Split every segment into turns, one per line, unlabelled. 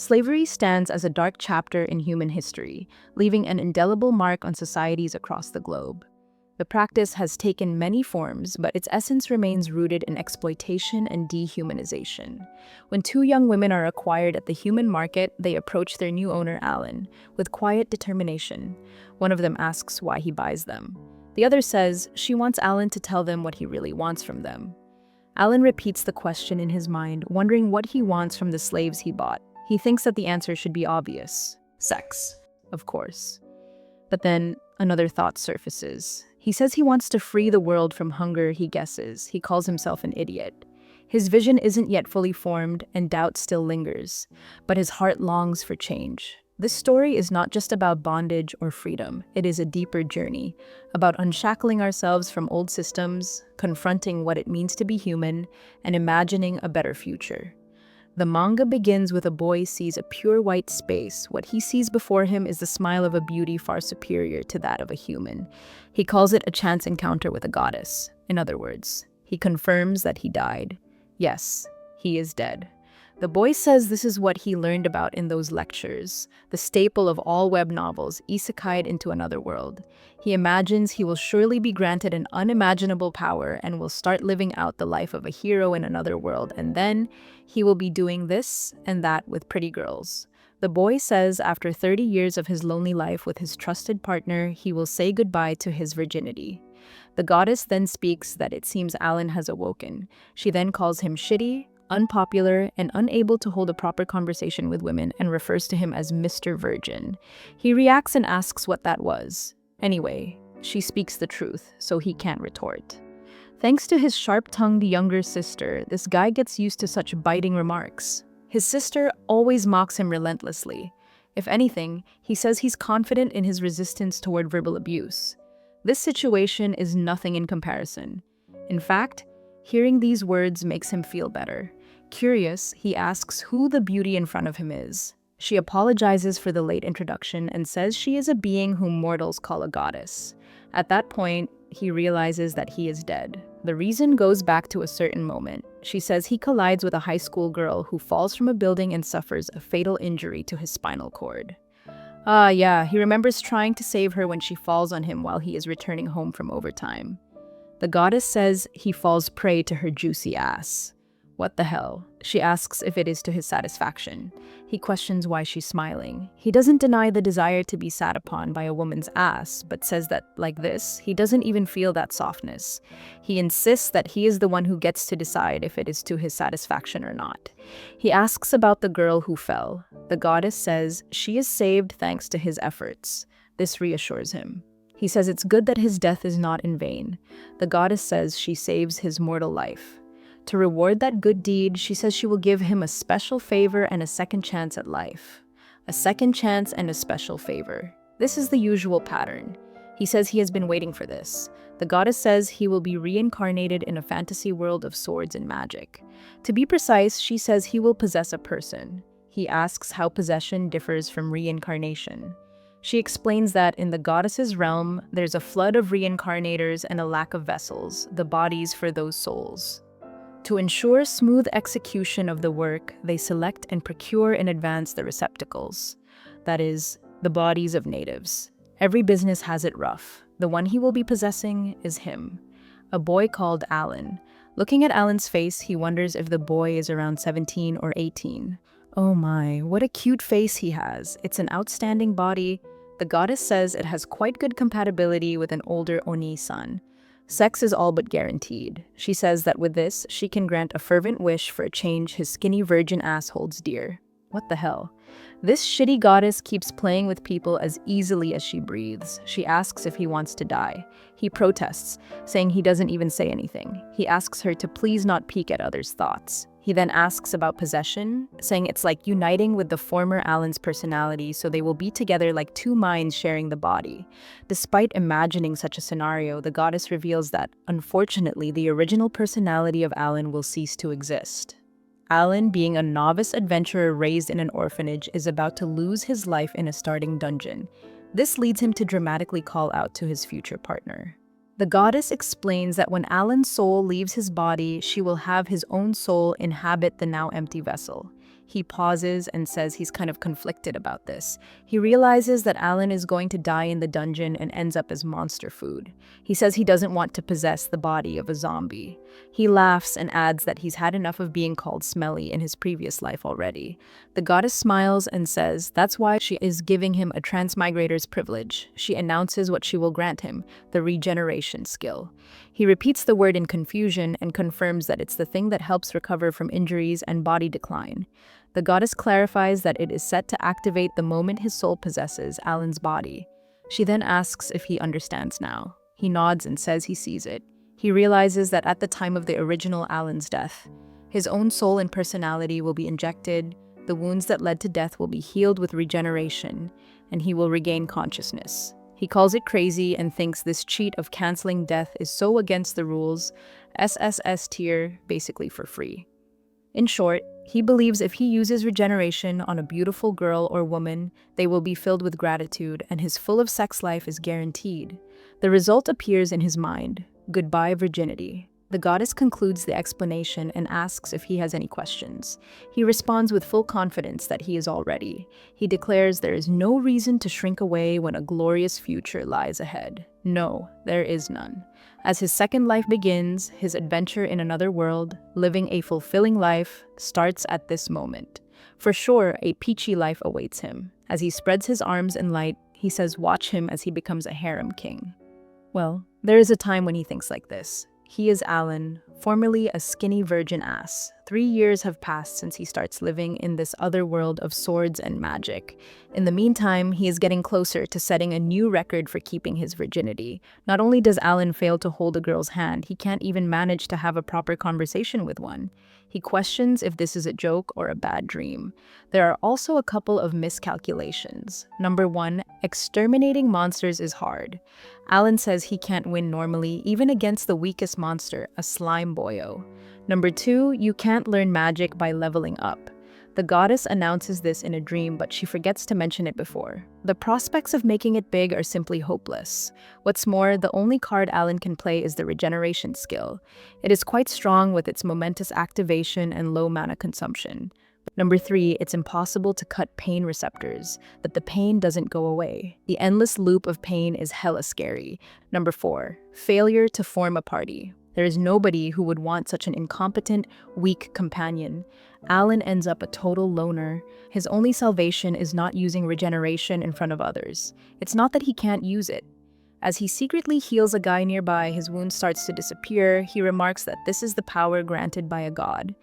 Slavery stands as a dark chapter in human history, leaving an indelible mark on societies across the globe. The practice has taken many forms, but its essence remains rooted in exploitation and dehumanization. When two young women are acquired at the human market, they approach their new owner, Alan, with quiet determination. One of them asks why he buys them. The other says she wants Alan to tell them what he really wants from them. Alan repeats the question in his mind, wondering what he wants from the slaves he bought. He thinks that the answer should be obvious. Sex, of course. But then another thought surfaces. He says he wants to free the world from hunger, he guesses. He calls himself an idiot. His vision isn't yet fully formed, and doubt still lingers. But his heart longs for change. This story is not just about bondage or freedom. It is a deeper journey, about unshackling ourselves from old systems, confronting what it means to be human, and imagining a better future. The manga begins with a boy sees a pure white space. What he sees before him is the smile of a beauty far superior to that of a human. He calls it a chance encounter with a goddess. In other words, he confirms that he died. Yes, he is dead. The boy says this is what he learned about in those lectures, the staple of all web novels, Isekai'd into another world. He imagines he will surely be granted an unimaginable power and will start living out the life of a hero in another world, and then he will be doing this and that with pretty girls. The boy says after 30 years of his lonely life with his trusted partner, he will say goodbye to his virginity. The goddess then speaks that it seems Alan has awoken. She then calls him shitty, unpopular, and unable to hold a proper conversation with women, and refers to him as Mr. Virgin. He reacts and asks what that was. Anyway, she speaks the truth, so he can't retort. Thanks to his sharp-tongued younger sister, this guy gets used to such biting remarks. His sister always mocks him relentlessly. If anything, he says he's confident in his resistance toward verbal abuse. This situation is nothing in comparison. In fact, hearing these words makes him feel better. Curious, he asks who the beauty in front of him is. She apologizes for the late introduction and says she is a being whom mortals call a goddess. At that point, he realizes that he is dead. The reason goes back to a certain moment. She says he collides with a high school girl who falls from a building and suffers a fatal injury to his spinal cord. Yeah, he remembers trying to save her when she falls on him while he is returning home from overtime. The goddess says he falls prey to her juicy ass. What the hell? She asks if it is to his satisfaction. He questions why she's smiling. He doesn't deny the desire to be sat upon by a woman's ass, but says that, like this, he doesn't even feel that softness. He insists that he is the one who gets to decide if it is to his satisfaction or not. He asks about the girl who fell. The goddess says she is saved thanks to his efforts. This reassures him. He says it's good that his death is not in vain. The goddess says she saves his mortal life. To reward that good deed, she says she will give him a special favor and a second chance at life. A second chance and a special favor. This is the usual pattern. He says he has been waiting for this. The goddess says he will be reincarnated in a fantasy world of swords and magic. To be precise, she says he will possess a person. He asks how possession differs from reincarnation. She explains that in the goddess's realm, there's a flood of reincarnators and a lack of vessels, the bodies for those souls. To ensure smooth execution of the work, they select and procure in advance the receptacles. That is, the bodies of natives. Every business has it rough. The one he will be possessing is him. A boy called Alan. Looking at Alan's face, he wonders if the boy is around 17 or 18. Oh my, what a cute face he has. It's an outstanding body. The goddess says it has quite good compatibility with an older Oni-san. Sex is all but guaranteed. She says that with this, she can grant a fervent wish for a change his skinny virgin ass holds dear. What the hell? This shitty goddess keeps playing with people as easily as she breathes. She asks if he wants to die. He protests, saying he doesn't even say anything. He asks her to please not peek at others' thoughts. He then asks about possession, saying it's like uniting with the former Alan's personality, so they will be together like two minds sharing the body. Despite imagining such a scenario, the goddess reveals that, unfortunately, the original personality of Alan will cease to exist. Alan, being a novice adventurer raised in an orphanage, is about to lose his life in a starting dungeon. This leads him to dramatically call out to his future partner. The goddess explains that when Alan's soul leaves his body, she will have his own soul inhabit the now empty vessel. He pauses and says he's kind of conflicted about this. He realizes that Alan is going to die in the dungeon and ends up as monster food. He says he doesn't want to possess the body of a zombie. He laughs and adds that he's had enough of being called smelly in his previous life already. The goddess smiles and says that's why she is giving him a transmigrator's privilege. She announces what she will grant him, the regeneration skill. He repeats the word in confusion and confirms that it's the thing that helps recover from injuries and body decline. The goddess clarifies that it is set to activate the moment his soul possesses Alan's body. She then asks if he understands now. He nods and says he sees it. He realizes that at the time of the original Alan's death, his own soul and personality will be injected, the wounds that led to death will be healed with regeneration, and he will regain consciousness. He calls it crazy and thinks this cheat of canceling death is so against the rules, SSS tier, basically for free. In short, he believes if he uses regeneration on a beautiful girl or woman, they will be filled with gratitude and his full of sex life is guaranteed. The result appears in his mind. Goodbye, virginity. The goddess concludes the explanation and asks if he has any questions. He responds with full confidence that he is all ready. He declares there is no reason to shrink away when a glorious future lies ahead. No, there is none. As his second life begins, his adventure in another world, living a fulfilling life, starts at this moment. For sure, a peachy life awaits him. As he spreads his arms in light, he says watch him as he becomes a harem king. Well, there is a time when he thinks like this. He is Alan, formerly a skinny virgin ass. 3 years have passed since he starts living in this other world of swords and magic. In the meantime, he is getting closer to setting a new record for keeping his virginity. Not only does Alan fail to hold a girl's hand, he can't even manage to have a proper conversation with one. He questions if this is a joke or a bad dream. There are also a couple of miscalculations. Number 1, exterminating monsters is hard. Alan says he can't win normally, even against the weakest monster, a slime boyo. Number 2, you can't learn magic by leveling up. The goddess announces this in a dream, but she forgets to mention it before. The prospects of making it big are simply hopeless. What's more, the only card Alan can play is the regeneration skill. It is quite strong with its momentous activation and low mana consumption. Number 3, it's impossible to cut pain receptors, but the pain doesn't go away. The endless loop of pain is hella scary. Number 4, failure to form a party. There is nobody who would want such an incompetent, weak companion. Alan ends up a total loner. His only salvation is not using regeneration in front of others. It's not that he can't use it. As he secretly heals a guy nearby, his wound starts to disappear. He remarks that this is the power granted by a god.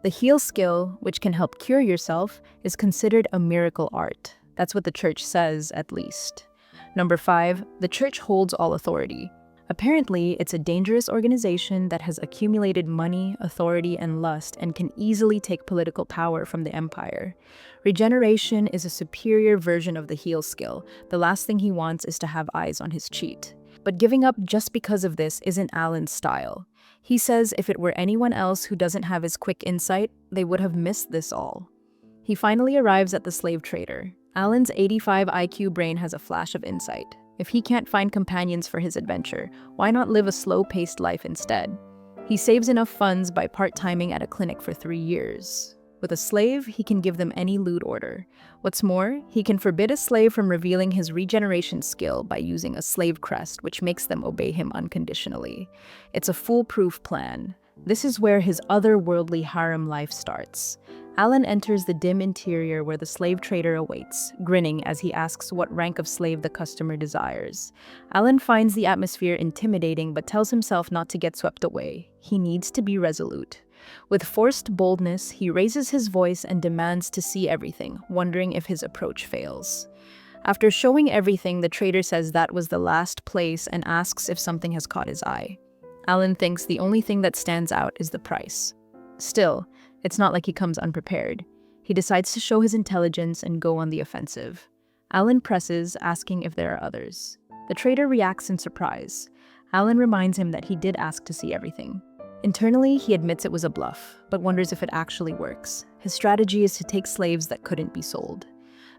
The heal skill, which can help cure yourself, is considered a miracle art. That's what the church says, at least. Number 5, the church holds all authority. Apparently, it's a dangerous organization that has accumulated money, authority, and lust and can easily take political power from the empire. Regeneration is a superior version of the heal skill. The last thing he wants is to have eyes on his cheat. But giving up just because of this isn't Alan's style. He says if it were anyone else who doesn't have his quick insight, they would have missed this all. He finally arrives at the slave trader. Alan's 85 IQ brain has a flash of insight. If he can't find companions for his adventure, why not live a slow-paced life instead? He saves enough funds by part-timing at a clinic for 3 years. With a slave, he can give them any loot order. What's more, he can forbid a slave from revealing his regeneration skill by using a slave crest, which makes them obey him unconditionally. It's a foolproof plan. This is where his otherworldly harem life starts. Alan enters the dim interior where the slave trader awaits, grinning as he asks what rank of slave the customer desires. Alan finds the atmosphere intimidating but tells himself not to get swept away. He needs to be resolute. With forced boldness, he raises his voice and demands to see everything, wondering if his approach fails. After showing everything, the trader says that was the last place and asks if something has caught his eye. Alan thinks the only thing that stands out is the price. Still, it's not like he comes unprepared. He decides to show his intelligence and go on the offensive. Alan presses, asking if there are others. The trader reacts in surprise. Alan reminds him that he did ask to see everything. Internally, he admits it was a bluff, but wonders if it actually works. His strategy is to take slaves that couldn't be sold.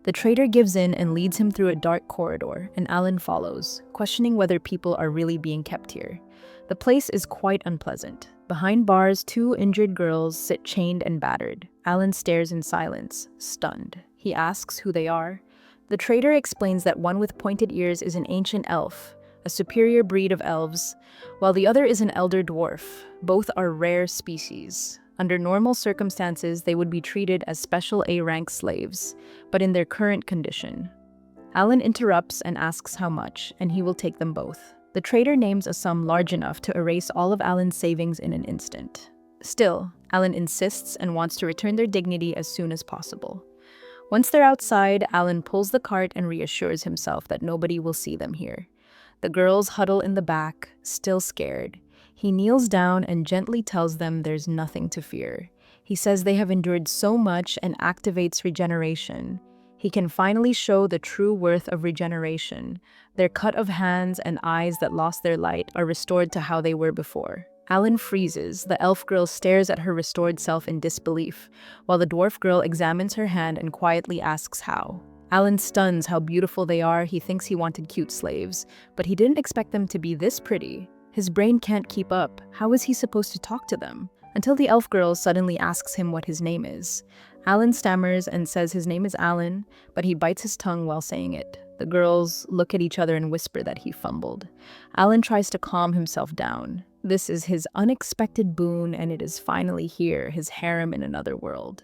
The trader gives in and leads him through a dark corridor, and Alan follows, questioning whether people are really being kept here. The place is quite unpleasant. Behind bars, two injured girls sit chained and battered. Alan stares in silence, stunned. He asks who they are. The trader explains that one with pointed ears is an ancient elf, a superior breed of elves, while the other is an elder dwarf. Both are rare species. Under normal circumstances, they would be treated as special A-rank slaves, but in their current condition. Alan interrupts and asks how much, and he will take them both. The trader names a sum large enough to erase all of Alan's savings in an instant. Still, Alan insists and wants to return their dignity as soon as possible. Once they're outside, Alan pulls the cart and reassures himself that nobody will see them here. The girls huddle in the back, still scared. He kneels down and gently tells them there's nothing to fear. He says they have endured so much and activates regeneration. He can finally show the true worth of regeneration. Their cut of hands and eyes that lost their light are restored to how they were before. Alan freezes. The elf girl stares at her restored self in disbelief, while the dwarf girl examines her hand and quietly asks how. Alan stuns how beautiful they are. He thinks he wanted cute slaves, but he didn't expect them to be this pretty. His brain can't keep up. How is he supposed to talk to them? Until the elf girl suddenly asks him what his name is. Alan stammers and says his name is Alan, but he bites his tongue while saying it. The girls look at each other and whisper that he fumbled. Alan tries to calm himself down. This is his unexpected boon, and it is finally here, his harem in another world.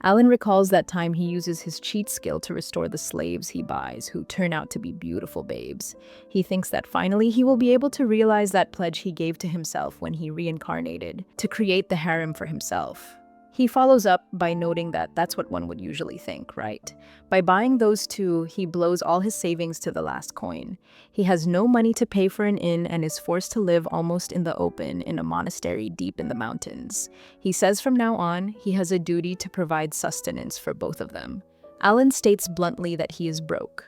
Alan recalls that time he uses his cheat skill to restore the slaves he buys, who turn out to be beautiful babes. He thinks that finally he will be able to realize that pledge he gave to himself when he reincarnated, to create the harem for himself. He follows up by noting that that's what one would usually think, right? By buying those two, he blows all his savings to the last coin. He has no money to pay for an inn and is forced to live almost in the open in a monastery deep in the mountains. He says from now on, he has a duty to provide sustenance for both of them. Alan states bluntly that he is broke.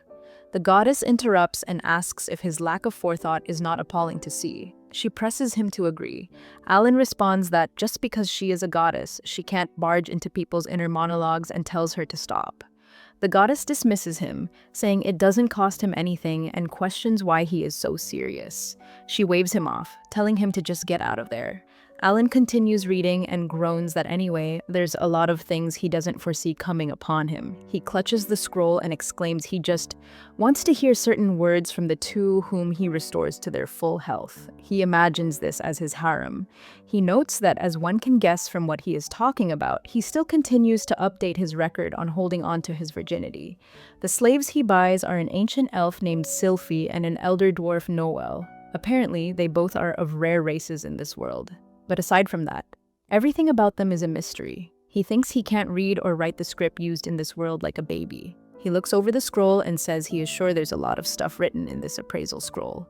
The goddess interrupts and asks if his lack of forethought is not appalling to see. She presses him to agree. Alan responds that just because she is a goddess, she can't barge into people's inner monologues and tells her to stop. The goddess dismisses him, saying it doesn't cost him anything and questions why he is so serious. She waves him off, telling him to just get out of there. Alan continues reading and groans that anyway, there's a lot of things he doesn't foresee coming upon him. He clutches the scroll and exclaims he just wants to hear certain words from the two whom he restores to their full health. He imagines this as his harem. He notes that as one can guess from what he is talking about, he still continues to update his record on holding on to his virginity. The slaves he buys are an ancient elf named Sylphie and an elder dwarf Noel. Apparently, they both are of rare races in this world. But aside from that, everything about them is a mystery. He thinks he can't read or write the script used in this world like a baby. He looks over the scroll and says he is sure there's a lot of stuff written in this appraisal scroll.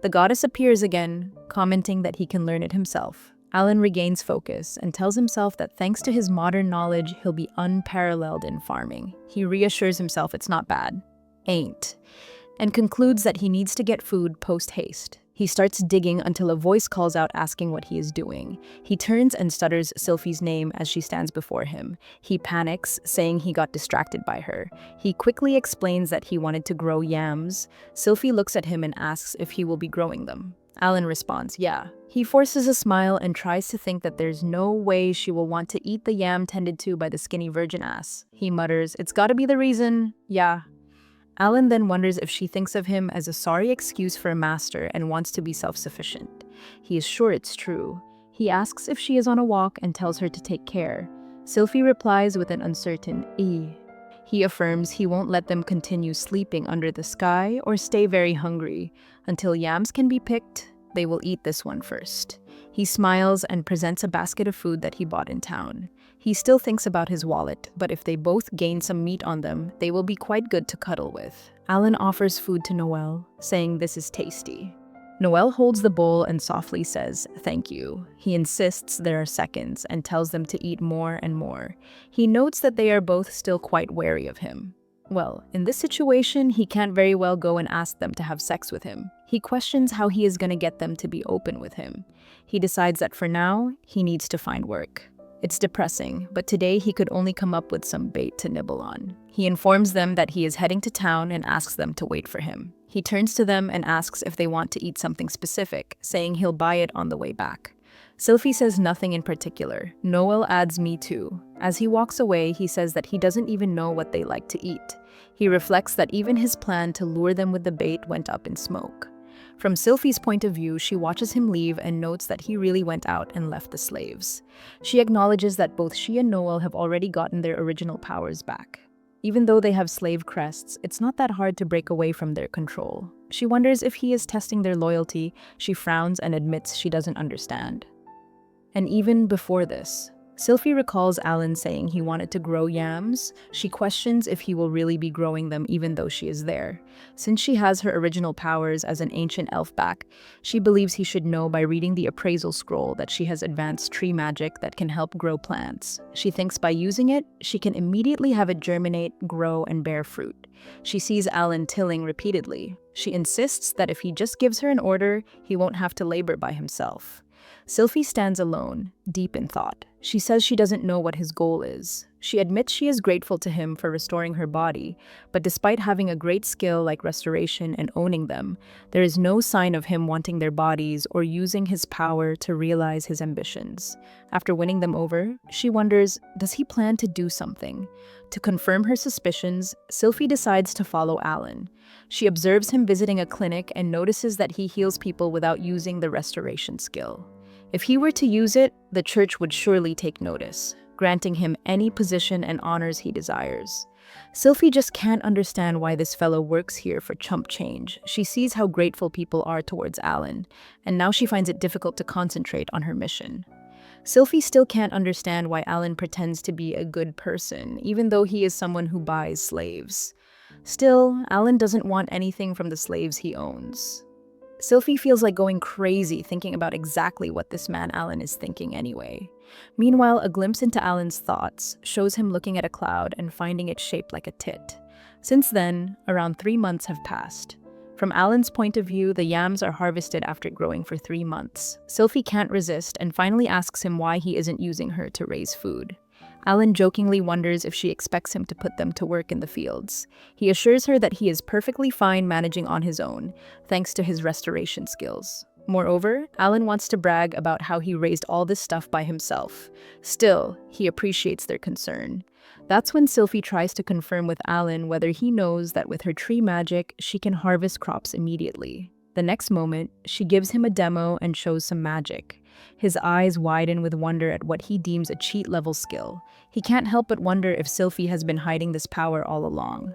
The goddess appears again, commenting that he can learn it himself. Alan regains focus and tells himself that thanks to his modern knowledge, he'll be unparalleled in farming. He reassures himself it's not bad. Ain't. And concludes that he needs to get food post-haste. He starts digging until a voice calls out asking what he is doing. He turns and stutters Sylphie's name as she stands before him. He panics, saying he got distracted by her. He quickly explains that he wanted to grow yams. Sylphie looks at him and asks if he will be growing them. Alan responds, yeah. He forces a smile and tries to think that there's no way she will want to eat the yam tended to by the skinny virgin ass. He mutters, it's gotta be the reason, yeah. Alan then wonders if she thinks of him as a sorry excuse for a master and wants to be self-sufficient. He is sure it's true. He asks if she is on a walk and tells her to take care. Sylphie replies with an uncertain "ee." He affirms he won't let them continue sleeping under the sky or stay very hungry. Until yams can be picked, they will eat this one first. He smiles and presents a basket of food that he bought in town. He still thinks about his wallet, but if they both gain some meat on them, they will be quite good to cuddle with. Alan offers food to Noel, saying this is tasty. Noel holds the bowl and softly says, thank you. He insists there are seconds and tells them to eat more and more. He notes that they are both still quite wary of him. Well, in this situation, he can't very well go and ask them to have sex with him. He questions how he is going to get them to be open with him. He decides that for now, he needs to find work. It's depressing, but today he could only come up with some bait to nibble on. He informs them that he is heading to town and asks them to wait for him. He turns to them and asks if they want to eat something specific, saying he'll buy it on the way back. Sylphie says nothing in particular. Noel adds me too. As he walks away, he says that he doesn't even know what they like to eat. He reflects that even his plan to lure them with the bait went up in smoke. From Sylphie's point of view, she watches him leave and notes that he really went out and left the slaves. She acknowledges that both she and Noel have already gotten their original powers back. Even though they have slave crests, it's not that hard to break away from their control. She wonders if he is testing their loyalty. She frowns and admits she doesn't understand. And even before this, Sylphie recalls Alan saying he wanted to grow yams. She questions if he will really be growing them even though she is there. Since she has her original powers as an ancient elf back, she believes he should know by reading the appraisal scroll that she has advanced tree magic that can help grow plants. She thinks by using it, she can immediately have it germinate, grow, and bear fruit. She sees Alan tilling repeatedly. She insists that if he just gives her an order, he won't have to labor by himself. Sylphie stands alone, deep in thought. She says she doesn't know what his goal is. She admits she is grateful to him for restoring her body, but despite having a great skill like restoration and owning them, there is no sign of him wanting their bodies or using his power to realize his ambitions. After winning them over, she wonders, does he plan to do something? To confirm her suspicions, Sylphie decides to follow Alan. She observes him visiting a clinic and notices that he heals people without using the restoration skill. If he were to use it, the church would surely take notice, granting him any position and honors he desires. Sylphie just can't understand why this fellow works here for chump change. She sees how grateful people are towards Alan, and now she finds it difficult to concentrate on her mission. Sylphie still can't understand why Alan pretends to be a good person, even though he is someone who buys slaves. Still, Alan doesn't want anything from the slaves he owns. Sylphie feels like going crazy thinking about exactly what this man Alan is thinking anyway. Meanwhile, a glimpse into Alan's thoughts shows him looking at a cloud and finding it shaped like a tit. Since then, around 3 months have passed. From Alan's point of view, the yams are harvested after growing for 3 months. Sylphie can't resist and finally asks him why he isn't using her to raise food. Alan jokingly wonders if she expects him to put them to work in the fields. He assures her that he is perfectly fine managing on his own, thanks to his restoration skills. Moreover, Alan wants to brag about how he raised all this stuff by himself. Still, he appreciates their concern. That's when Sylphie tries to confirm with Alan whether he knows that with her tree magic, she can harvest crops immediately. The next moment, she gives him a demo and shows some magic. His eyes widen with wonder at what he deems a cheat-level skill. He can't help but wonder if Sylphie has been hiding this power all along.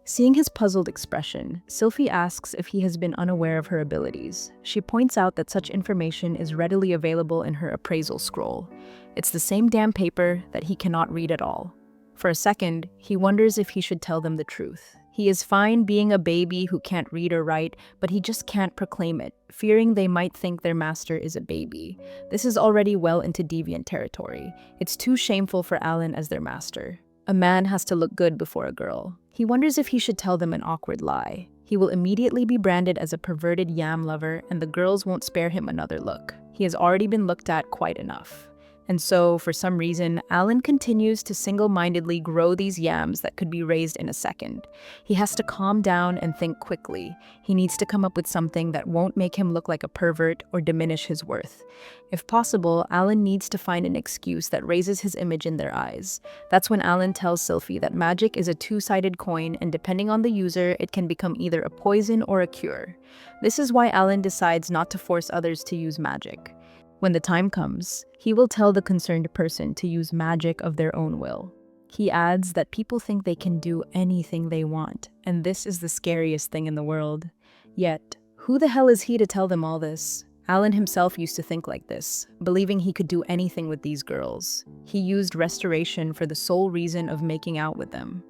Seeing his puzzled expression, Sylphie asks if he has been unaware of her abilities. She points out that such information is readily available in her appraisal scroll. It's the same damn paper that he cannot read at all. For a second, he wonders if he should tell them the truth. He is fine being a baby who can't read or write, but he just can't proclaim it, fearing they might think their master is a baby. This is already well into deviant territory. It's too shameful for Alan as their master. A man has to look good before a girl. He wonders if he should tell them an awkward lie. He will immediately be branded as a perverted yam lover, and the girls won't spare him another look. He has already been looked at quite enough. And so, for some reason, Alan continues to single-mindedly grow these yams that could be raised in a second. He has to calm down and think quickly. He needs to come up with something that won't make him look like a pervert or diminish his worth. If possible, Alan needs to find an excuse that raises his image in their eyes. That's when Alan tells Sylphie that magic is a two-sided coin, and depending on the user, it can become either a poison or a cure. This is why Alan decides not to force others to use magic. When the time comes, he will tell the concerned person to use magic of their own will. He adds that people think they can do anything they want, and this is the scariest thing in the world. Yet, who the hell is he to tell them all this? Alan himself used to think like this, believing he could do anything with these girls. He used restoration for the sole reason of making out with them.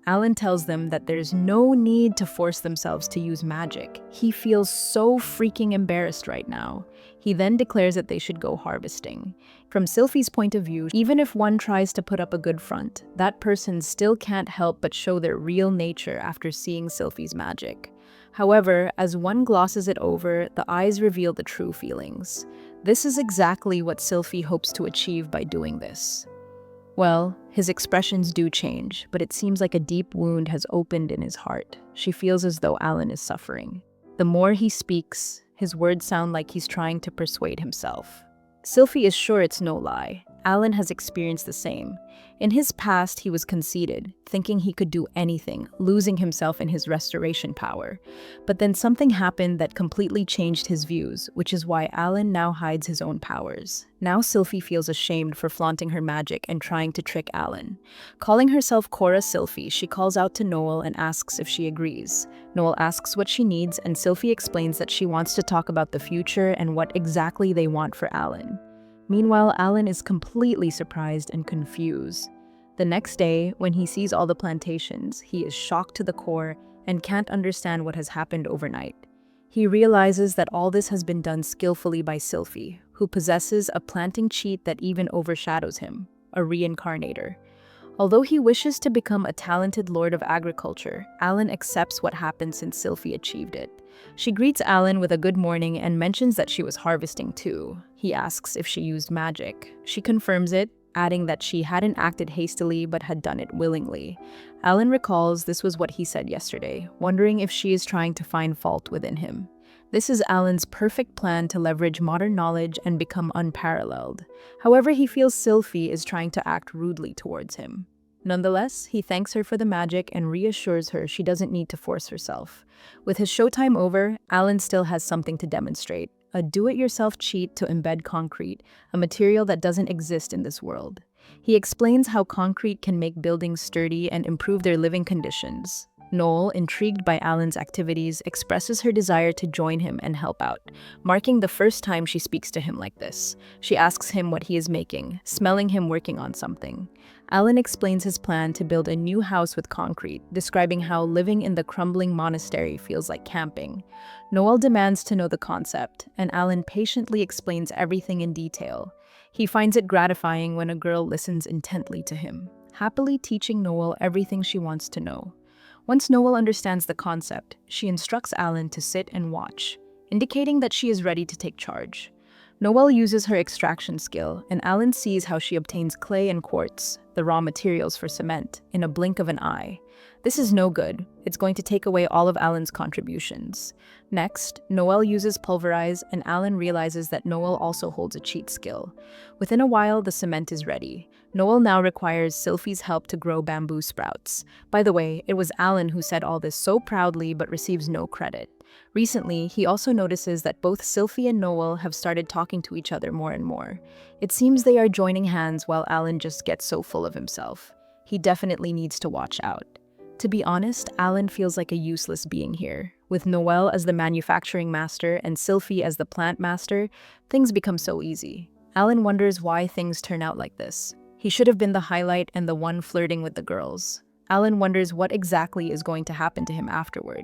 Alan tells them that there's no need to force themselves to use magic. He feels so freaking embarrassed right now. He then declares that they should go harvesting. From Sylphie's point of view, even if one tries to put up a good front, that person still can't help but show their real nature after seeing Sylphie's magic. However, as one glosses it over, the eyes reveal the true feelings. This is exactly what Sylphie hopes to achieve by doing this. Well, his expressions do change, but it seems like a deep wound has opened in his heart. She feels as though Alan is suffering. The more he speaks, his words sound like he's trying to persuade himself. Sylvie is sure it's no lie. Alan has experienced the same. In his past, he was conceited, thinking he could do anything, losing himself in his restoration power. But then something happened that completely changed his views, which is why Alan now hides his own powers. Now Sylvie feels ashamed for flaunting her magic and trying to trick Alan. Calling herself Cora Sylvie, she calls out to Noel and asks if she agrees. Noel asks what she needs, and Sylvie explains that she wants to talk about the future and what exactly they want for Alan. Meanwhile, Alan is completely surprised and confused. The next day, when he sees all the plantations, he is shocked to the core and can't understand what has happened overnight. He realizes that all this has been done skillfully by Sylvie, who possesses a planting cheat that even overshadows him, a reincarnator. Although he wishes to become a talented lord of agriculture, Alan accepts what happened since Sylvie achieved it. She greets Alan with a good morning and mentions that she was harvesting too. He asks if she used magic. She confirms it, adding that she hadn't acted hastily but had done it willingly. Alan recalls this was what he said yesterday, wondering if she is trying to find fault within him. This is Alan's perfect plan to leverage modern knowledge and become unparalleled. However, he feels Sylvie is trying to act rudely towards him. Nonetheless, he thanks her for the magic and reassures her she doesn't need to force herself. With his showtime over, Alan still has something to demonstrate, a do-it-yourself cheat to embed concrete, a material that doesn't exist in this world. He explains how concrete can make buildings sturdy and improve their living conditions. Noel, intrigued by Alan's activities, expresses her desire to join him and help out, marking the first time she speaks to him like this. She asks him what he is making, smelling him working on something. Alan explains his plan to build a new house with concrete, describing how living in the crumbling monastery feels like camping. Noel demands to know the concept, and Alan patiently explains everything in detail. He finds it gratifying when a girl listens intently to him, happily teaching Noel everything she wants to know. Once Noel understands the concept, she instructs Alan to sit and watch, indicating that she is ready to take charge. Noel uses her extraction skill, and Alan sees how she obtains clay and quartz, the raw materials for cement, in a blink of an eye. This is no good. It's going to take away all of Alan's contributions. Next, Noel uses pulverize, and Alan realizes that Noel also holds a cheat skill. Within a while, the cement is ready. Noel now requires Sylvie's help to grow bamboo sprouts. By the way, it was Alan who said all this so proudly but receives no credit. Recently, he also notices that both Sylvie and Noel have started talking to each other more and more. It seems they are joining hands while Alan just gets so full of himself. He definitely needs to watch out. To be honest, Alan feels like a useless being here. With Noel as the manufacturing master and Sylvie as the plant master, things become so easy. Alan wonders why things turn out like this. He should have been the highlight and the one flirting with the girls. Alan wonders what exactly is going to happen to him afterward.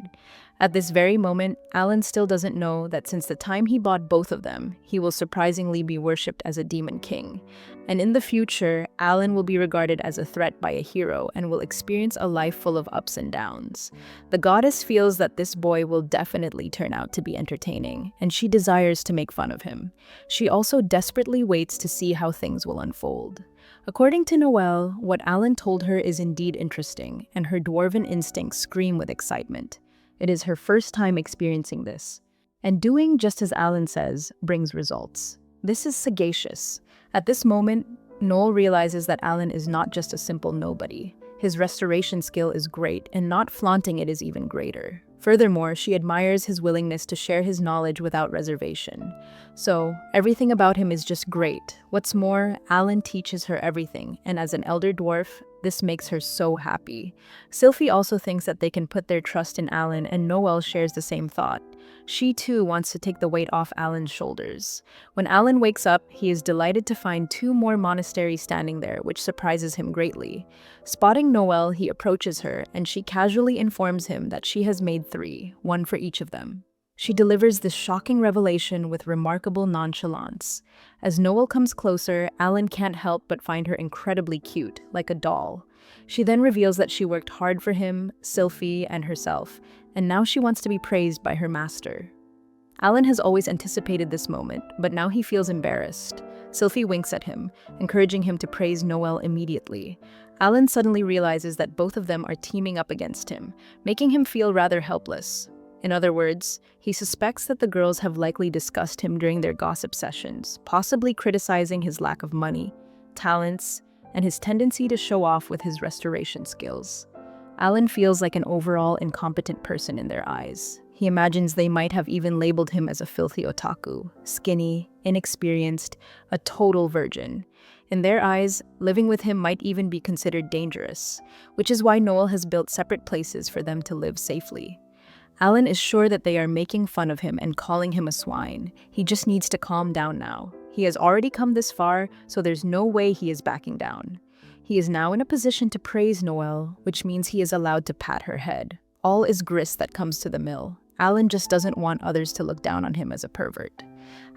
At this very moment, Alan still doesn't know that since the time he bought both of them, he will surprisingly be worshipped as a demon king. And in the future, Alan will be regarded as a threat by a hero and will experience a life full of ups and downs. The goddess feels that this boy will definitely turn out to be entertaining, and she desires to make fun of him. She also desperately waits to see how things will unfold. According to Noelle, what Alan told her is indeed interesting, and her dwarven instincts scream with excitement. It is her first time experiencing this. And doing just as Alan says brings results. This is sagacious. At this moment, Noel realizes that Alan is not just a simple nobody. His restoration skill is great, and not flaunting it is even greater. Furthermore, she admires his willingness to share his knowledge without reservation. So, everything about him is just great. What's more, Alan teaches her everything, and as an elder dwarf, this makes her so happy. Sylvie also thinks that they can put their trust in Alan, and Noelle shares the same thought. She too wants to take the weight off Alan's shoulders. When Alan wakes up, he is delighted to find 2 more monasteries standing there, which surprises him greatly. Spotting Noelle, he approaches her, and she casually informs him that she has made 3, 1 for each of them. She delivers this shocking revelation with remarkable nonchalance. As Noelle comes closer, Alan can't help but find her incredibly cute, like a doll. She then reveals that she worked hard for him, Sylvie, and herself, and now she wants to be praised by her master. Alan has always anticipated this moment, but now he feels embarrassed. Sylvie winks at him, encouraging him to praise Noelle immediately. Alan suddenly realizes that both of them are teaming up against him, making him feel rather helpless. In other words, he suspects that the girls have likely discussed him during their gossip sessions, possibly criticizing his lack of money, talents, and his tendency to show off with his restoration skills. Alan feels like an overall incompetent person in their eyes. He imagines they might have even labeled him as a filthy otaku, skinny, inexperienced, a total virgin. In their eyes, living with him might even be considered dangerous, which is why Noel has built separate places for them to live safely. Alan is sure that they are making fun of him and calling him a swine. He just needs to calm down now. He has already come this far, so there's no way he is backing down. He is now in a position to praise Noel, which means he is allowed to pat her head. All is grist that comes to the mill. Alan just doesn't want others to look down on him as a pervert.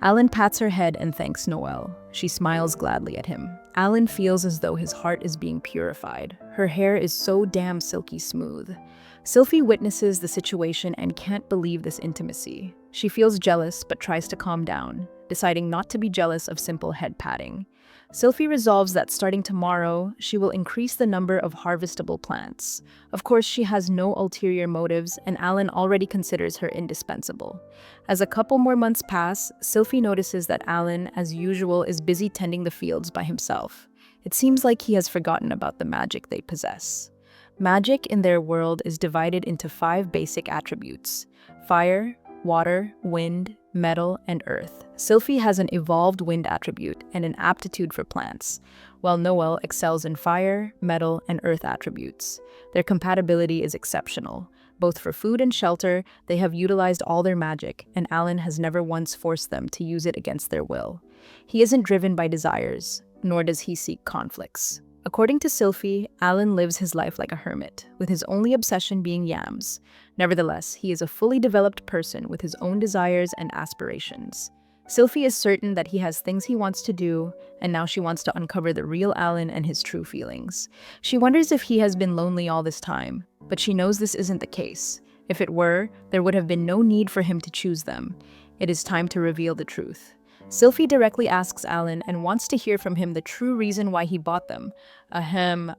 Alan pats her head and thanks Noel. She smiles gladly at him. Alan feels as though his heart is being purified. Her hair is so damn silky smooth. Sylphie witnesses the situation and can't believe this intimacy. She feels jealous but tries to calm down, deciding not to be jealous of simple head patting. Sylphie resolves that starting tomorrow, she will increase the number of harvestable plants. Of course, she has no ulterior motives, and Alan already considers her indispensable. As a couple more months pass, Sylphie notices that Alan, as usual, is busy tending the fields by himself. It seems like he has forgotten about the magic they possess. Magic in their world is divided into 5 basic attributes: fire, water, wind, metal, and earth. Sylphie has an evolved wind attribute and an aptitude for plants, while Noel excels in fire, metal, and earth attributes. Their compatibility is exceptional. Both for food and shelter, they have utilized all their magic, and Alan has never once forced them to use it against their will. He isn't driven by desires, nor does he seek conflicts. According to Sylphie, Alan lives his life like a hermit, with his only obsession being yams. Nevertheless, he is a fully developed person with his own desires and aspirations. Sylphie is certain that he has things he wants to do, and now she wants to uncover the real Alan and his true feelings. She wonders if he has been lonely all this time, but she knows this isn't the case. If it were, there would have been no need for him to choose them. It is time to reveal the truth. Sylphie directly asks Alan and wants to hear from him the true reason why he bought them. Ahem.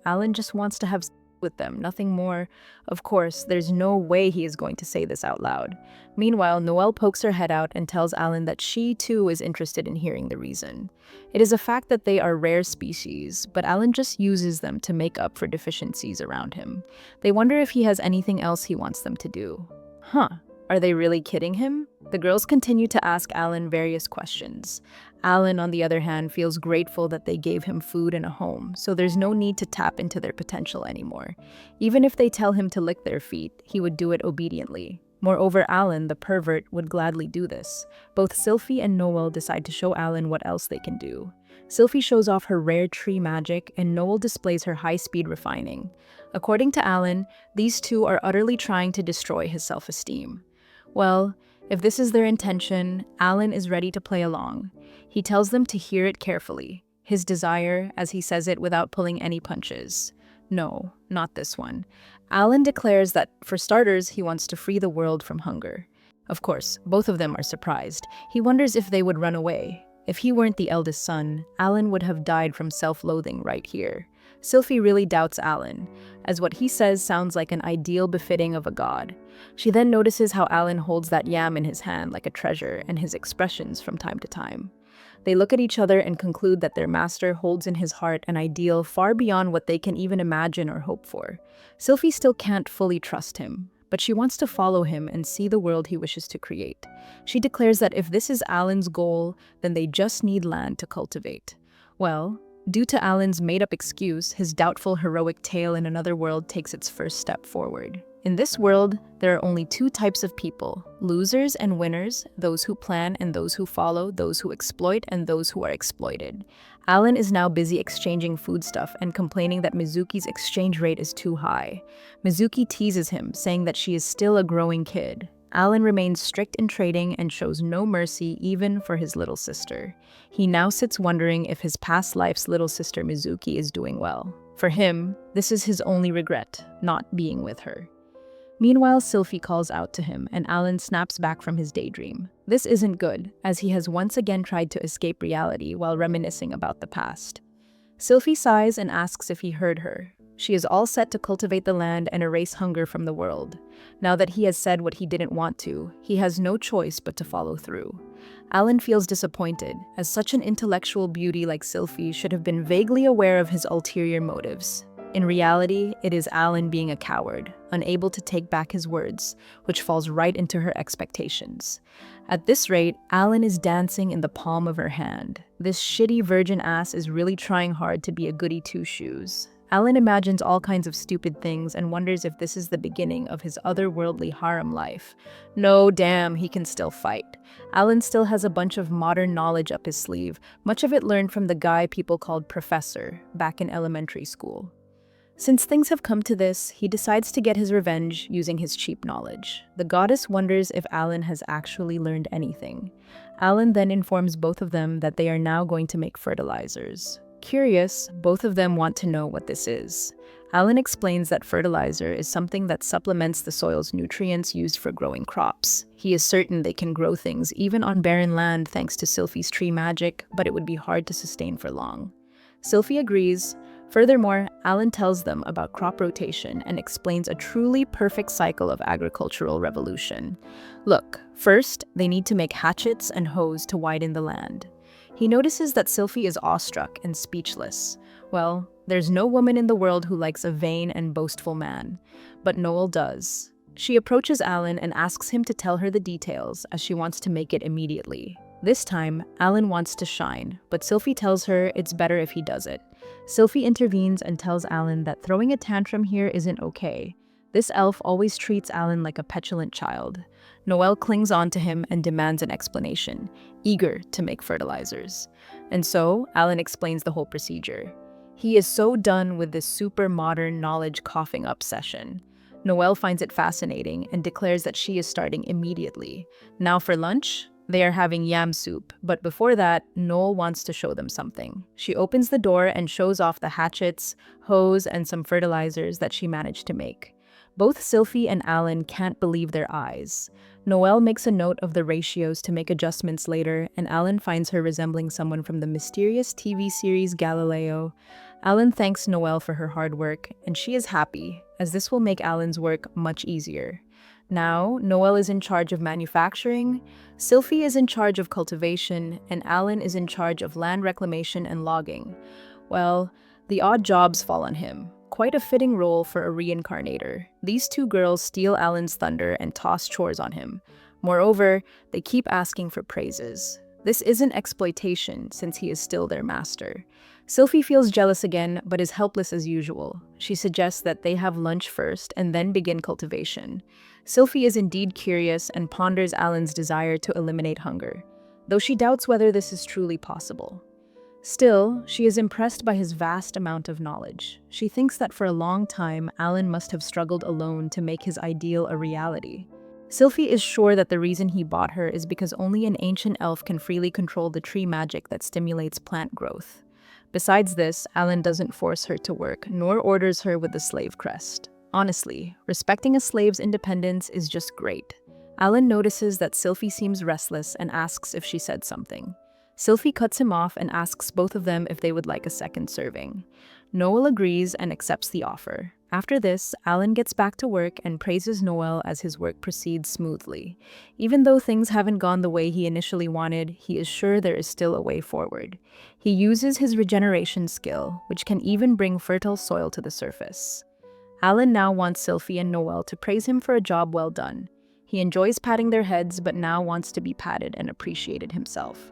Alan just wants to have sex with them, nothing more. Of course, there's no way he is going to say this out loud. Meanwhile, Noelle pokes her head out and tells Alan that she, too, is interested in hearing the reason. It is a fact that they are rare species, but Alan just uses them to make up for deficiencies around him. They wonder if he has anything else he wants them to do. Are they really kidding him? The girls continue to ask Alan various questions. Alan, on the other hand, feels grateful that they gave him food and a home, so there's no need to tap into their potential anymore. Even if they tell him to lick their feet, he would do it obediently. Moreover, Alan, the pervert, would gladly do this. Both Sylphie and Noel decide to show Alan what else they can do. Sylphie shows off her rare tree magic, and Noel displays her high-speed refining. According to Alan, these two are utterly trying to destroy his self-esteem. Well, if this is their intention, Alan is ready to play along. He tells them to hear it carefully. His desire, as he says it without pulling any punches. No, not this one. Alan declares that, for starters, he wants to free the world from hunger. Of course, both of them are surprised. He wonders if they would run away. If he weren't the eldest son, Alan would have died from self-loathing right here. Sylphie really doubts Alan, as what he says sounds like an ideal befitting of a god. She then notices how Alan holds that yam in his hand like a treasure and his expressions from time to time. They look at each other and conclude that their master holds in his heart an ideal far beyond what they can even imagine or hope for. Sylphie still can't fully trust him, but she wants to follow him and see the world he wishes to create. She declares that if this is Alan's goal, then they just need land to cultivate. Well, due to Alan's made-up excuse, his doubtful heroic tale in another world takes its first step forward. In this world, there are only 2 types of people: losers and winners, those who plan and those who follow, those who exploit and those who are exploited. Alan is now busy exchanging foodstuff and complaining that Mizuki's exchange rate is too high. Mizuki teases him, saying that she is still a growing kid. Alan remains strict in trading and shows no mercy even for his little sister. He now sits wondering if his past life's little sister Mizuki is doing well. For him, this is his only regret, not being with her. Meanwhile, Sylphie calls out to him, and Alan snaps back from his daydream. This isn't good, as he has once again tried to escape reality while reminiscing about the past. Sylphie sighs and asks if he heard her. She is all set to cultivate the land and erase hunger from the world. Now that he has said what he didn't want to, he has no choice but to follow through. Alan feels disappointed, as such an intellectual beauty like Sylphie should have been vaguely aware of his ulterior motives. In reality, it is Alan being a coward, unable to take back his words, which falls right into her expectations. At this rate, Alan is dancing in the palm of her hand. This shitty virgin ass is really trying hard to be a goody two-shoes. Alan imagines all kinds of stupid things and wonders if this is the beginning of his otherworldly harem life. No, damn, he can still fight. Alan still has a bunch of modern knowledge up his sleeve, much of it learned from the guy people called Professor back in elementary school. Since things have come to this, he decides to get his revenge using his cheap knowledge. The goddess wonders if Alan has actually learned anything. Alan then informs both of them that they are now going to make fertilizers. Curious, both of them want to know what this is. Alan explains that fertilizer is something that supplements the soil's nutrients used for growing crops. He is certain they can grow things even on barren land thanks to Sylphie's tree magic, but it would be hard to sustain for long. Sylphie agrees. Furthermore, Alan tells them about crop rotation and explains a truly perfect cycle of agricultural revolution. Look, first, they need to make hatchets and hoes to widen the land. He notices that Sylphie is awestruck and speechless. Well, there's no woman in the world who likes a vain and boastful man, but Noel does. She approaches Alan and asks him to tell her the details, as she wants to make it immediately. This time, Alan wants to shine, but Sylphie tells her it's better if he does it. Sylphie intervenes and tells Alan that throwing a tantrum here isn't okay. This elf always treats Alan like a petulant child. Noel clings on to him and demands an explanation, eager to make fertilizers. And so, Alan explains the whole procedure. He is so done with this super modern knowledge coughing up session. Noel finds it fascinating and declares that she is starting immediately. Now for lunch? They are having yam soup, but before that, Noel wants to show them something. She opens the door and shows off the hatchets, hoes, and some fertilizers that she managed to make. Both Sylphie and Alan can't believe their eyes. Noel makes a note of the ratios to make adjustments later, and Alan finds her resembling someone from the mysterious TV series Galileo. Alan thanks Noel for her hard work, and she is happy, as this will make Alan's work much easier. Now, Noel is in charge of manufacturing, Sylphie is in charge of cultivation, and Alan is in charge of land reclamation and logging. Well, the odd jobs fall on him. Quite a fitting role for a reincarnator. These two girls steal Alan's thunder and toss chores on him. Moreover, they keep asking for praises. This isn't exploitation, since he is still their master. Sylphie feels jealous again, but is helpless as usual. She suggests that they have lunch first and then begin cultivation. Sylphie is indeed curious and ponders Alan's desire to eliminate hunger, though she doubts whether this is truly possible. Still, she is impressed by his vast amount of knowledge. She thinks that for a long time, Alan must have struggled alone to make his ideal a reality. Sylphie is sure that the reason he bought her is because only an ancient elf can freely control the tree magic that stimulates plant growth. Besides this, Alan doesn't force her to work, nor orders her with the slave crest. Honestly, respecting a slave's independence is just great. Alan notices that Sylphie seems restless and asks if she said something. Sylphie cuts him off and asks both of them if they would like a second serving. Noel agrees and accepts the offer. After this, Alan gets back to work and praises Noel as his work proceeds smoothly. Even though things haven't gone the way he initially wanted, he is sure there is still a way forward. He uses his regeneration skill, which can even bring fertile soil to the surface. Alan now wants Sylphie and Noel to praise him for a job well done. He enjoys patting their heads, but now wants to be patted and appreciated himself.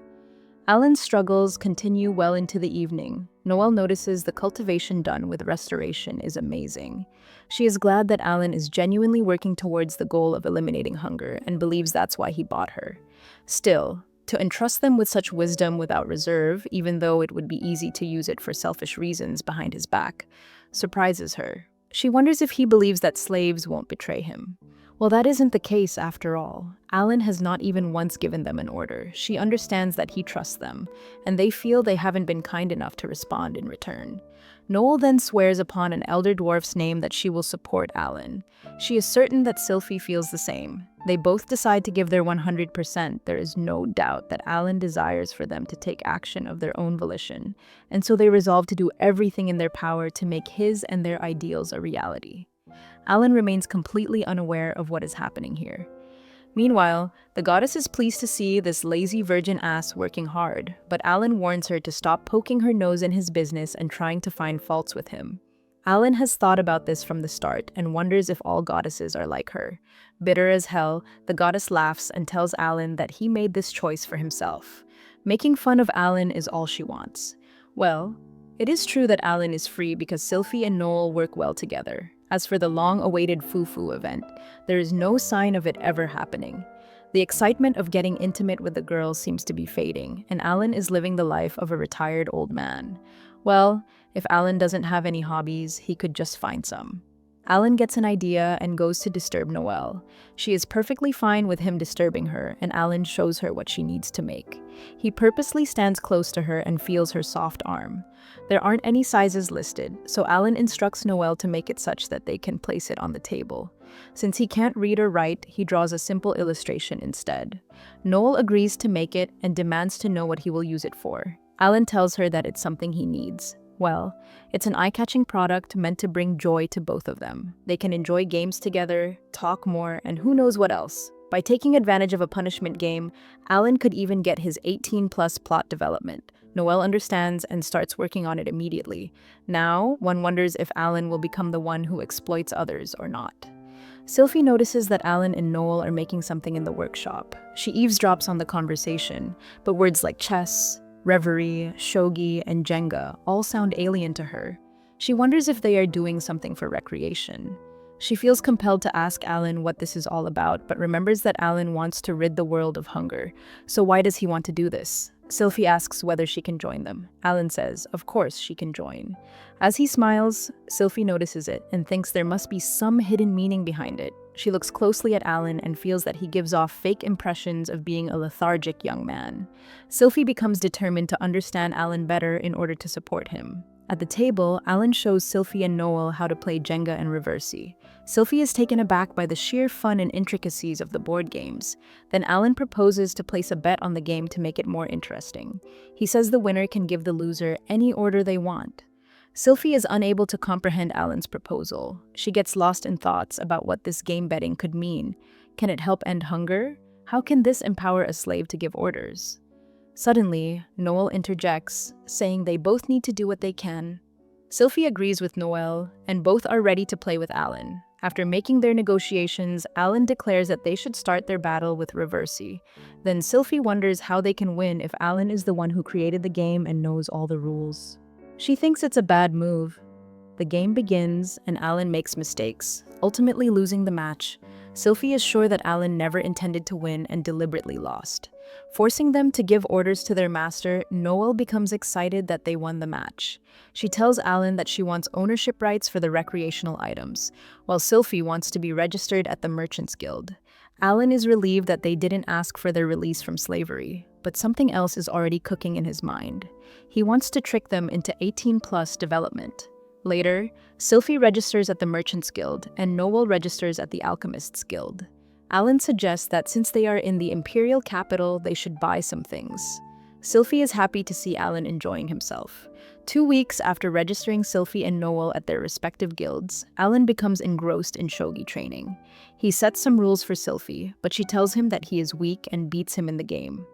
Alan's struggles continue well into the evening. Noel notices the cultivation done with restoration is amazing. She is glad that Alan is genuinely working towards the goal of eliminating hunger and believes that's why he bought her. Still, to entrust them with such wisdom without reserve, even though it would be easy to use it for selfish reasons behind his back, surprises her. She wonders if he believes that slaves won't betray him. Well, that isn't the case after all. Alan has not even once given them an order. She understands that he trusts them, and they feel they haven't been kind enough to respond in return. Noel then swears upon an elder dwarf's name that she will support Alan. She is certain that Sylphie feels the same. They both decide to give their 100%. There is no doubt that Alan desires for them to take action of their own volition, and so they resolve to do everything in their power to make his and their ideals a reality. Alan remains completely unaware of what is happening here. Meanwhile, the goddess is pleased to see this lazy virgin ass working hard, but Alan warns her to stop poking her nose in his business and trying to find faults with him. Alan has thought about this from the start and wonders if all goddesses are like her. Bitter as hell, the goddess laughs and tells Alan that he made this choice for himself. Making fun of Alan is all she wants. Well, it is true that Alan is free because Sylphie and Noel work well together. As for the long-awaited Fufu event, there is no sign of it ever happening. The excitement of getting intimate with the girl seems to be fading, and Alan is living the life of a retired old man. Well, if Alan doesn't have any hobbies, he could just find some. Alan gets an idea and goes to disturb Noelle. She is perfectly fine with him disturbing her, and Alan shows her what she needs to make. He purposely stands close to her and feels her soft arm. There aren't any sizes listed, so Alan instructs Noelle to make it such that they can place it on the table. Since he can't read or write, he draws a simple illustration instead. Noel agrees to make it and demands to know what he will use it for. Alan tells her that it's something he needs. Well, it's an eye-catching product meant to bring joy to both of them. They can enjoy games together, talk more, and who knows what else. By taking advantage of a punishment game, Alan could even get his 18+ plot development. Noelle understands and starts working on it immediately. Now, one wonders if Alan will become the one who exploits others or not. Sylphie notices that Alan and Noel are making something in the workshop. She eavesdrops on the conversation, but words like chess, reverie, shogi, and Jenga all sound alien to her. She wonders if they are doing something for recreation. She feels compelled to ask Alan what this is all about, but remembers that Alan wants to rid the world of hunger. So why does he want to do this? Sylphie asks whether she can join them. Alan says, of course she can join. As he smiles, Sylphie notices it and thinks there must be some hidden meaning behind it. She looks closely at Alan and feels that he gives off fake impressions of being a lethargic young man. Sylphie becomes determined to understand Alan better in order to support him. At the table, Alan shows Sylphie and Noel how to play Jenga and Reversi. Sylphie is taken aback by the sheer fun and intricacies of the board games. Then Alan proposes to place a bet on the game to make it more interesting. He says the winner can give the loser any order they want. Sylphie is unable to comprehend Alan's proposal. She gets lost in thoughts about what this game betting could mean. Can it help end hunger? How can this empower a slave to give orders? Suddenly, Noel interjects, saying they both need to do what they can. Sylphie agrees with Noel, and both are ready to play with Alan. After making their negotiations, Alan declares that they should start their battle with Reversi. Then Sylphie wonders how they can win if Alan is the one who created the game and knows all the rules. She thinks it's a bad move. The game begins, and Alan makes mistakes, ultimately losing the match. Sylphie is sure that Alan never intended to win and deliberately lost. Forcing them to give orders to their master, Noel becomes excited that they won the match. She tells Alan that she wants ownership rights for the recreational items, while Sylphie wants to be registered at the Merchants Guild. Alan is relieved that they didn't ask for their release from slavery, but something else is already cooking in his mind. He wants to trick them into 18+ development. Later, Sylphie registers at the Merchants Guild, and Noel registers at the Alchemists Guild. Alan suggests that since they are in the imperial capital, they should buy some things. Sylphie is happy to see Alan enjoying himself. 2 weeks after registering Sylphie and Noel at their respective guilds, Alan becomes engrossed in shogi training. He sets some rules for Sylphie, but she tells him that he is weak and beats him in the game.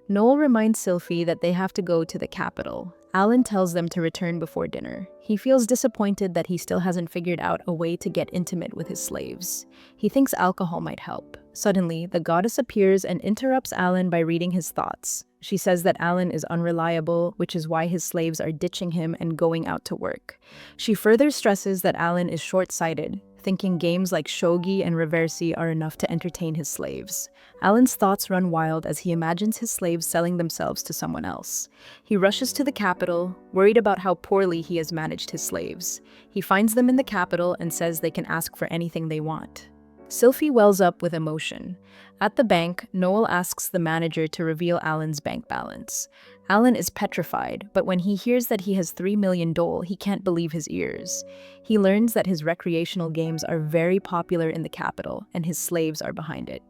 Noel reminds Sylphie that they have to go to the capital. Alan tells them to return before dinner. He feels disappointed that he still hasn't figured out a way to get intimate with his slaves. He thinks alcohol might help. Suddenly, the goddess appears and interrupts Alan by reading his thoughts. She says that Alan is unreliable, which is why his slaves are ditching him and going out to work. She further stresses that Alan is short-sighted, thinking games like shogi and reversi are enough to entertain his slaves. Alan's thoughts run wild as he imagines his slaves selling themselves to someone else. He rushes to the capital, worried about how poorly he has managed his slaves. He finds them in the capital and says they can ask for anything they want. Sylphie wells up with emotion. At the bank, Noel asks the manager to reveal Alan's bank balance. Alan is petrified, but when he hears that he has 3 million dole, he can't believe his ears. He learns that his recreational games are very popular in the capital, and his slaves are behind it.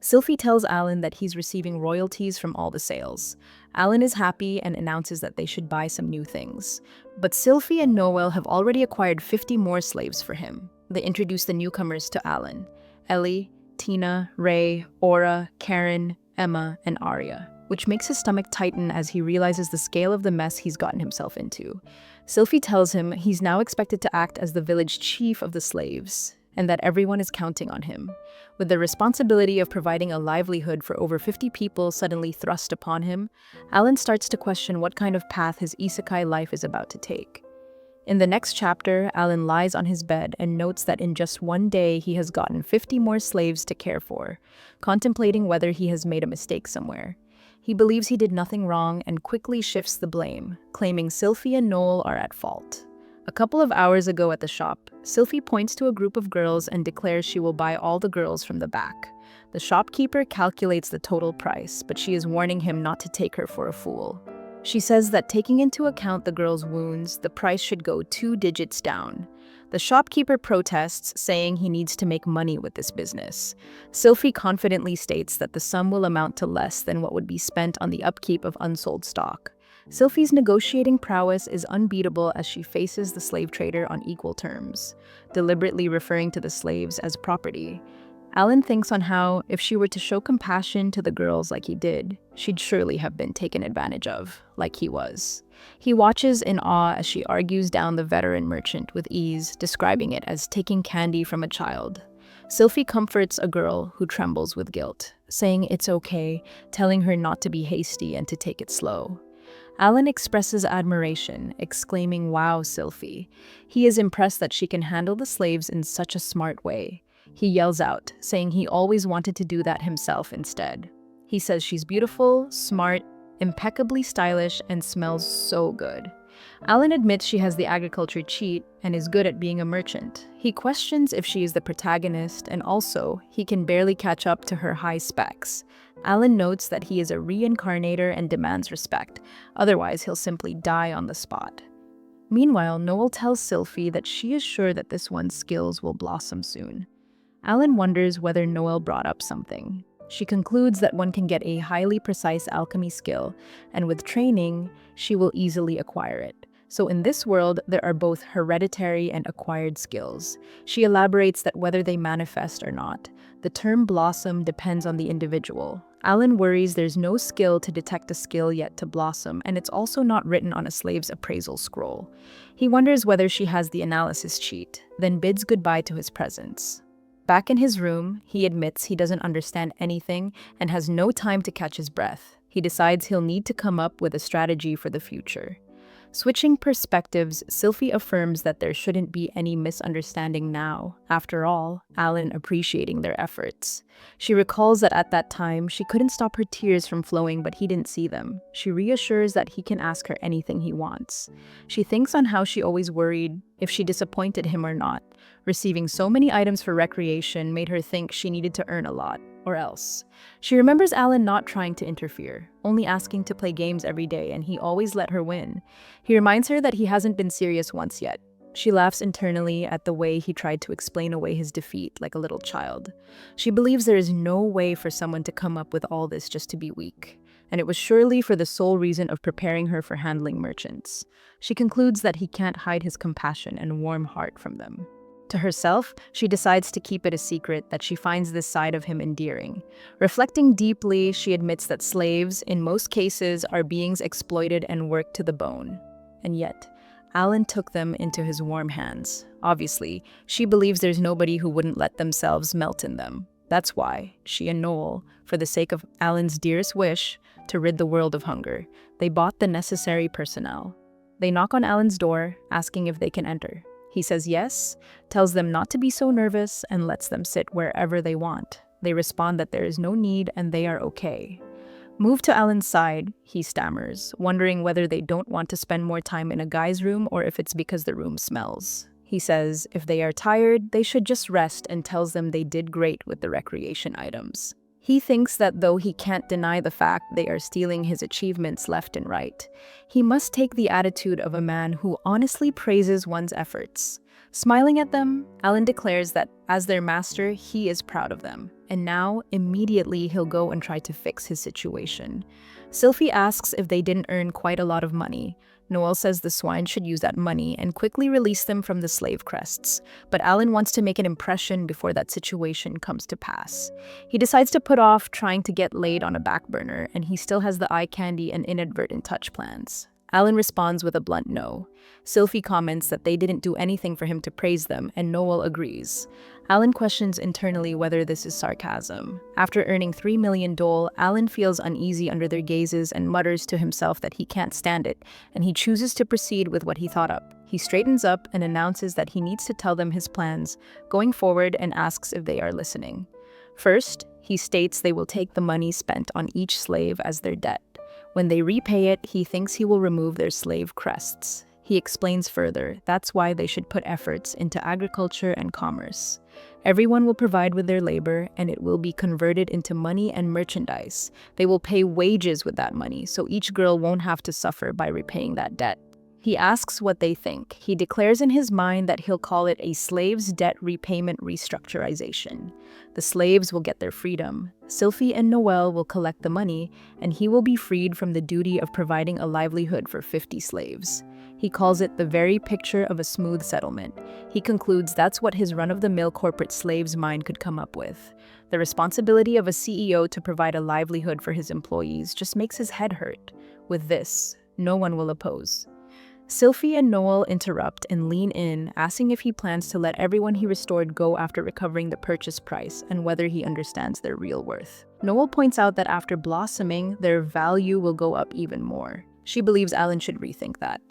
Sylphie tells Alan that he's receiving royalties from all the sales. Alan is happy and announces that they should buy some new things. But Sylphie and Noel have already acquired 50 more slaves for him. They introduce the newcomers to Alan: Ellie, Tina, Ray, Aura, Karen, Emma, and Arya, which makes his stomach tighten as he realizes the scale of the mess he's gotten himself into. Sylphie tells him he's now expected to act as the village chief of the slaves, and that everyone is counting on him. With the responsibility of providing a livelihood for over 50 people suddenly thrust upon him, Alan starts to question what kind of path his isekai life is about to take. In the next chapter, Alan lies on his bed and notes that in just one day he has gotten 50 more slaves to care for, contemplating whether he has made a mistake somewhere. He believes he did nothing wrong and quickly shifts the blame, claiming Sylphie and Noel are at fault. A couple of hours ago at the shop, Sylphie points to a group of girls and declares she will buy all the girls from the back. The shopkeeper calculates the total price, but she is warning him not to take her for a fool. She says that taking into account the girls' wounds, the price should go 2 digits down. The shopkeeper protests, saying he needs to make money with this business. Sylphie confidently states that the sum will amount to less than what would be spent on the upkeep of unsold stock. Sylphie's negotiating prowess is unbeatable as she faces the slave trader on equal terms, deliberately referring to the slaves as property. Alan thinks on how, if she were to show compassion to the girls like he did, she'd surely have been taken advantage of, like he was. He watches in awe as she argues down the veteran merchant with ease, describing it as taking candy from a child. Sylphie comforts a girl who trembles with guilt, saying it's okay, telling her not to be hasty and to take it slow. Alan expresses admiration, exclaiming, "Wow, Sylphie." He is impressed that she can handle the slaves in such a smart way. He yells out, saying he always wanted to do that himself instead. He says she's beautiful, smart, impeccably stylish, and smells so good. Alan admits she has the agriculture cheat and is good at being a merchant. He questions if she is the protagonist, and also, he can barely catch up to her high specs. Alan notes that he is a reincarnator and demands respect, otherwise he'll simply die on the spot. Meanwhile, Noel tells Sylphie that she is sure that this one's skills will blossom soon. Alan wonders whether Noel brought up something. She concludes that one can get a highly precise alchemy skill, and with training, she will easily acquire it. So in this world, there are both hereditary and acquired skills. She elaborates that whether they manifest or not, the term blossom depends on the individual. Alan worries there's no skill to detect a skill yet to blossom, and it's also not written on a slave's appraisal scroll. He wonders whether she has the analysis cheat, then bids goodbye to his presence. Back in his room, he admits he doesn't understand anything and has no time to catch his breath. He decides he'll need to come up with a strategy for the future. Switching perspectives, Sylphie affirms that there shouldn't be any misunderstanding now. After all, Alan appreciating their efforts. She recalls that at that time, she couldn't stop her tears from flowing, but he didn't see them. She reassures that he can ask her anything he wants. She thinks on how she always worried if she disappointed him or not. Receiving so many items for recreation made her think she needed to earn a lot, or else. She remembers Alan not trying to interfere, only asking to play games every day, and he always let her win. He reminds her that he hasn't been serious once yet. She laughs internally at the way he tried to explain away his defeat like a little child. She believes there is no way for someone to come up with all this just to be weak, and it was surely for the sole reason of preparing her for handling merchants. She concludes that he can't hide his compassion and warm heart from them. To herself, she decides to keep it a secret that she finds this side of him endearing. Reflecting deeply, she admits that slaves, in most cases, are beings exploited and worked to the bone. And yet, Alan took them into his warm hands. Obviously, she believes there's nobody who wouldn't let themselves melt in them. That's why she and Noel, for the sake of Alan's dearest wish, to rid the world of hunger, they bought the necessary personnel. They knock on Alan's door, asking if they can enter. He says yes, tells them not to be so nervous, and lets them sit wherever they want. They respond that there is no need and they are okay. Moved to Alan's side, he stammers, wondering whether they don't want to spend more time in a guy's room or if it's because the room smells. He says if they are tired, they should just rest, and tells them they did great with the recreation items. He thinks that though he can't deny the fact they are stealing his achievements left and right, he must take the attitude of a man who honestly praises one's efforts. Smiling at them, Alan declares that as their master, he is proud of them, and now, immediately, he'll go and try to fix his situation. Sylphie asks if they didn't earn quite a lot of money. Noel says the swine should use that money and quickly release them from the slave crests, but Alan wants to make an impression before that situation comes to pass. He decides to put off trying to get laid on a back burner, and he still has the eye candy and inadvertent touch plans. Alan responds with a blunt no. Sylphie comments that they didn't do anything for him to praise them, and Noel agrees. Alan questions internally whether this is sarcasm. After earning 3 million dole, Alan feels uneasy under their gazes and mutters to himself that he can't stand it, and he chooses to proceed with what he thought up. He straightens up and announces that he needs to tell them his plans, going forward, and asks if they are listening. First, he states they will take the money spent on each slave as their debt. When they repay it, he thinks he will remove their slave crests. He explains further that's why they should put efforts into agriculture and commerce. Everyone will provide with their labor, and it will be converted into money and merchandise. They will pay wages with that money, so each girl won't have to suffer by repaying that debt. He asks what they think. He declares in his mind that he'll call it a slave's debt repayment restructurization. The slaves will get their freedom. Sylphie and Noel will collect the money, and he will be freed from the duty of providing a livelihood for 50 slaves. He calls it the very picture of a smooth settlement. He concludes that's what his run-of-the-mill corporate slave's mind could come up with. The responsibility of a CEO to provide a livelihood for his employees just makes his head hurt. With this, no one will oppose. Sylphie and Noel interrupt and lean in, asking if he plans to let everyone he restored go after recovering the purchase price and whether he understands their real worth. Noel points out that after blossoming, their value will go up even more. She believes Alan should rethink that.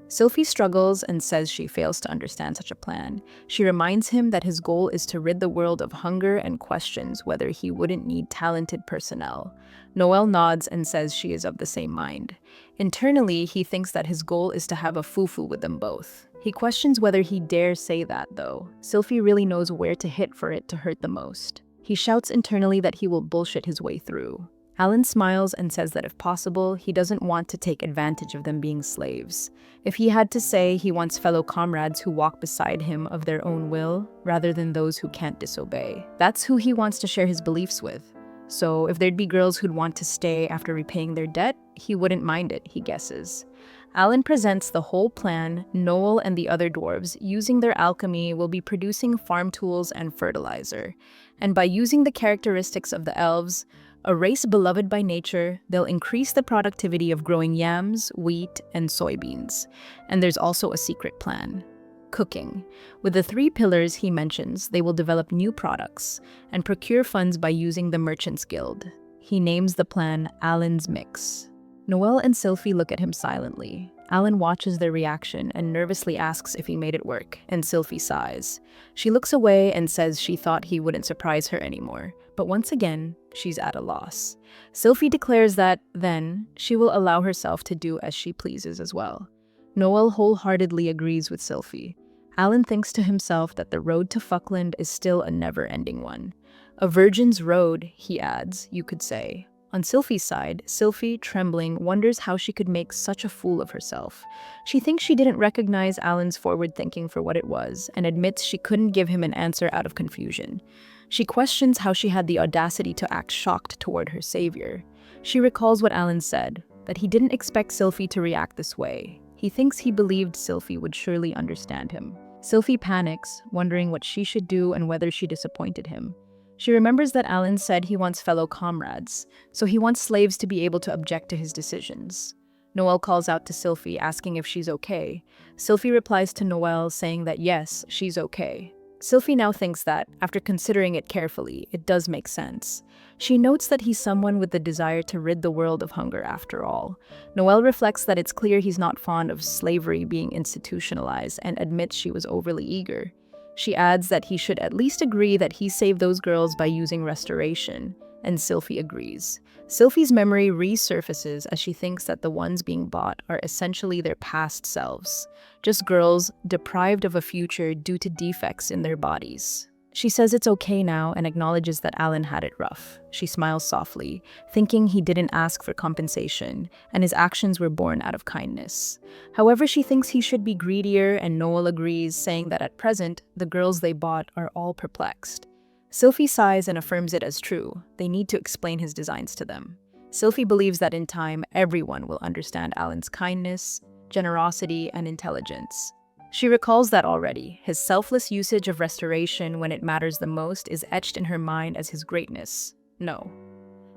Sylphie struggles and says she fails to understand such a plan. She reminds him that his goal is to rid the world of hunger and questions whether he wouldn't need talented personnel. Noel nods and says she is of the same mind. Internally, he thinks that his goal is to have a fufu with them both. He questions whether he dares say that, though. Sylphie really knows where to hit for it to hurt the most. He shouts internally that he will bullshit his way through. Alan smiles and says that if possible, he doesn't want to take advantage of them being slaves. If he had to say, he wants fellow comrades who walk beside him of their own will, rather than those who can't disobey. That's who he wants to share his beliefs with. So if there'd be girls who'd want to stay after repaying their debt, he wouldn't mind it, he guesses. Alan presents the whole plan. Noel and the other dwarves, using their alchemy, will be producing farm tools and fertilizer. And by using the characteristics of the elves, a race beloved by nature, they'll increase the productivity of growing yams, wheat, and soybeans. And there's also a secret plan. Cooking. With the 3 pillars he mentions, they will develop new products and procure funds by using the Merchants Guild. He names the plan Alan's Mix. Noel and Sylphie look at him silently. Alan watches their reaction and nervously asks if he made it work, and Sylphie sighs. She looks away and says she thought he wouldn't surprise her anymore, but once again, she's at a loss. Sylphie declares that, then, she will allow herself to do as she pleases as well. Noel wholeheartedly agrees with Sylphie. Alan thinks to himself that the road to Fuckland is still a never-ending one. A virgin's road, he adds, you could say. On Sylphie's side, Sylphie, trembling, wonders how she could make such a fool of herself. She thinks she didn't recognize Alan's forward thinking for what it was, and admits she couldn't give him an answer out of confusion. She questions how she had the audacity to act shocked toward her savior. She recalls what Alan said, that he didn't expect Sylphie to react this way. He thinks he believed Sylphie would surely understand him. Sylphie panics, wondering what she should do and whether she disappointed him. She remembers that Alan said he wants fellow comrades, so he wants slaves to be able to object to his decisions. Noel calls out to Sylphie, asking if she's okay. Sylphie replies to Noel, saying that yes, she's okay. Sylphie now thinks that, after considering it carefully, it does make sense. She notes that he's someone with the desire to rid the world of hunger after all. Noel reflects that it's clear he's not fond of slavery being institutionalized and admits she was overly eager. She adds that he should at least agree that he saved those girls by using restoration, and Sylphie agrees. Sylphie's memory resurfaces as she thinks that the ones being bought are essentially their past selves, just girls deprived of a future due to defects in their bodies. She says it's okay now and acknowledges that Alan had it rough. She smiles softly, thinking he didn't ask for compensation, and his actions were born out of kindness. However, she thinks he should be greedier, and Noel agrees, saying that at present, the girls they bought are all perplexed. Sylphie sighs and affirms it as true. They need to explain his designs to them. Sylphie believes that in time, everyone will understand Alan's kindness, generosity, and intelligence. She recalls that already. His selfless usage of restoration when it matters the most is etched in her mind as his greatness. No.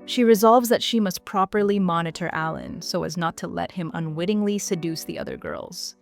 She resolves that she must properly monitor Alan so as not to let him unwittingly seduce the other girls.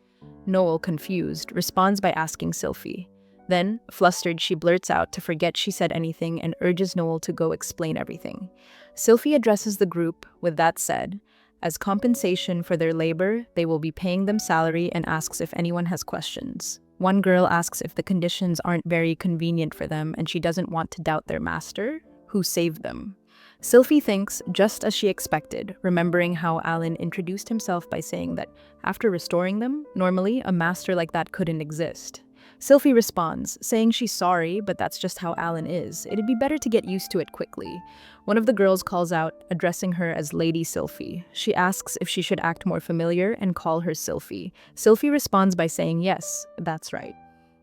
Noel, confused, responds by asking Sylphie. Then, flustered, she blurts out to forget she said anything and urges Noel to go explain everything. Sylphie addresses the group with that said. As compensation for their labor, they will be paying them salary and asks if anyone has questions. One girl asks if the conditions aren't very convenient for them and she doesn't want to doubt their master, who saved them. Sylphie thinks, just as she expected, remembering how Alan introduced himself by saying that after restoring them, normally a master like that couldn't exist. Sylphie responds, saying she's sorry, but that's just how Alan is. It'd be better to get used to it quickly. One of the girls calls out, addressing her as Lady Sylphie. She asks if she should act more familiar and call her Sylphie. Sylphie responds by saying yes, that's right.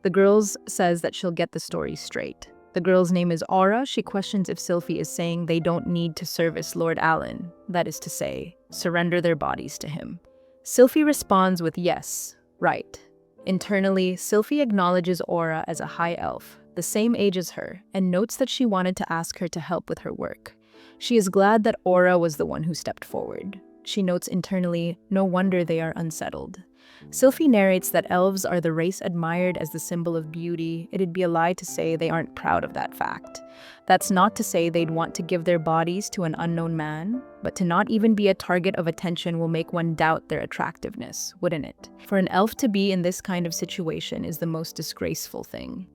The girl says that she'll get the story straight. The girl's name is Aura. She questions if Sylphie is saying they don't need to service Lord Alan, that is to say, surrender their bodies to him. Sylphie responds with yes, right. Internally, Sylphie acknowledges Aura as a high elf, the same age as her, and notes that she wanted to ask her to help with her work. She is glad that Aura was the one who stepped forward. She notes internally, no wonder they are unsettled. Sylphie narrates that elves are the race admired as the symbol of beauty. It'd be a lie to say they aren't proud of that fact. That's not to say they'd want to give their bodies to an unknown man, but to not even be a target of attention will make one doubt their attractiveness, wouldn't it? For an elf to be in this kind of situation is the most disgraceful thing.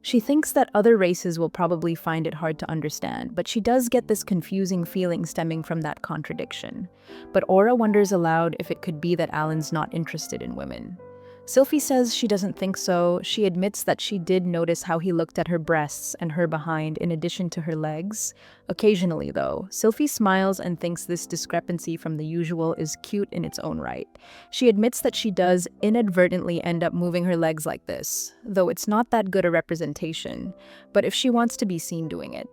She thinks that other races will probably find it hard to understand, but she does get this confusing feeling stemming from that contradiction. But Aura wonders aloud if it could be that Alan's not interested in women. Sylphie says she doesn't think so. She admits that she did notice how he looked at her breasts and her behind in addition to her legs. Occasionally, though, Sylphie smiles and thinks this discrepancy from the usual is cute in its own right. She admits that she does inadvertently end up moving her legs like this, though it's not that good a representation, but if she wants to be seen doing it.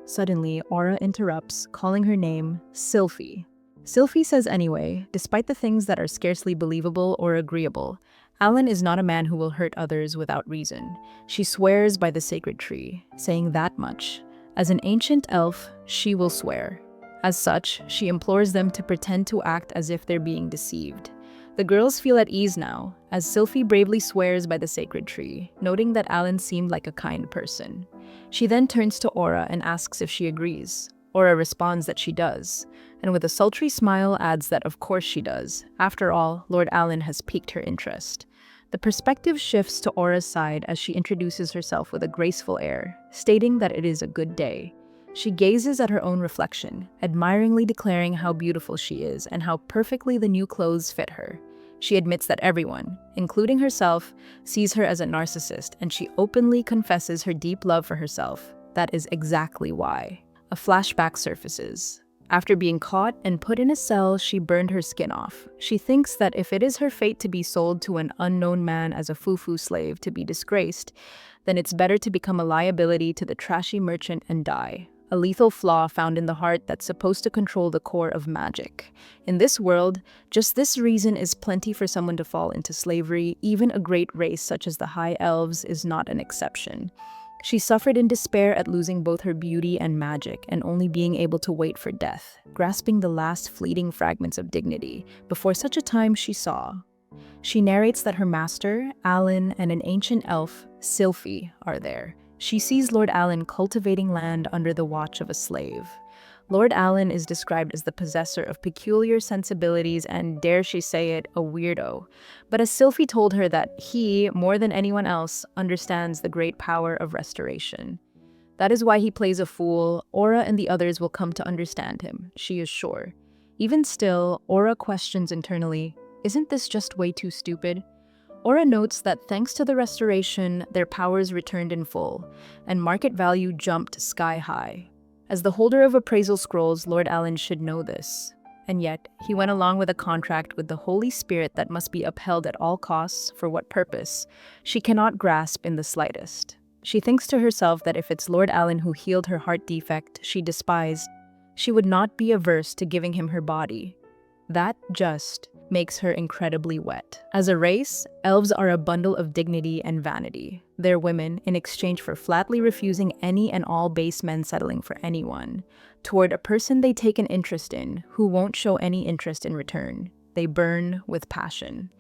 Suddenly, Aura interrupts, calling her name Sylphie. Sylphie says anyway, despite the things that are scarcely believable or agreeable, Alan is not a man who will hurt others without reason. She swears by the sacred tree, saying that much. As an ancient elf, she will swear. As such, she implores them to pretend to act as if they're being deceived. The girls feel at ease now, as Sylphie bravely swears by the sacred tree, noting that Alan seemed like a kind person. She then turns to Aura and asks if she agrees. Aura responds that she does, and with a sultry smile adds that of course she does. After all, Lord Alan has piqued her interest. The perspective shifts to Aura's side as she introduces herself with a graceful air, stating that it is a good day. She gazes at her own reflection, admiringly declaring how beautiful she is and how perfectly the new clothes fit her. She admits that everyone, including herself, sees her as a narcissist, and she openly confesses her deep love for herself. That is exactly why. A flashback surfaces. After being caught and put in a cell, she burned her skin off. She thinks that if it is her fate to be sold to an unknown man as a foo-foo slave to be disgraced, then it's better to become a liability to the trashy merchant and die. A lethal flaw found in the heart that's supposed to control the core of magic. In this world, just this reason is plenty for someone to fall into slavery. Even a great race such as the High Elves is not an exception. She suffered in despair at losing both her beauty and magic and only being able to wait for death, grasping the last fleeting fragments of dignity before such a time she saw. She narrates that her master, Alan, and an ancient elf, Sylphie, are there. She sees Lord Alan cultivating land under the watch of a slave. Lord Alan is described as the possessor of peculiar sensibilities and, dare she say it, a weirdo. But as Sylphie told her that he, more than anyone else, understands the great power of restoration. That is why he plays a fool. Aura and the others will come to understand him, she is sure. Even still, Aura questions internally, isn't this just way too stupid? Aura notes that thanks to the restoration, their powers returned in full, and market value jumped sky high. As the holder of appraisal scrolls, Lord Alan should know this. And yet, he went along with a contract with the Holy Spirit that must be upheld at all costs. For what purpose? She cannot grasp in the slightest. She thinks to herself that if it's Lord Alan who healed her heart defect she despised, she would not be averse to giving him her body. That just makes her incredibly wet. As a race, elves are a bundle of dignity and vanity. They're women in exchange for flatly refusing any and all base men settling for anyone, toward a person they take an interest in who won't show any interest in return. They burn with passion.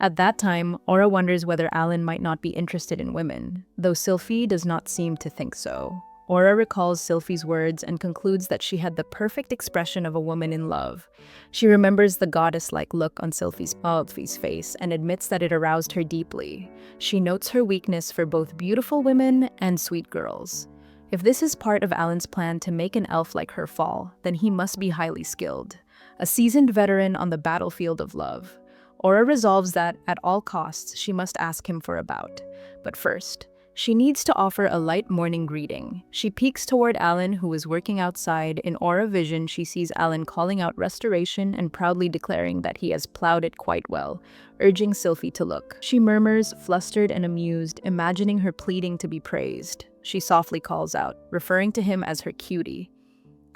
At that time, Aura wonders whether Alan might not be interested in women, though Sylphie does not seem to think so. Aura recalls Sylphie's words and concludes that she had the perfect expression of a woman in love. She remembers the goddess-like look on Sylphie's face and admits that it aroused her deeply. She notes her weakness for both beautiful women and sweet girls. If this is part of Alan's plan to make an elf like her fall, then he must be highly skilled. A seasoned veteran on the battlefield of love. Aura resolves that, at all costs, she must ask him for a bout. But first, she needs to offer a light morning greeting. She peeks toward Alan, who is working outside. In Aura vision, she sees Alan calling out restoration and proudly declaring that he has plowed it quite well, urging Sylphie to look. She murmurs, flustered and amused, imagining her pleading to be praised. She softly calls out, referring to him as her cutie.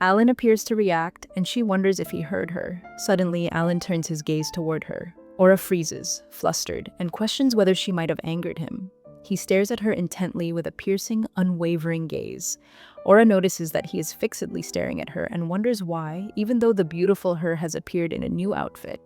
Alan appears to react, and she wonders if he heard her. Suddenly, Alan turns his gaze toward her. Aura freezes, flustered, and questions whether she might have angered him. He stares at her intently with a piercing, unwavering gaze. Aura notices that he is fixedly staring at her and wonders why, even though the beautiful her has appeared in a new outfit.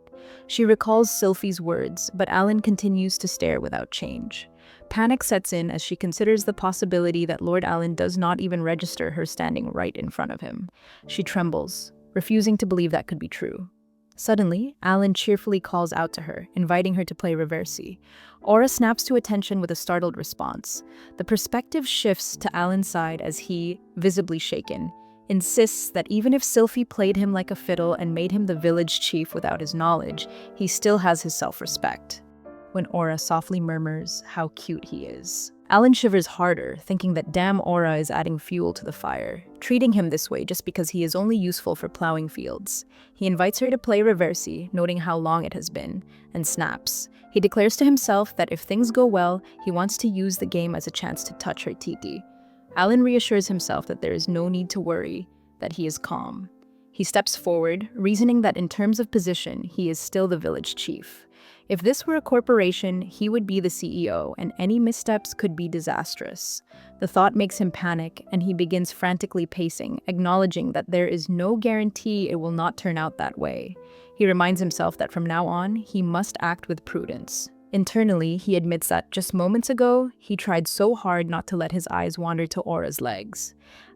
She recalls Sylphie's words, but Alan continues to stare without change. Panic sets in as she considers the possibility that Lord Alan does not even register her standing right in front of him. She trembles, refusing to believe that could be true. Suddenly, Alan cheerfully calls out to her, inviting her to play reversi. Aura snaps to attention with a startled response. The perspective shifts to Alan's side as he, visibly shaken, insists that even if Sylphie played him like a fiddle and made him the village chief without his knowledge, he still has his self-respect. When Aura softly murmurs how cute he is, Alan shivers harder, thinking that damn Aura is adding fuel to the fire, treating him this way just because he is only useful for plowing fields. He invites her to play reversi, noting how long it has been, and snaps. He declares to himself that if things go well, he wants to use the game as a chance to touch her titi. Alan reassures himself that there is no need to worry, that he is calm. He steps forward, reasoning that in terms of position, he is still the village chief. If this were a corporation, he would be the CEO, and any missteps could be disastrous. The thought makes him panic, and he begins frantically pacing, acknowledging that there is no guarantee it will not turn out that way. He reminds himself that from now on, he must act with prudence. Internally, he admits that just moments ago, he tried so hard not to let his eyes wander to Aura's legs.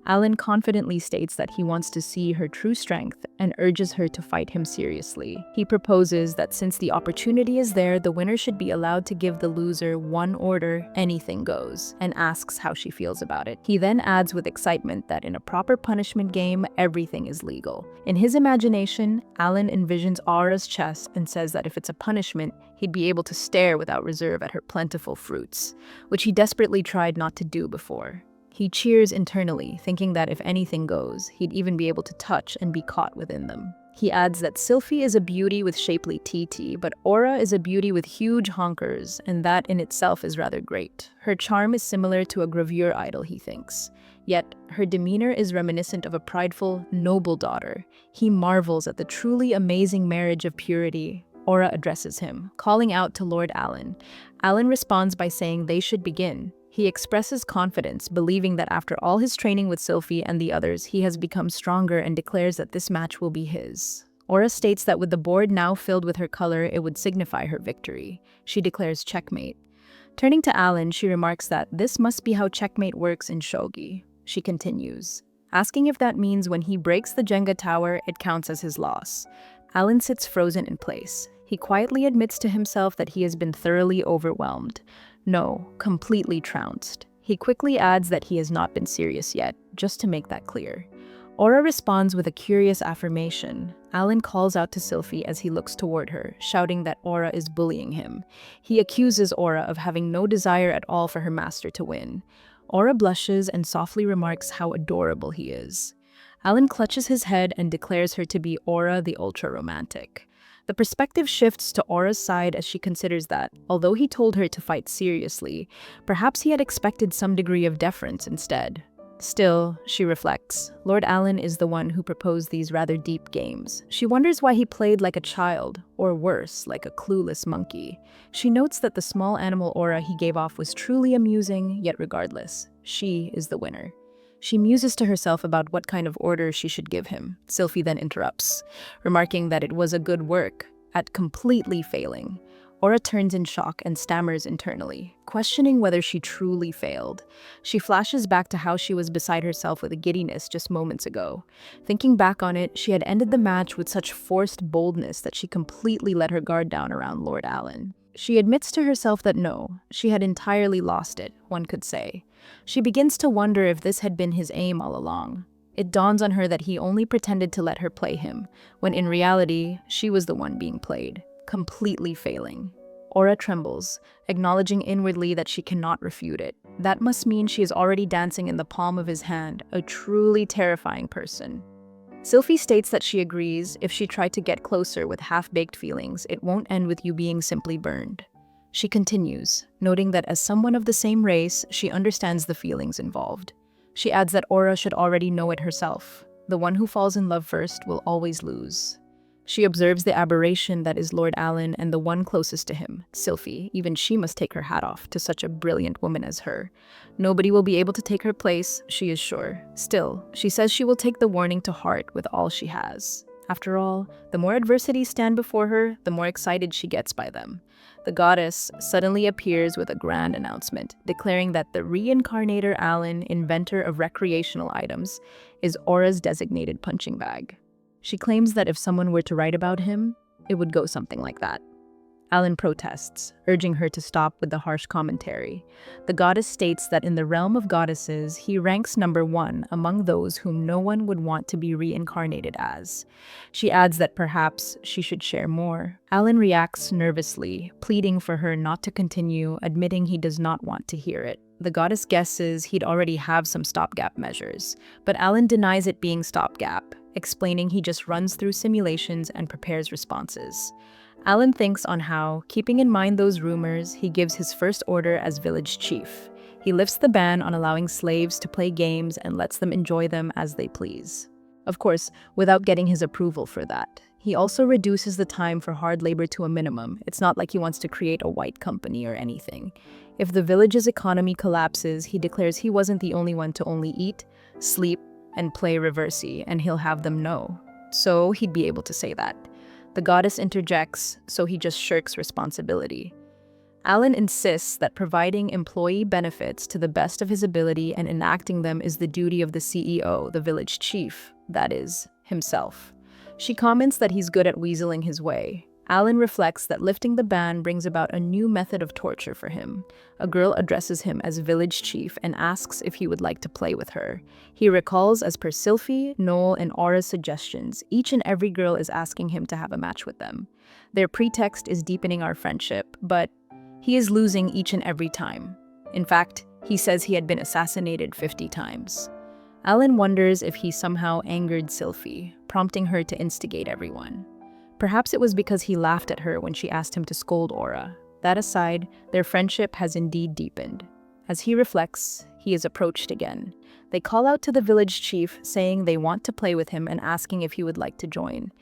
Alan confidently states that he wants to see her true strength and urges her to fight him seriously. He proposes that since the opportunity is there, the winner should be allowed to give the loser one order, anything goes, and asks how she feels about it. He then adds with excitement that in a proper punishment game, everything is legal. In his imagination, Alan envisions Aura's chest and says that if it's a punishment, he'd be able to stare without reserve at her plentiful fruits, which he desperately tried not to do before. He cheers internally, thinking that if anything goes, he'd even be able to touch and be caught within them. He adds that Sylphie is a beauty with shapely titi, but Aura is a beauty with huge honkers, and that in itself is rather great. Her charm is similar to a gravure idol, he thinks. Yet, her demeanor is reminiscent of a prideful, noble daughter. He marvels at the truly amazing marriage of purity. Aura addresses him, calling out to Lord Alan. Alan responds by saying they should begin. He expresses confidence, believing that after all his training with Sylphie and the others, he has become stronger and declares that this match will be his. Aura states that with the board now filled with her color, it would signify her victory. She declares checkmate. Turning to Alan, she remarks that this must be how checkmate works in shogi. She continues, asking if that means when he breaks the Jenga tower, it counts as his loss. Alan sits frozen in place. He quietly admits to himself that he has been thoroughly overwhelmed. No, completely trounced. He quickly adds that he has not been serious yet, just to make that clear. Aura responds with a curious affirmation. Alan calls out to Sylphie as he looks toward her, shouting that Aura is bullying him. He accuses Aura of having no desire at all for her master to win. Aura blushes and softly remarks how adorable he is. Alan clutches his head and declares her to be Aura the ultra-romantic. The perspective shifts to Aura's side as she considers that, although he told her to fight seriously, perhaps he had expected some degree of deference instead. Still, she reflects, Lord Alan is the one who proposed these rather deep games. She wonders why he played like a child, or worse, like a clueless monkey. She notes that the small animal aura he gave off was truly amusing, yet regardless, she is the winner. She muses to herself about what kind of order she should give him. Sylphie then interrupts, remarking that it was a good work at completely failing. Aura turns in shock and stammers internally, questioning whether she truly failed. She flashes back to how she was beside herself with a giddiness just moments ago. Thinking back on it, she had ended the match with such forced boldness that she completely let her guard down around Lord Alan. She admits to herself that no, she had entirely lost it, one could say. She begins to wonder if this had been his aim all along. It dawns on her that he only pretended to let her play him, when in reality, she was the one being played, completely failing. Aura trembles, acknowledging inwardly that she cannot refute it. That must mean she is already dancing in the palm of his hand, a truly terrifying person. Sylphie states that she agrees if she tried to get closer with half-baked feelings, it won't end with you being simply burned. She continues, noting that as someone of the same race, she understands the feelings involved. She adds that Aura should already know it herself. The one who falls in love first will always lose. She observes the aberration that is Lord Alan and the one closest to him, Sylphie. Even she must take her hat off to such a brilliant woman as her. Nobody will be able to take her place, she is sure. Still, she says she will take the warning to heart with all she has. After all, the more adversities stand before her, the more excited she gets by them. The goddess suddenly appears with a grand announcement, declaring that the reincarnated Alan, inventor of recreational items, is Aura's designated punching bag. She claims that if someone were to write about him, it would go something like that. Alan protests, urging her to stop with the harsh commentary. The goddess states that in the realm of goddesses, he ranks number 1 among those whom no one would want to be reincarnated as. She adds that perhaps she should share more. Alan reacts nervously, pleading for her not to continue, admitting he does not want to hear it. The goddess guesses he'd already have some stopgap measures, but Alan denies it being stopgap, explaining he just runs through simulations and prepares responses. Alan thinks on how, keeping in mind those rumors, he gives his first order as village chief. He lifts the ban on allowing slaves to play games and lets them enjoy them as they please. Of course, without getting his approval for that. He also reduces the time for hard labor to a minimum. It's not like he wants to create a white company or anything. If the village's economy collapses, he declares he wasn't the only one to only eat, sleep, and play reversi, and he'll have them know. So he'd be able to say that. The goddess interjects, so he just shirks responsibility. Alan insists that providing employee benefits to the best of his ability and enacting them is the duty of the CEO, the village chief, that is, himself. She comments that he's good at weaseling his way. Alan reflects that lifting the ban brings about a new method of torture for him. A girl addresses him as village chief and asks if he would like to play with her. He recalls, as per Sylphie, Noel, and Aura's suggestions, each and every girl is asking him to have a match with them. Their pretext is deepening our friendship, but he is losing each and every time. In fact, he says he had been assassinated 50 times. Alan wonders if he somehow angered Sylphie, prompting her to instigate everyone. Perhaps it was because he laughed at her when she asked him to scold Aura. That aside, their friendship has indeed deepened. As he reflects, he is approached again. They call out to the village chief, saying they want to play with him and asking if he would like to join.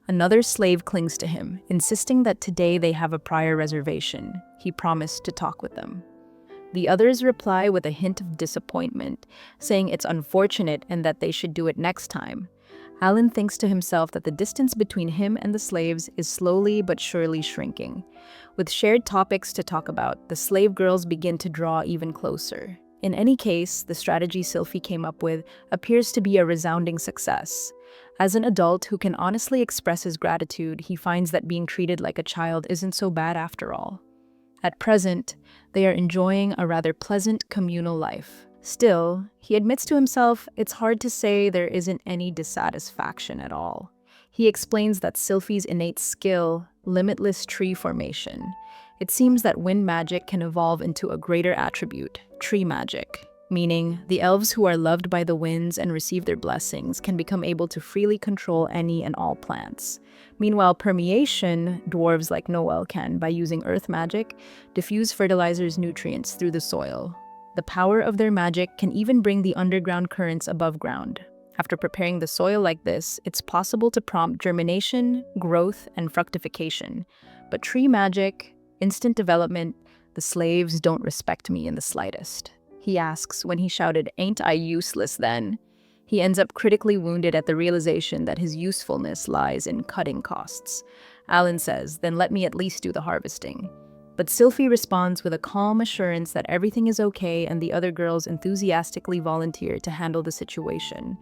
Another slave clings to him, insisting that today they have a prior reservation. He promised to talk with them. The others reply with a hint of disappointment, saying it's unfortunate and that they should do it next time. Alan thinks to himself that the distance between him and the slaves is slowly but surely shrinking. With shared topics to talk about, the slave girls begin to draw even closer. In any case, the strategy Sylphie came up with appears to be a resounding success. As an adult who can honestly express his gratitude, he finds that being treated like a child isn't so bad after all. At present, they are enjoying a rather pleasant communal life. Still, he admits to himself it's hard to say there isn't any dissatisfaction at all. He explains that Sylphie's innate skill, limitless tree formation. It seems that wind magic can evolve into a greater attribute, tree magic, meaning the elves who are loved by the winds and receive their blessings can become able to freely control any and all plants. Meanwhile, permeation, dwarves like Noel can, by using earth magic, diffuse fertilizers' nutrients through the soil. The power of their magic can even bring the underground currents above ground. After preparing the soil like this, it's possible to prompt germination, growth, and fructification. But tree magic, instant development, the slaves don't respect me in the slightest. He asks when he shouted, "Ain't I useless then?" He ends up critically wounded at the realization that his usefulness lies in cutting costs. Alan says, "Then let me at least do the harvesting." But Sylphie responds with a calm assurance that everything is okay, and the other girls enthusiastically volunteer to handle the situation.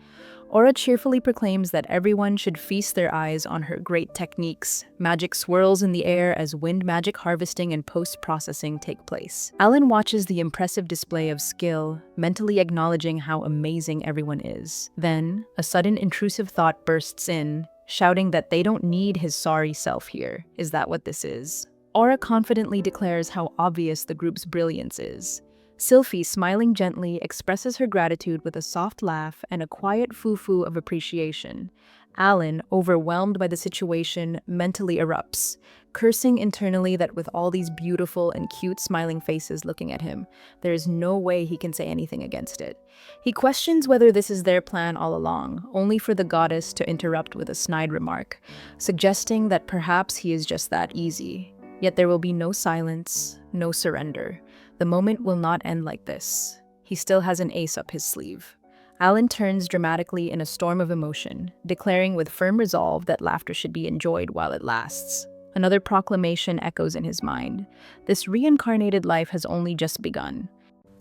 Aura cheerfully proclaims that everyone should feast their eyes on her great techniques. Magic swirls in the air as wind magic harvesting and post-processing take place. Alan watches the impressive display of skill, mentally acknowledging how amazing everyone is. Then, a sudden intrusive thought bursts in, shouting that they don't need his sorry self here. Is that what this is? Aura confidently declares how obvious the group's brilliance is. Sylphie, smiling gently, expresses her gratitude with a soft laugh and a quiet foo-foo of appreciation. Alan, overwhelmed by the situation, mentally erupts, cursing internally that with all these beautiful and cute smiling faces looking at him, there is no way he can say anything against it. He questions whether this is their plan all along, only for the goddess to interrupt with a snide remark, suggesting that perhaps he is just that easy. Yet there will be no silence, no surrender. The moment will not end like this. He still has an ace up his sleeve. Alan turns dramatically in a storm of emotion, declaring with firm resolve that laughter should be enjoyed while it lasts. Another proclamation echoes in his mind. This reincarnated life has only just begun.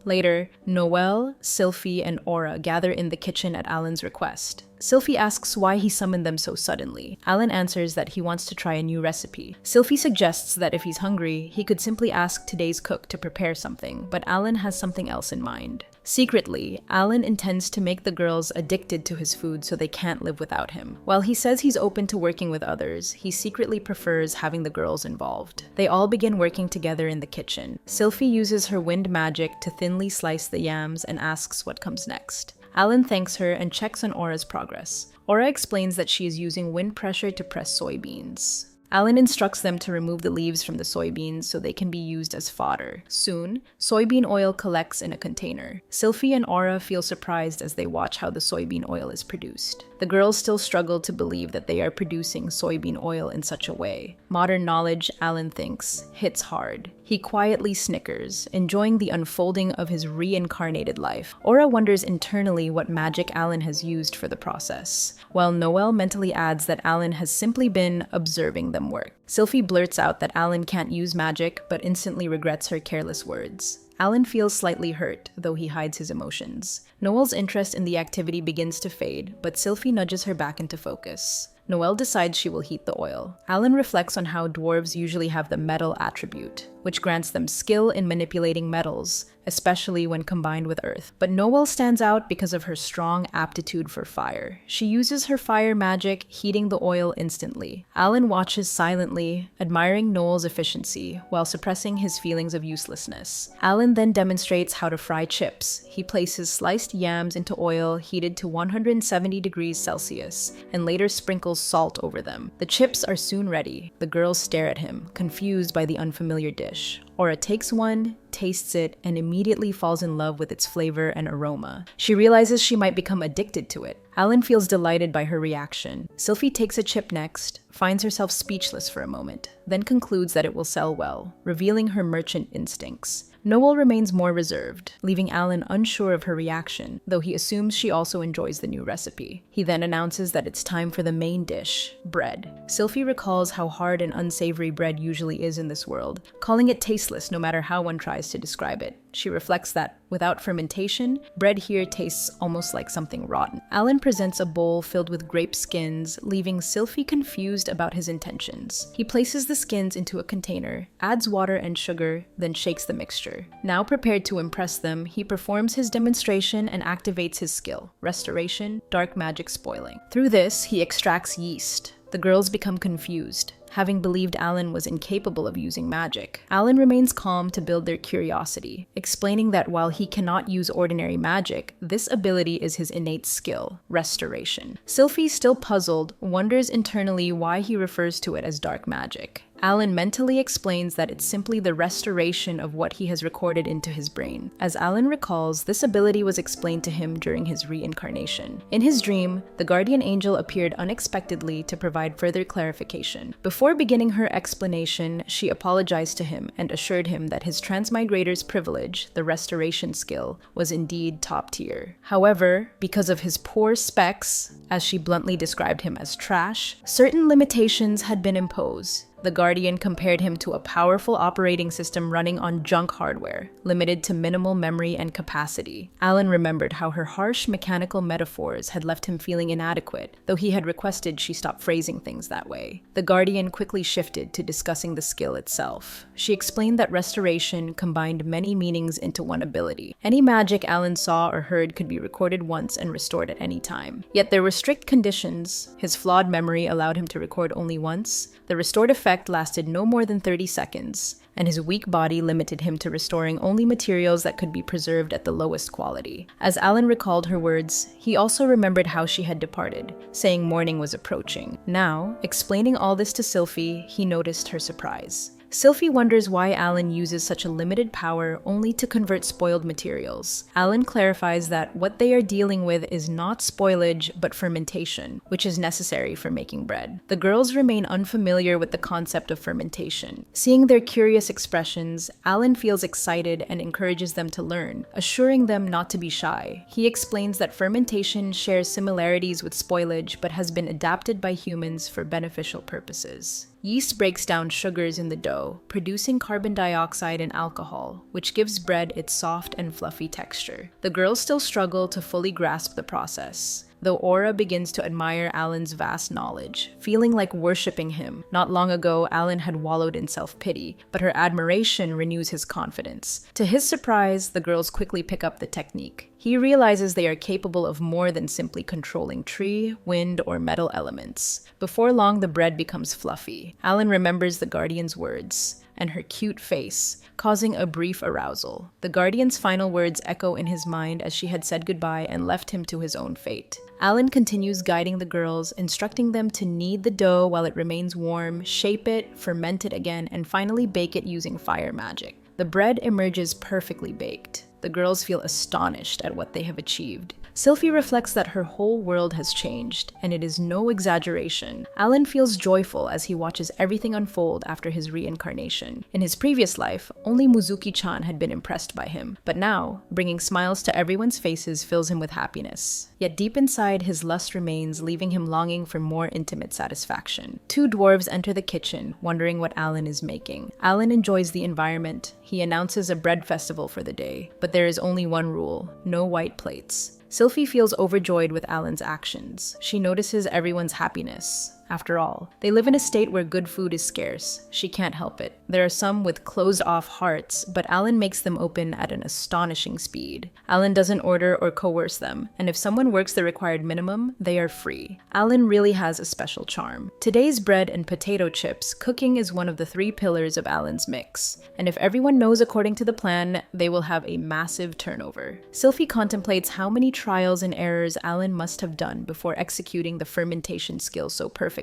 Later, Noel, Sylphie, and Aura gather in the kitchen at Alan's request. Sylphie asks why he summoned them so suddenly. Alan answers that he wants to try a new recipe. Sylphie suggests that if he's hungry, he could simply ask today's cook to prepare something, but Alan has something else in mind. Secretly, Alan intends to make the girls addicted to his food so they can't live without him. While he says he's open to working with others, he secretly prefers having the girls involved. They all begin working together in the kitchen. Sylphie uses her wind magic to thinly slice the yams and asks what comes next. Alan thanks her and checks on Aura's progress. Aura explains that she is using wind pressure to press soybeans. Alan instructs them to remove the leaves from the soybeans so they can be used as fodder. Soon, soybean oil collects in a container. Sylphie and Aura feel surprised as they watch how the soybean oil is produced. The girls still struggle to believe that they are producing soybean oil in such a way. Modern knowledge, Alan thinks, hits hard. He quietly snickers, enjoying the unfolding of his reincarnated life. Aura wonders internally what magic Alan has used for the process, while Noel mentally adds that Alan has simply been observing them work. Sylphie blurts out that Alan can't use magic, but instantly regrets her careless words. Alan feels slightly hurt, though he hides his emotions. Noel's interest in the activity begins to fade, but Sylphie nudges her back into focus. Noel decides she will heat the oil. Alan reflects on how dwarves usually have the metal attribute, which grants them skill in manipulating metals, especially when combined with earth. But Noel stands out because of her strong aptitude for fire. She uses her fire magic, heating the oil instantly. Alan watches silently, admiring Noel's efficiency, while suppressing his feelings of uselessness. Alan then demonstrates how to fry chips. He places sliced yams into oil heated to 170 degrees Celsius, and later sprinkles salt over them. The chips are soon ready. The girls stare at him, confused by the unfamiliar dish. Aura takes one, tastes it, and immediately falls in love with its flavor and aroma. She realizes she might become addicted to it. Alan feels delighted by her reaction. Sylphie takes a chip next, finds herself speechless for a moment, then concludes that it will sell well, revealing her merchant instincts. Noel remains more reserved, leaving Alan unsure of her reaction, though he assumes she also enjoys the new recipe. He then announces that it's time for the main dish, bread. Sylphie recalls how hard and unsavory bread usually is in this world, calling it tasteless no matter how one tries to describe it. She reflects that, without fermentation, bread here tastes almost like something rotten. Alan presents a bowl filled with grape skins, leaving Sylphie confused about his intentions. He places the skins into a container, adds water and sugar, then shakes the mixture. Now prepared to impress them, he performs his demonstration and activates his skill: restoration, dark magic spoiling. Through this, he extracts yeast. The girls become confused, having believed Alan was incapable of using magic. Alan remains calm to build their curiosity, explaining that while he cannot use ordinary magic, this ability is his innate skill: restoration. Sylphie, still puzzled, wonders internally why he refers to it as dark magic. Alan mentally explains that it's simply the restoration of what he has recorded into his brain. As Alan recalls, this ability was explained to him during his reincarnation. In his dream, the guardian angel appeared unexpectedly to provide further clarification. Before beginning her explanation, she apologized to him and assured him that his transmigrator's privilege, the restoration skill, was indeed top tier. However, because of his poor specs, as she bluntly described him as trash, certain limitations had been imposed. The Guardian compared him to a powerful operating system running on junk hardware, limited to minimal memory and capacity. Alan remembered how her harsh mechanical metaphors had left him feeling inadequate, though he had requested she stop phrasing things that way. The Guardian quickly shifted to discussing the skill itself. She explained that restoration combined many meanings into one ability. Any magic Alan saw or heard could be recorded once and restored at any time. Yet there were strict conditions. His flawed memory allowed him to record only once. The restored effect lasted no more than 30 seconds, and his weak body limited him to restoring only materials that could be preserved at the lowest quality. As Alan recalled her words, he also remembered how she had departed, saying morning was approaching. Now, explaining all this to Sylphie, he noticed her surprise. Sylphie wonders why Alan uses such a limited power only to convert spoiled materials. Alan clarifies that what they are dealing with is not spoilage, but fermentation, which is necessary for making bread. The girls remain unfamiliar with the concept of fermentation. Seeing their curious expressions, Alan feels excited and encourages them to learn, assuring them not to be shy. He explains that fermentation shares similarities with spoilage, but has been adapted by humans for beneficial purposes. Yeast breaks down sugars in the dough, producing carbon dioxide and alcohol, which gives bread its soft and fluffy texture. The girls still struggle to fully grasp the process, though Aura begins to admire Alan's vast knowledge, feeling like worshipping him. Not long ago, Alan had wallowed in self-pity, but her admiration renews his confidence. To his surprise, the girls quickly pick up the technique. He realizes they are capable of more than simply controlling tree, wind, or metal elements. Before long, the bread becomes fluffy. Alan remembers the Guardian's words and her cute face, causing a brief arousal. The Guardian's final words echo in his mind as she had said goodbye and left him to his own fate. Alan continues guiding the girls, instructing them to knead the dough while it remains warm, shape it, ferment it again, and finally bake it using fire magic. The bread emerges perfectly baked. The girls feel astonished at what they have achieved. Sylphie reflects that her whole world has changed, and it is no exaggeration. Alan feels joyful as he watches everything unfold after his reincarnation. In his previous life, only Muzuki-chan had been impressed by him, but now, bringing smiles to everyone's faces fills him with happiness. Yet deep inside, his lust remains, leaving him longing for more intimate satisfaction. Two dwarves enter the kitchen, wondering what Alan is making. Alan enjoys the environment. He announces a bread festival for the day, but there is only one rule: no white plates. Sylphie feels overjoyed with Alan's actions. She notices everyone's happiness. After all, they live in a state where good food is scarce. She can't help it. There are some with closed-off hearts, but Alan makes them open at an astonishing speed. Alan doesn't order or coerce them, and if someone works the required minimum, they are free. Alan really has a special charm. Today's bread and potato chips, cooking is one of the 3 pillars of Alan's mix, and if everyone knows according to the plan, they will have a massive turnover. Sylphie contemplates how many trials and errors Alan must have done before executing the fermentation skill so perfectly.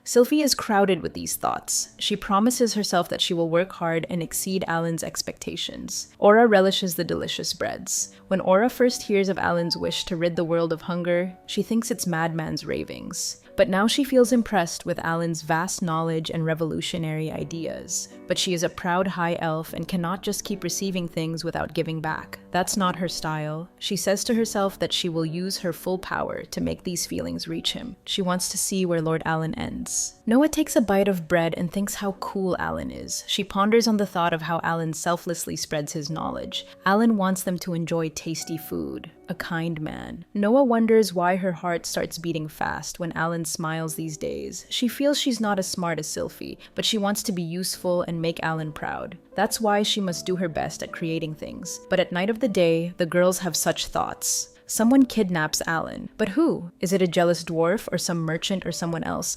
Sylphie is crowded with these thoughts. She promises herself that she will work hard and exceed Alan's expectations. Aura relishes the delicious breads. When Aura first hears of Alan's wish to rid the world of hunger, she thinks it's madman's ravings. But now she feels impressed with Alan's vast knowledge and revolutionary ideas. But she is a proud high elf and cannot just keep receiving things without giving back. That's not her style. She says to herself that she will use her full power to make these feelings reach him. She wants to see where Lord Alan ends. Noah takes a bite of bread and thinks how cool Alan is. She ponders on the thought of how Alan selflessly spreads his knowledge. Alan wants them to enjoy tasty food. A kind man. Noah wonders why her heart starts beating fast when Alan smiles these days. She feels she's not as smart as Sylphie, but she wants to be useful and make Alan proud. That's why she must do her best at creating things. But at night of the day, the girls have such thoughts. Someone kidnaps Alan. But who? Is it a jealous dwarf or some merchant or someone else?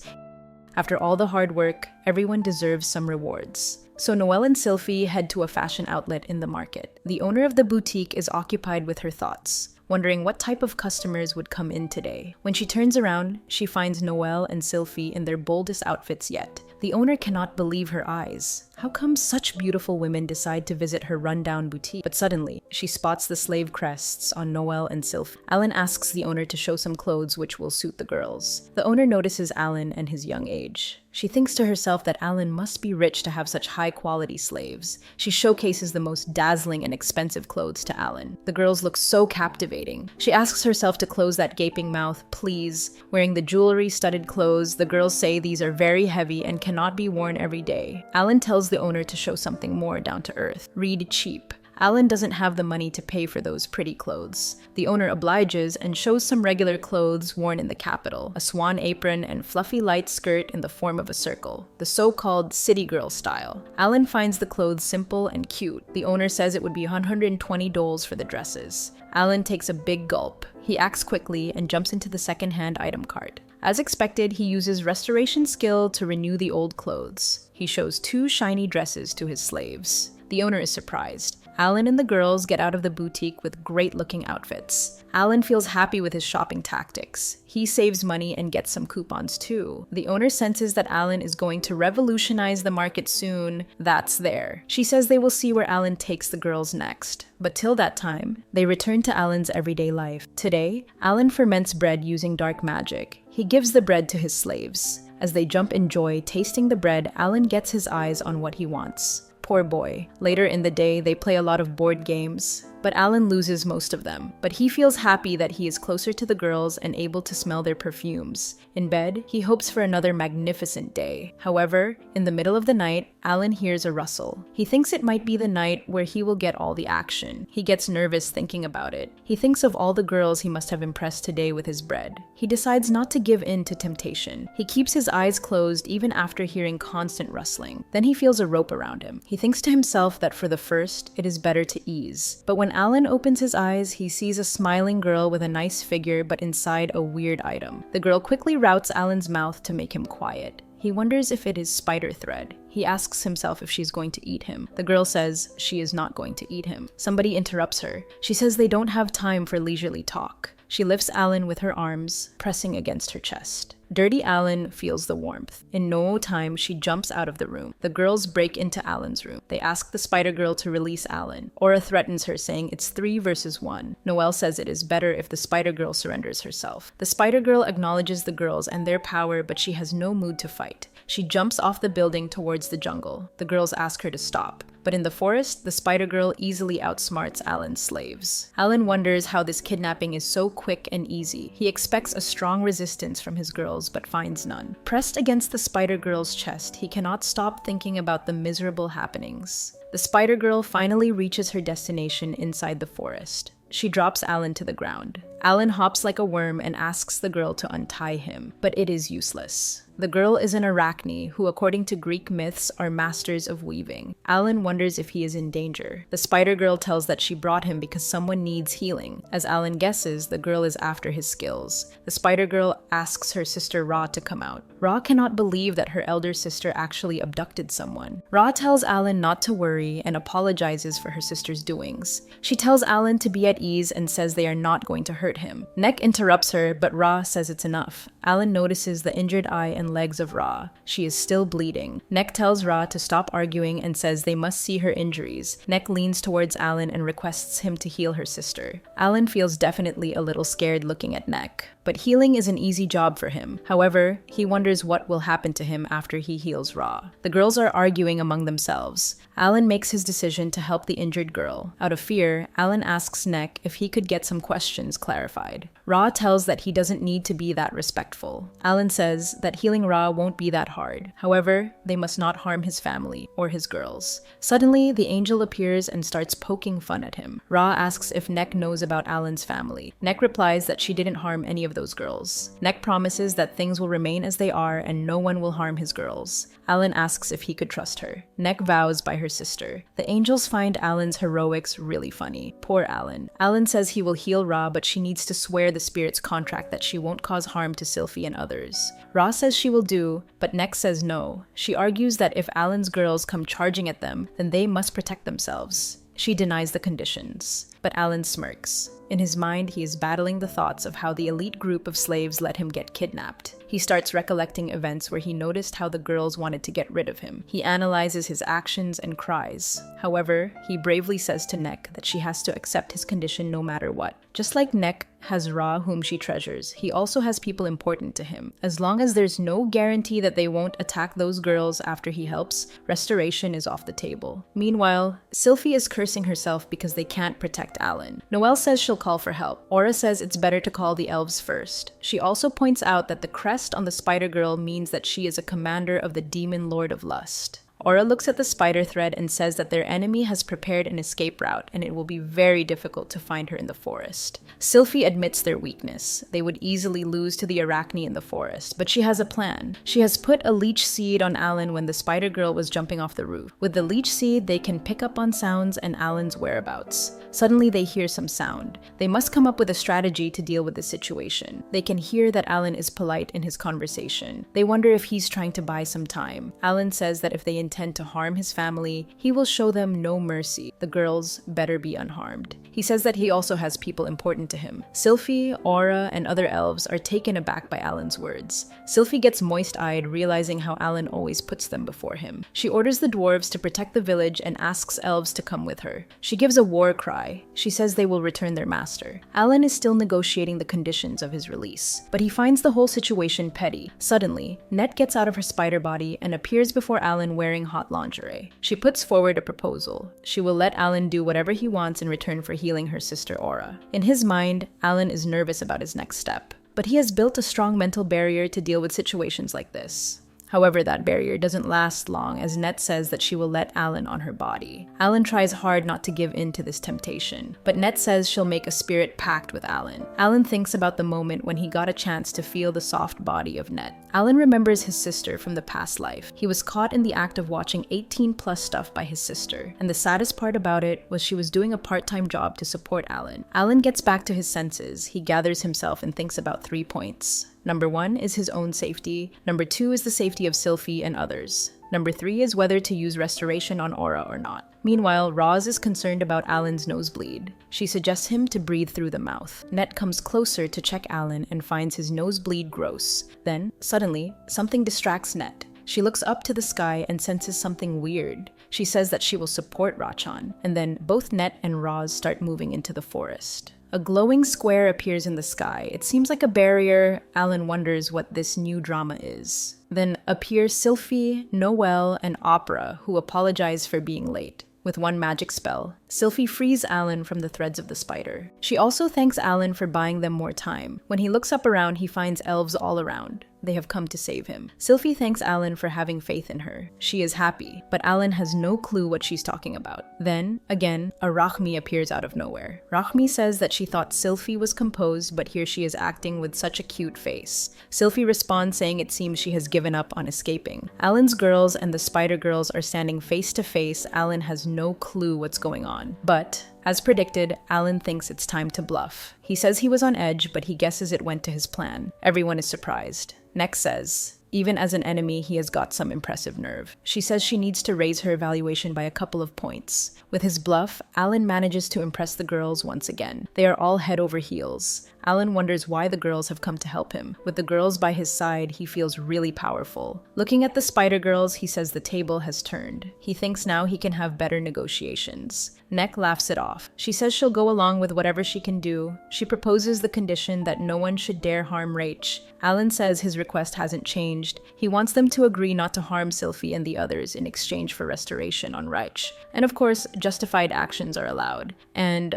After all the hard work, everyone deserves some rewards. So Noelle and Sylphie head to a fashion outlet in the market. The owner of the boutique is occupied with her thoughts, wondering what type of customers would come in today. When she turns around, she finds Noelle and Sylphie in their boldest outfits yet. The owner cannot believe her eyes. How come such beautiful women decide to visit her rundown boutique? But suddenly, she spots the slave crests on Noelle and Sylphie. Alan asks the owner to show some clothes which will suit the girls. The owner notices Alan and his young age. She thinks to herself that Alan must be rich to have such high-quality slaves. She showcases the most dazzling and expensive clothes to Alan. The girls look so captivating. She asks herself to close that gaping mouth, please. Wearing the jewelry-studded clothes, the girls say these are very heavy and cannot be worn every day. Alan tells the owner to show something more down to earth. Read cheap. Alan doesn't have the money to pay for those pretty clothes. The owner obliges and shows some regular clothes worn in the capital, a swan apron and fluffy light skirt in the form of a circle, the so-called city girl style. Alan finds the clothes simple and cute. The owner says it would be $120 for the dresses. Alan takes a big gulp. He acts quickly and jumps into the second-hand item cart. As expected, he uses restoration skill to renew the old clothes. He shows 2 shiny dresses to his slaves. The owner is surprised. Alan and the girls get out of the boutique with great-looking outfits. Alan feels happy with his shopping tactics. He saves money and gets some coupons too. The owner senses that Alan is going to revolutionize the market soon. That's there. She says they will see where Alan takes the girls next. But till that time, they return to Alan's everyday life. Today, Alan ferments bread using dark magic. He gives the bread to his slaves. As they jump in joy tasting the bread, Alan gets his eyes on what he wants. Poor boy. Later in the day, they play a lot of board games, but Alan loses most of them. But he feels happy that he is closer to the girls and able to smell their perfumes. In bed, he hopes for another magnificent day. However, in the middle of the night, Alan hears a rustle. He thinks it might be the night where he will get all the action. He gets nervous thinking about it. He thinks of all the girls he must have impressed today with his bread. He decides not to give in to temptation. He keeps his eyes closed even after hearing constant rustling. Then he feels a rope around him. He thinks to himself that for the first, it is better to ease. But when Alan opens his eyes, he sees a smiling girl with a nice figure but inside a weird item. The girl quickly routs Alan's mouth to make him quiet. He wonders if it is spider thread. He asks himself if she's going to eat him. The girl says she is not going to eat him. Somebody interrupts her. She says they don't have time for leisurely talk. She lifts Alan with her arms, pressing against her chest. Dirty Alan feels the warmth. In no time, she jumps out of the room. The girls break into Alan's room. They ask the spider girl to release Alan. Aura threatens her, saying it's 3 versus 1. Noelle says it is better if the spider girl surrenders herself. The spider girl acknowledges the girls and their power, but she has no mood to fight. She jumps off the building towards the jungle. The girls ask her to stop. But in the forest, the spider girl easily outsmarts Alan's slaves. Alan wonders how this kidnapping is so quick and easy. He expects a strong resistance from his girls, but finds none. Pressed against the spider girl's chest, he cannot stop thinking about the miserable happenings. The spider girl finally reaches her destination inside the forest. She drops Alan to the ground. Alan hops like a worm and asks the girl to untie him, but it is useless. The girl is an arachne who, according to Greek myths, are masters of weaving. Alan wonders if he is in danger. The spider girl tells that she brought him because someone needs healing. As Alan guesses, the girl is after his skills. The spider girl asks her sister Ra to come out. Ra cannot believe that her elder sister actually abducted someone. Ra tells Alan not to worry and apologizes for her sister's doings. She tells Alan to be at ease and says they are not going to hurt him. Neck interrupts her, but Ra says it's enough. Alan notices the injured eye and and legs of Ra. She is still bleeding. Nek tells Ra to stop arguing and says they must see her injuries. Nek leans towards Alan and requests him to heal her sister. Alan feels definitely a little scared looking at Nek, but healing is an easy job for him. However, he wonders what will happen to him after he heals Ra. The girls are arguing among themselves. Alan makes his decision to help the injured girl. Out of fear, Alan asks Nek if he could get some questions clarified. Ra tells that he doesn't need to be that respectful. Alan says that healing Ra won't be that hard. However, they must not harm his family or his girls. Suddenly, the angel appears and starts poking fun at him. Ra asks if Nek knows about Alan's family. Nek replies that she didn't harm any of those girls. Nek promises that things will remain as they are and no one will harm his girls. Alan asks if he could trust her. Nek vows by her sister. The angels find Alan's heroics really funny. Poor Alan. Alan says he will heal Ra, but she needs to swear the spirit's contract that she won't cause harm to Sylphie and others. Ra says she will do, but Nek says no. She argues that if Alan's girls come charging at them, then they must protect themselves. She denies the conditions, but Alan smirks. In his mind, he is battling the thoughts of how the elite group of slaves let him get kidnapped. He starts recollecting events where he noticed how the girls wanted to get rid of him. He analyzes his actions and cries. However, he bravely says to Nek that she has to accept his condition no matter what. Just like Nek has Ra, whom she treasures, he also has people important to him. As long as there's no guarantee that they won't attack those girls after he helps, restoration is off the table. Meanwhile, Sylphie is cursing herself because they can't protect Alan. Noelle says she'll call for help. Aura says it's better to call the elves first. She also points out that the crest on the spider girl means that she is a commander of the demon lord of lust. Aura looks at the spider thread and says that their enemy has prepared an escape route and it will be very difficult to find her in the forest. Sylphie admits their weakness. They would easily lose to the Arachne in the forest, but she has a plan. She has put a leech seed on Alan when the spider girl was jumping off the roof. With the leech seed, they can pick up on sounds and Alan's whereabouts. Suddenly, they hear some sound. They must come up with a strategy to deal with the situation. They can hear that Alan is polite in his conversation. They wonder if he's trying to buy some time. Alan says that if they intend to harm his family, he will show them no mercy. The girls better be unharmed. He says that he also has people important to him. Sylphie, Aura, and other elves are taken aback by Alan's words. Sylphie gets moist-eyed, realizing how Alan always puts them before him. She orders the dwarves to protect the village and asks elves to come with her. She gives a war cry. She says they will return their master. Alan is still negotiating the conditions of his release, but he finds the whole situation petty. Suddenly, Net gets out of her spider body and appears before Alan wearing hot lingerie. She puts forward a proposal. She will let Alan do whatever he wants in return for healing her sister Aura. In his mind, Alan is nervous about his next step, but he has built a strong mental barrier to deal with situations like this. However, that barrier doesn't last long as Net says that she will let Alan on her body. Alan tries hard not to give in to this temptation, but Net says she'll make a spirit pact with Alan. Alan thinks about the moment when he got a chance to feel the soft body of Net. Alan remembers his sister from the past life. He was caught in the act of watching 18+ stuff by his sister, and the saddest part about it was she was doing a part-time job to support Alan. Alan gets back to his senses. He gathers himself and thinks about 3 points. Number 1 is his own safety. Number 2 is the safety of Sylphie and others. Number 3 is whether to use restoration on Aura or not. Meanwhile, Roz is concerned about Alan's nosebleed. She suggests him to breathe through the mouth. Net comes closer to check Alan and finds his nosebleed gross. Then, suddenly, something distracts Net. She looks up to the sky and senses something weird. She says that she will support Rachan, and then both Net and Roz start moving into the forest. A glowing square appears in the sky. It seems like a barrier. Alan wonders what this new drama is. Then appear Sylphie, Noelle, and Opera, who apologize for being late. With one magic spell, Sylphie frees Alan from the threads of the spider. She also thanks Alan for buying them more time. When he looks up around, he finds elves all around. They have come to save him. Sylphie thanks Alan for having faith in her. She is happy, but Alan has no clue what she's talking about. Then, again, a Rachmi appears out of nowhere. Rachmi says that she thought Sylphie was composed, but here she is acting with such a cute face. Sylphie responds saying it seems she has given up on escaping. Alan's girls and the spider girls are standing face to face. Alan has no clue what's going on. But as predicted, Alan thinks it's time to bluff. He says he was on edge, but he guesses it went to his plan. Everyone is surprised. Next says, even as an enemy, he has got some impressive nerve. She says she needs to raise her evaluation by a couple of points. With his bluff, Alan manages to impress the girls once again. They are all head over heels. Alan wonders why the girls have come to help him. With the girls by his side, he feels really powerful. Looking at the spider girls, he says the table has turned. He thinks now he can have better negotiations. Neck laughs it off. She says she'll go along with whatever she can do. She proposes the condition that no one should dare harm Rach. Alan says his request hasn't changed. He wants them to agree not to harm Sylphie and the others in exchange for restoration on Rach. And of course, justified actions are allowed. And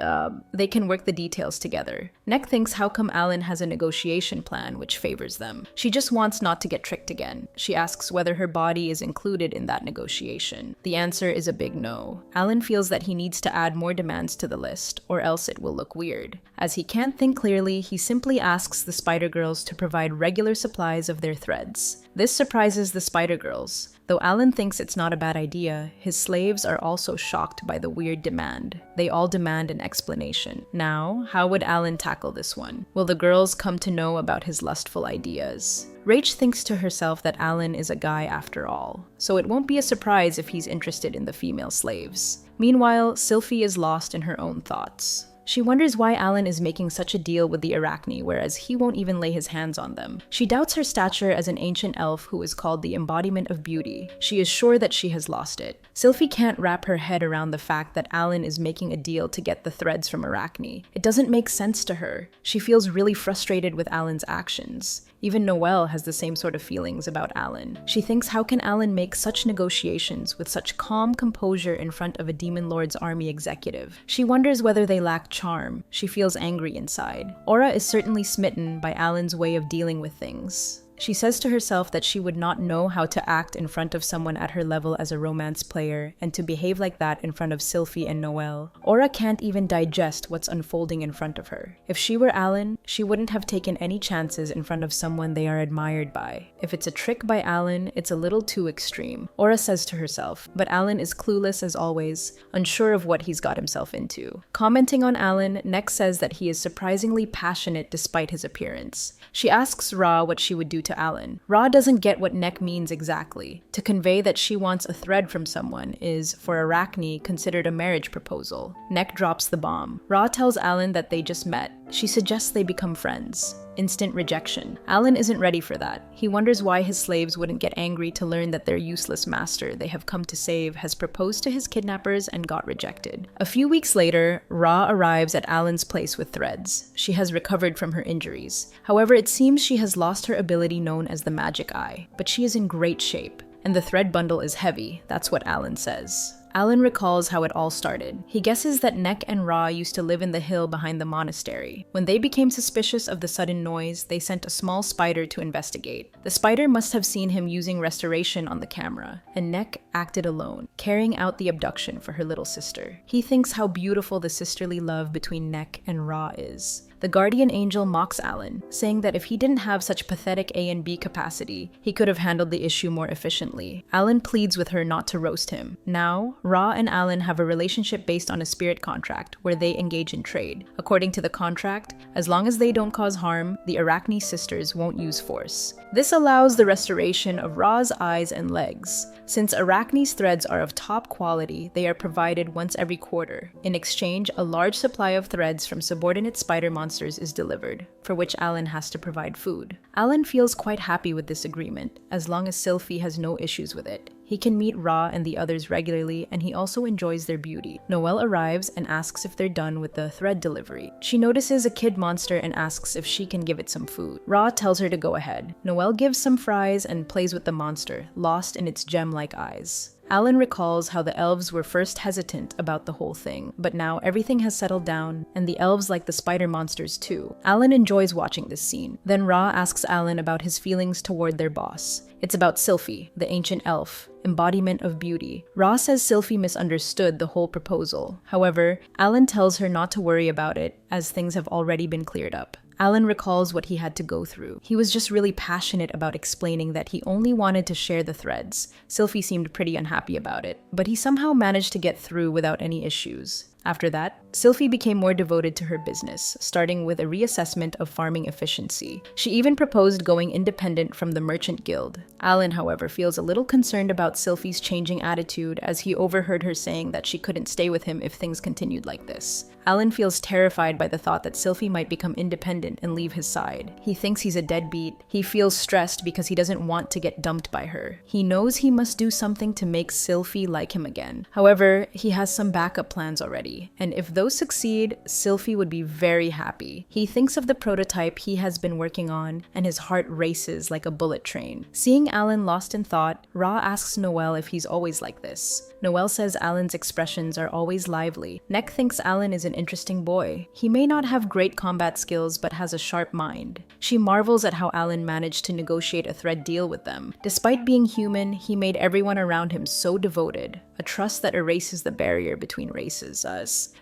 they can work the details together. Neck thinks how come Alan has a negotiation plan which favors them. She just wants not to get tricked again. She asks whether her body is included in that negotiation. The answer is a big no. Alan feels that he needs to add more demands to the list, or else it will look weird. As he can't think clearly, he simply asks the Spider Girls to provide regular supplies of their threads. This surprises the Spider Girls. Though Alan thinks it's not a bad idea, his slaves are also shocked by the weird demand. They all demand an explanation. Now, how would Alan tackle this one? Will the girls come to know about his lustful ideas? Rach thinks to herself that Alan is a guy after all, so it won't be a surprise if he's interested in the female slaves. Meanwhile, Sylphie is lost in her own thoughts. She wonders why Alan is making such a deal with the Arachne, whereas he won't even lay his hands on them. She doubts her stature as an ancient elf who is called the embodiment of beauty. She is sure that she has lost it. Sylphie can't wrap her head around the fact that Alan is making a deal to get the threads from Arachne. It doesn't make sense to her. She feels really frustrated with Alan's actions. Even Noelle has the same sort of feelings about Alan. She thinks how can Alan make such negotiations with such calm composure in front of a Demon Lord's army executive? She wonders whether they lack charm. She feels angry inside. Aura is certainly smitten by Alan's way of dealing with things. She says to herself that she would not know how to act in front of someone at her level as a romance player, and to behave like that in front of Sylphie and Noelle. Aura can't even digest what's unfolding in front of her. If she were Alan, she wouldn't have taken any chances in front of someone they are admired by. If it's a trick by Alan, it's a little too extreme. Aura says to herself, but Alan is clueless as always, unsure of what he's got himself into. Commenting on Alan, Neck says that he is surprisingly passionate despite his appearance. She asks Ra what she would do to Alan. Ra doesn't get what Neck means exactly. To convey that she wants a thread from someone is, for Arachne, considered a marriage proposal. Neck drops the bomb. Ra tells Alan that they just met. She suggests they become friends. Instant rejection. Alan isn't ready for that. He wonders why his slaves wouldn't get angry to learn that their useless master they have come to save has proposed to his kidnappers and got rejected. A few weeks later, Ra arrives at Alan's place with threads. She has recovered from her injuries. However, it seems she has lost her ability known as the magic eye, but she is in great shape. And the thread bundle is heavy, that's what Alan says. Alan recalls how it all started. He guesses that Neck and Ra used to live in the hill behind the monastery. When they became suspicious of the sudden noise, they sent a small spider to investigate. The spider must have seen him using restoration on the camera, and Neck acted alone, carrying out the abduction for her little sister. He thinks how beautiful the sisterly love between Neck and Ra is. The guardian angel mocks Alan, saying that if he didn't have such pathetic A and B capacity, he could have handled the issue more efficiently. Alan pleads with her not to roast him. Now, Ra and Alan have a relationship based on a spirit contract where they engage in trade. According to the contract, as long as they don't cause harm, the Arachne sisters won't use force. This allows the restoration of Ra's eyes and legs. Since Arachne's threads are of top quality, they are provided once every quarter. In exchange, a large supply of threads from subordinate spider monsters is delivered, for which Alan has to provide food. Alan feels quite happy with this agreement, as long as Sylphie has no issues with it. He can meet Ra and the others regularly, and he also enjoys their beauty. Noelle arrives and asks if they're done with the thread delivery. She notices a kid monster and asks if she can give it some food. Ra tells her to go ahead. Noelle gives some fries and plays with the monster, lost in its gem-like eyes. Alan recalls how the elves were first hesitant about the whole thing, but now everything has settled down, and the elves like the spider monsters too. Alan enjoys watching this scene. Then Ra asks Alan about his feelings toward their boss. It's about Sylphie, the ancient elf, embodiment of beauty. Ra says Sylphie misunderstood the whole proposal. However, Alan tells her not to worry about it, as things have already been cleared up. Alan recalls what he had to go through. He was just really passionate about explaining that he only wanted to share the threads. Sylphie seemed pretty unhappy about it, but he somehow managed to get through without any issues. After that, Sylvie became more devoted to her business, starting with a reassessment of farming efficiency. She even proposed going independent from the merchant guild. Alan, however, feels a little concerned about Sylvie's changing attitude as he overheard her saying that she couldn't stay with him if things continued like this. Alan feels terrified by the thought that Sylvie might become independent and leave his side. He thinks he's a deadbeat. He feels stressed because he doesn't want to get dumped by her. He knows he must do something to make Sylvie like him again. However, he has some backup plans already, and if those succeed, Sylvie would be very happy. He thinks of the prototype he has been working on, and his heart races like a bullet train. Seeing Alan lost in thought, Ra asks Noel if he's always like this. Noel says Alan's expressions are always lively. Neck thinks Alan is an interesting boy. He may not have great combat skills, but has a sharp mind. She marvels at how Alan managed to negotiate a thread deal with them. Despite being human, he made everyone around him so devoted, a trust that erases the barrier between races.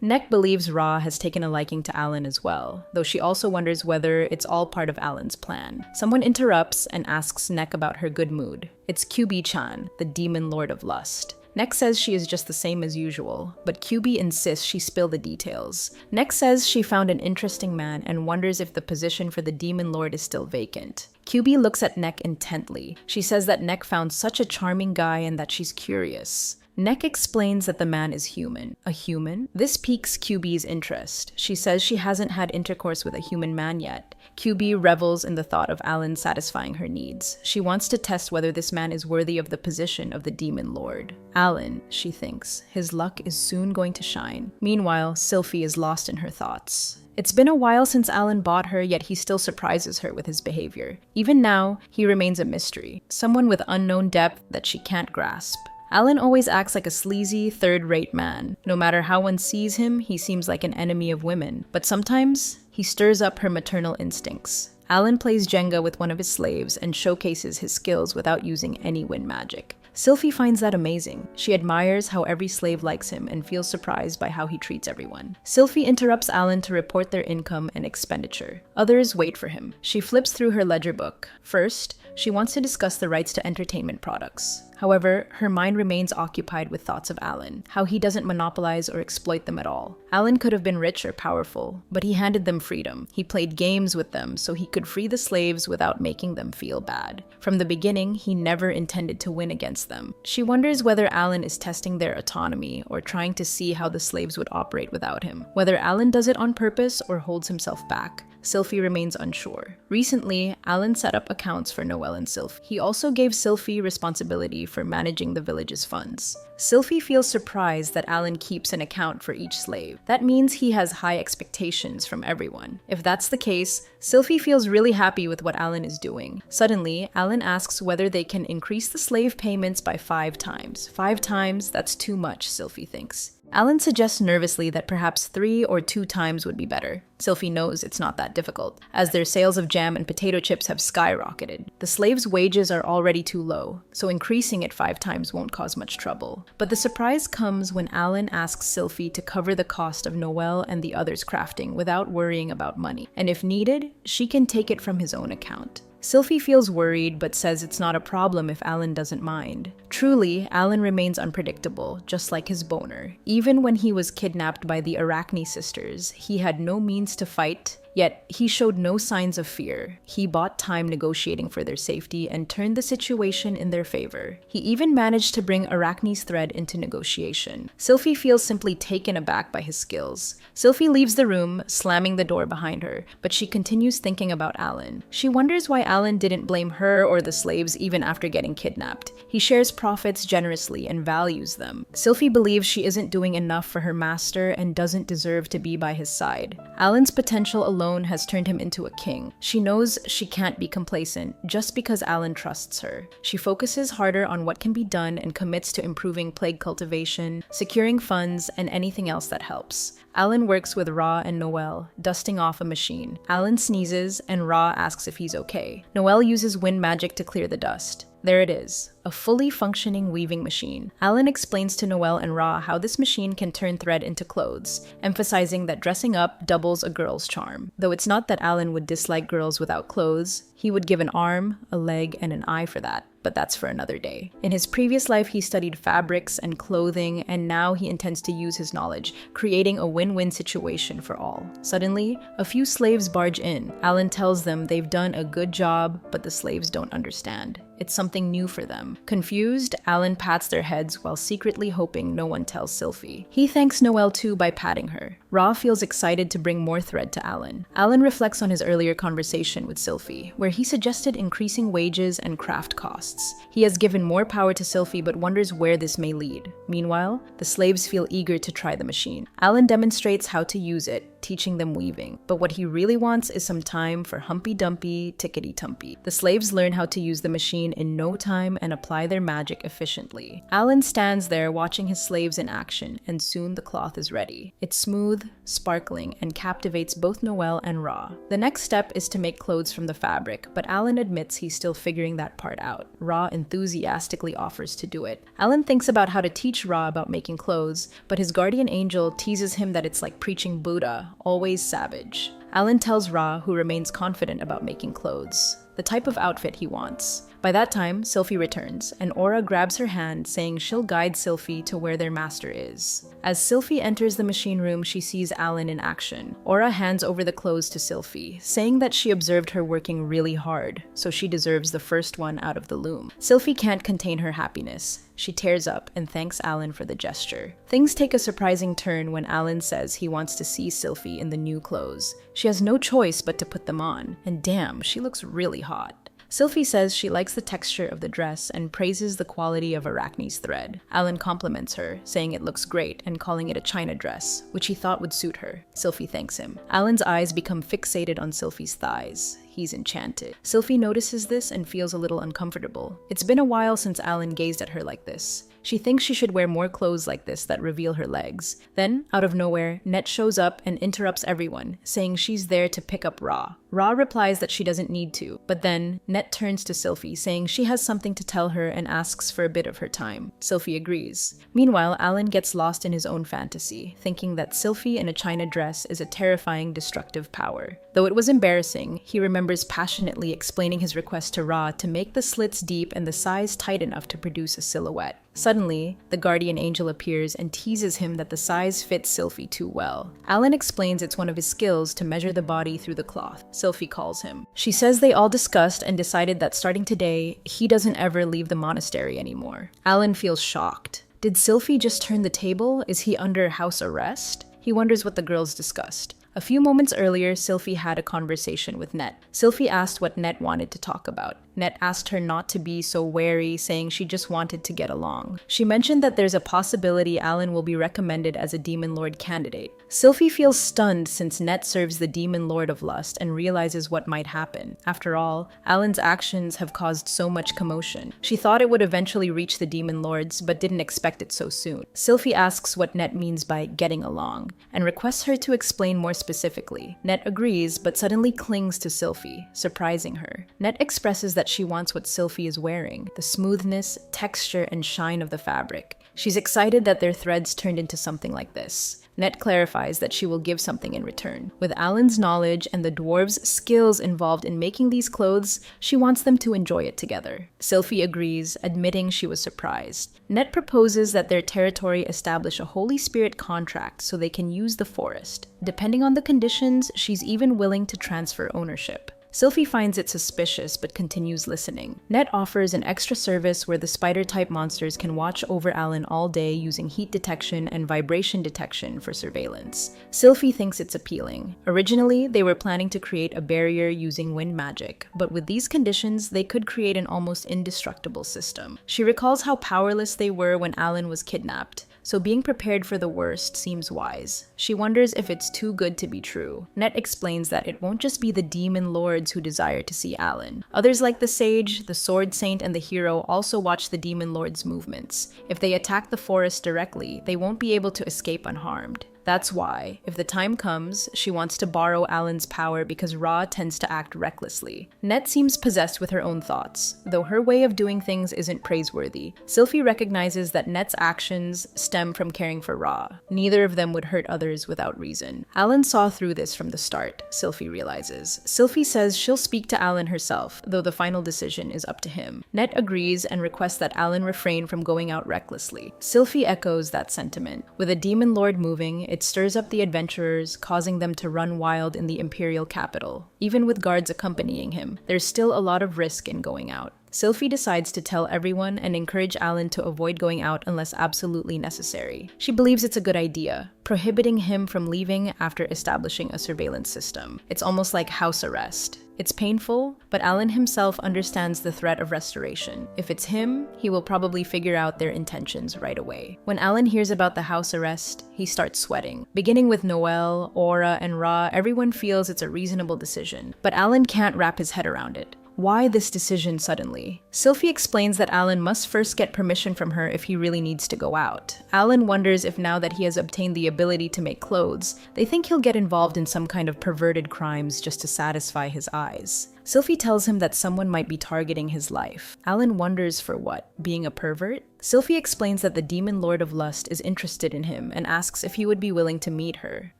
Neck believes Ra has taken a liking to Alan as well, though she also wonders whether it's all part of Alan's plan. Someone interrupts and asks Neck about her good mood. It's QB-chan, the demon lord of lust. Neck says she is just the same as usual, but QB insists she spill the details. Neck says she found an interesting man and wonders if the position for the demon lord is still vacant. QB looks at Neck intently. She says that Neck found such a charming guy and that she's curious. Neck explains that the man is human. A human? This piques QB's interest. She says she hasn't had intercourse with a human man yet. QB revels in the thought of Alan satisfying her needs. She wants to test whether this man is worthy of the position of the demon lord. Alan, she thinks, his luck is soon going to shine. Meanwhile, Sylvie is lost in her thoughts. It's been a while since Alan bought her, yet he still surprises her with his behavior. Even now, he remains a mystery, someone with unknown depth that she can't grasp. Alan always acts like a sleazy, third-rate man. No matter how one sees him, he seems like an enemy of women. But sometimes, he stirs up her maternal instincts. Alan plays Jenga with one of his slaves and showcases his skills without using any wind magic. Sylvie finds that amazing. She admires how every slave likes him and feels surprised by how he treats everyone. Sylvie interrupts Alan to report their income and expenditure. Others wait for him. She flips through her ledger book. First, she wants to discuss the rights to entertainment products. However, her mind remains occupied with thoughts of Alan, how he doesn't monopolize or exploit them at all. Alan could have been rich or powerful, but he handed them freedom. He played games with them so he could free the slaves without making them feel bad. From the beginning, he never intended to win against them. She wonders whether Alan is testing their autonomy or trying to see how the slaves would operate without him. Whether Alan does it on purpose or holds himself back, Sylvie remains unsure. Recently, Alan set up accounts for Noel and Sylvie. He also gave Sylvie responsibility for managing the village's funds. Sylvie feels surprised that Alan keeps an account for each slave. That means he has high expectations from everyone. If that's the case, Sylvie feels really happy with what Alan is doing. Suddenly, Alan asks whether they can increase the slave payments by 5 times. 5 times? That's too much, Sylvie thinks. Alan suggests nervously that perhaps 3 or 2 times would be better. Sylvie knows it's not that difficult, as their sales of jam and potato chips have skyrocketed. The slaves' wages are already too low, so increasing it 5 times won't cause much trouble. But the surprise comes when Alan asks Sylvie to cover the cost of Noel and the others' crafting without worrying about money, and if needed, she can take it from his own account. Sylvie feels worried but says it's not a problem if Alan doesn't mind. Truly, Alan remains unpredictable, just like his boner. Even when he was kidnapped by the Arachne sisters, he had no means to fight, yet he showed no signs of fear. He bought time negotiating for their safety and turned the situation in their favor. He even managed to bring Arachne's thread into negotiation. Sylvie feels simply taken aback by his skills. Sylvie leaves the room, slamming the door behind her, but she continues thinking about Alan. She wonders why Alan didn't blame her or the slaves even after getting kidnapped. He shares profits generously and values them. Sylvie believes she isn't doing enough for her master and doesn't deserve to be by his side. Alan's potential alone has turned him into a king. She knows she can't be complacent just because Alan trusts her. She focuses harder on what can be done and commits to improving plague cultivation, securing funds, and anything else that helps. Alan works with Ra and Noel, dusting off a machine. Alan sneezes, and Ra asks if he's okay. Noel uses wind magic to clear the dust. There it is, a fully functioning weaving machine. Alan explains to Noel and Ra how this machine can turn thread into clothes, emphasizing that dressing up doubles a girl's charm. Though it's not that Alan would dislike girls without clothes, He would give an arm, a leg, and an eye for that. But that's for another day. In his previous life, he studied fabrics and clothing, and now he intends to use his knowledge, creating a win-win situation for all. Suddenly, a few slaves barge in. Alan tells them they've done a good job, but the slaves don't understand. It's something new for them. Confused, Alan pats their heads while secretly hoping no one tells Sylphie. He thanks Noelle too by patting her. Ra feels excited to bring more thread to Alan. Alan reflects on his earlier conversation with Sylphie, where he suggested increasing wages and craft costs. He has given more power to Sylphie but wonders where this may lead. Meanwhile, the slaves feel eager to try the machine. Alan demonstrates how to use it, teaching them weaving. But what he really wants is some time for humpy-dumpy, tickety-tumpy. The slaves learn how to use the machine in no time and apply their magic efficiently. Alan stands there watching his slaves in action, and soon the cloth is ready. It's smooth, sparkling, and captivates both Noelle and Ra. The next step is to make clothes from the fabric, but Alan admits he's still figuring that part out. Ra enthusiastically offers to do it. Alan thinks about how to teach Ra about making clothes, but his guardian angel teases him that it's like preaching Buddha, always savage. Alan tells Ra, who remains confident about making clothes, the type of outfit he wants. By that time, Sylphie returns, and Aura grabs her hand, saying she'll guide Sylphie to where their master is. As Sylphie enters the machine room, she sees Alan in action. Aura hands over the clothes to Sylphie, saying that she observed her working really hard, so she deserves the first one out of the loom. Sylphie can't contain her happiness. She tears up and thanks Alan for the gesture. Things take a surprising turn when Alan says he wants to see Sylphie in the new clothes. She has no choice but to put them on, and damn, she looks really hot. Sylphie says she likes the texture of the dress and praises the quality of Arachne's thread. Alan compliments her, saying it looks great and calling it a China dress, which he thought would suit her. Sylphie thanks him. Alan's eyes become fixated on Sylphie's thighs. He's enchanted. Sylphie notices this and feels a little uncomfortable. It's been a while since Alan gazed at her like this. She thinks she should wear more clothes like this that reveal her legs. Then, out of nowhere, Net shows up and interrupts everyone, saying she's there to pick up Ra. Ra replies that she doesn't need to, but then Net turns to Sylphie, saying she has something to tell her and asks for a bit of her time. Sylphie agrees. Meanwhile, Alan gets lost in his own fantasy, thinking that Sylphie in a China dress is a terrifying, destructive power. Though it was embarrassing, he remembers passionately explaining his request to Ra to make the slits deep and the size tight enough to produce a silhouette. Suddenly, the guardian angel appears and teases him that the size fits Sylphie too well. Alan explains it's one of his skills to measure the body through the cloth. Sylphie calls him. She says they all discussed and decided that starting today, he doesn't ever leave the monastery anymore. Alan feels shocked. Did Sylphie just turn the table? Is he under house arrest? He wonders what the girls discussed. A few moments earlier, Sylphie had a conversation with Net. Sylphie asked what Net wanted to talk about. Net asked her not to be so wary, saying she just wanted to get along. She mentioned that there's a possibility Alan will be recommended as a Demon Lord candidate. Sylphie feels stunned since Net serves the Demon Lord of Lust and realizes what might happen. After all, Alan's actions have caused so much commotion. She thought it would eventually reach the Demon Lords, but didn't expect it so soon. Sylphie asks what Net means by getting along, and requests her to explain more specifically. Net agrees, but suddenly clings to Sylphie, surprising her. Net expresses that she wants what Sylphie is wearing, the smoothness, texture, and shine of the fabric. She's excited that their threads turned into something like this. Net clarifies that she will give something in return. With Alan's knowledge and the dwarves' skills involved in making these clothes, she wants them to enjoy it together. Sylphie agrees, admitting she was surprised. Net proposes that their territory establish a Holy Spirit contract so they can use the forest. Depending on the conditions, she's even willing to transfer ownership. Sylphie finds it suspicious but continues listening. Net offers an extra service where the spider-type monsters can watch over Alan all day using heat detection and vibration detection for surveillance. Sylphie thinks it's appealing. Originally, they were planning to create a barrier using wind magic, but with these conditions, they could create an almost indestructible system. She recalls how powerless they were when Alan was kidnapped, so being prepared for the worst seems wise. She wonders if it's too good to be true. Net explains that it won't just be the demon lords who desire to see Alan. Others like the sage, the sword saint, and the hero also watch the demon lord's movements. If they attack the forest directly, they won't be able to escape unharmed. That's why, if the time comes, she wants to borrow Alan's power because Ra tends to act recklessly. Net seems possessed with her own thoughts. Though her way of doing things isn't praiseworthy, Sylphie recognizes that Net's actions stem from caring for Ra. Neither of them would hurt others without reason. Alan saw through this from the start, Sylphie realizes. Sylphie says she'll speak to Alan herself, though the final decision is up to him. Net agrees and requests that Alan refrain from going out recklessly. Sylphie echoes that sentiment. With a demon lord moving, it stirs up the adventurers, causing them to run wild in the imperial capital. Even with guards accompanying him, there's still a lot of risk in going out. Sylphie decides to tell everyone and encourage Alan to avoid going out unless absolutely necessary. She believes it's a good idea, prohibiting him from leaving after establishing a surveillance system. It's almost like house arrest. It's painful, but Alan himself understands the threat of restoration. If it's him, he will probably figure out their intentions right away. When Alan hears about the house arrest, he starts sweating. Beginning with Noelle, Aura, and Ra, everyone feels it's a reasonable decision, but Alan can't wrap his head around it. Why this decision suddenly? Sylphie explains that Alan must first get permission from her if he really needs to go out. Alan wonders if now that he has obtained the ability to make clothes, they think he'll get involved in some kind of perverted crimes just to satisfy his eyes. Sylphie tells him that someone might be targeting his life. Alan wonders for what? Being a pervert? Sylphie explains that the demon lord of lust is interested in him and asks if he would be willing to meet her.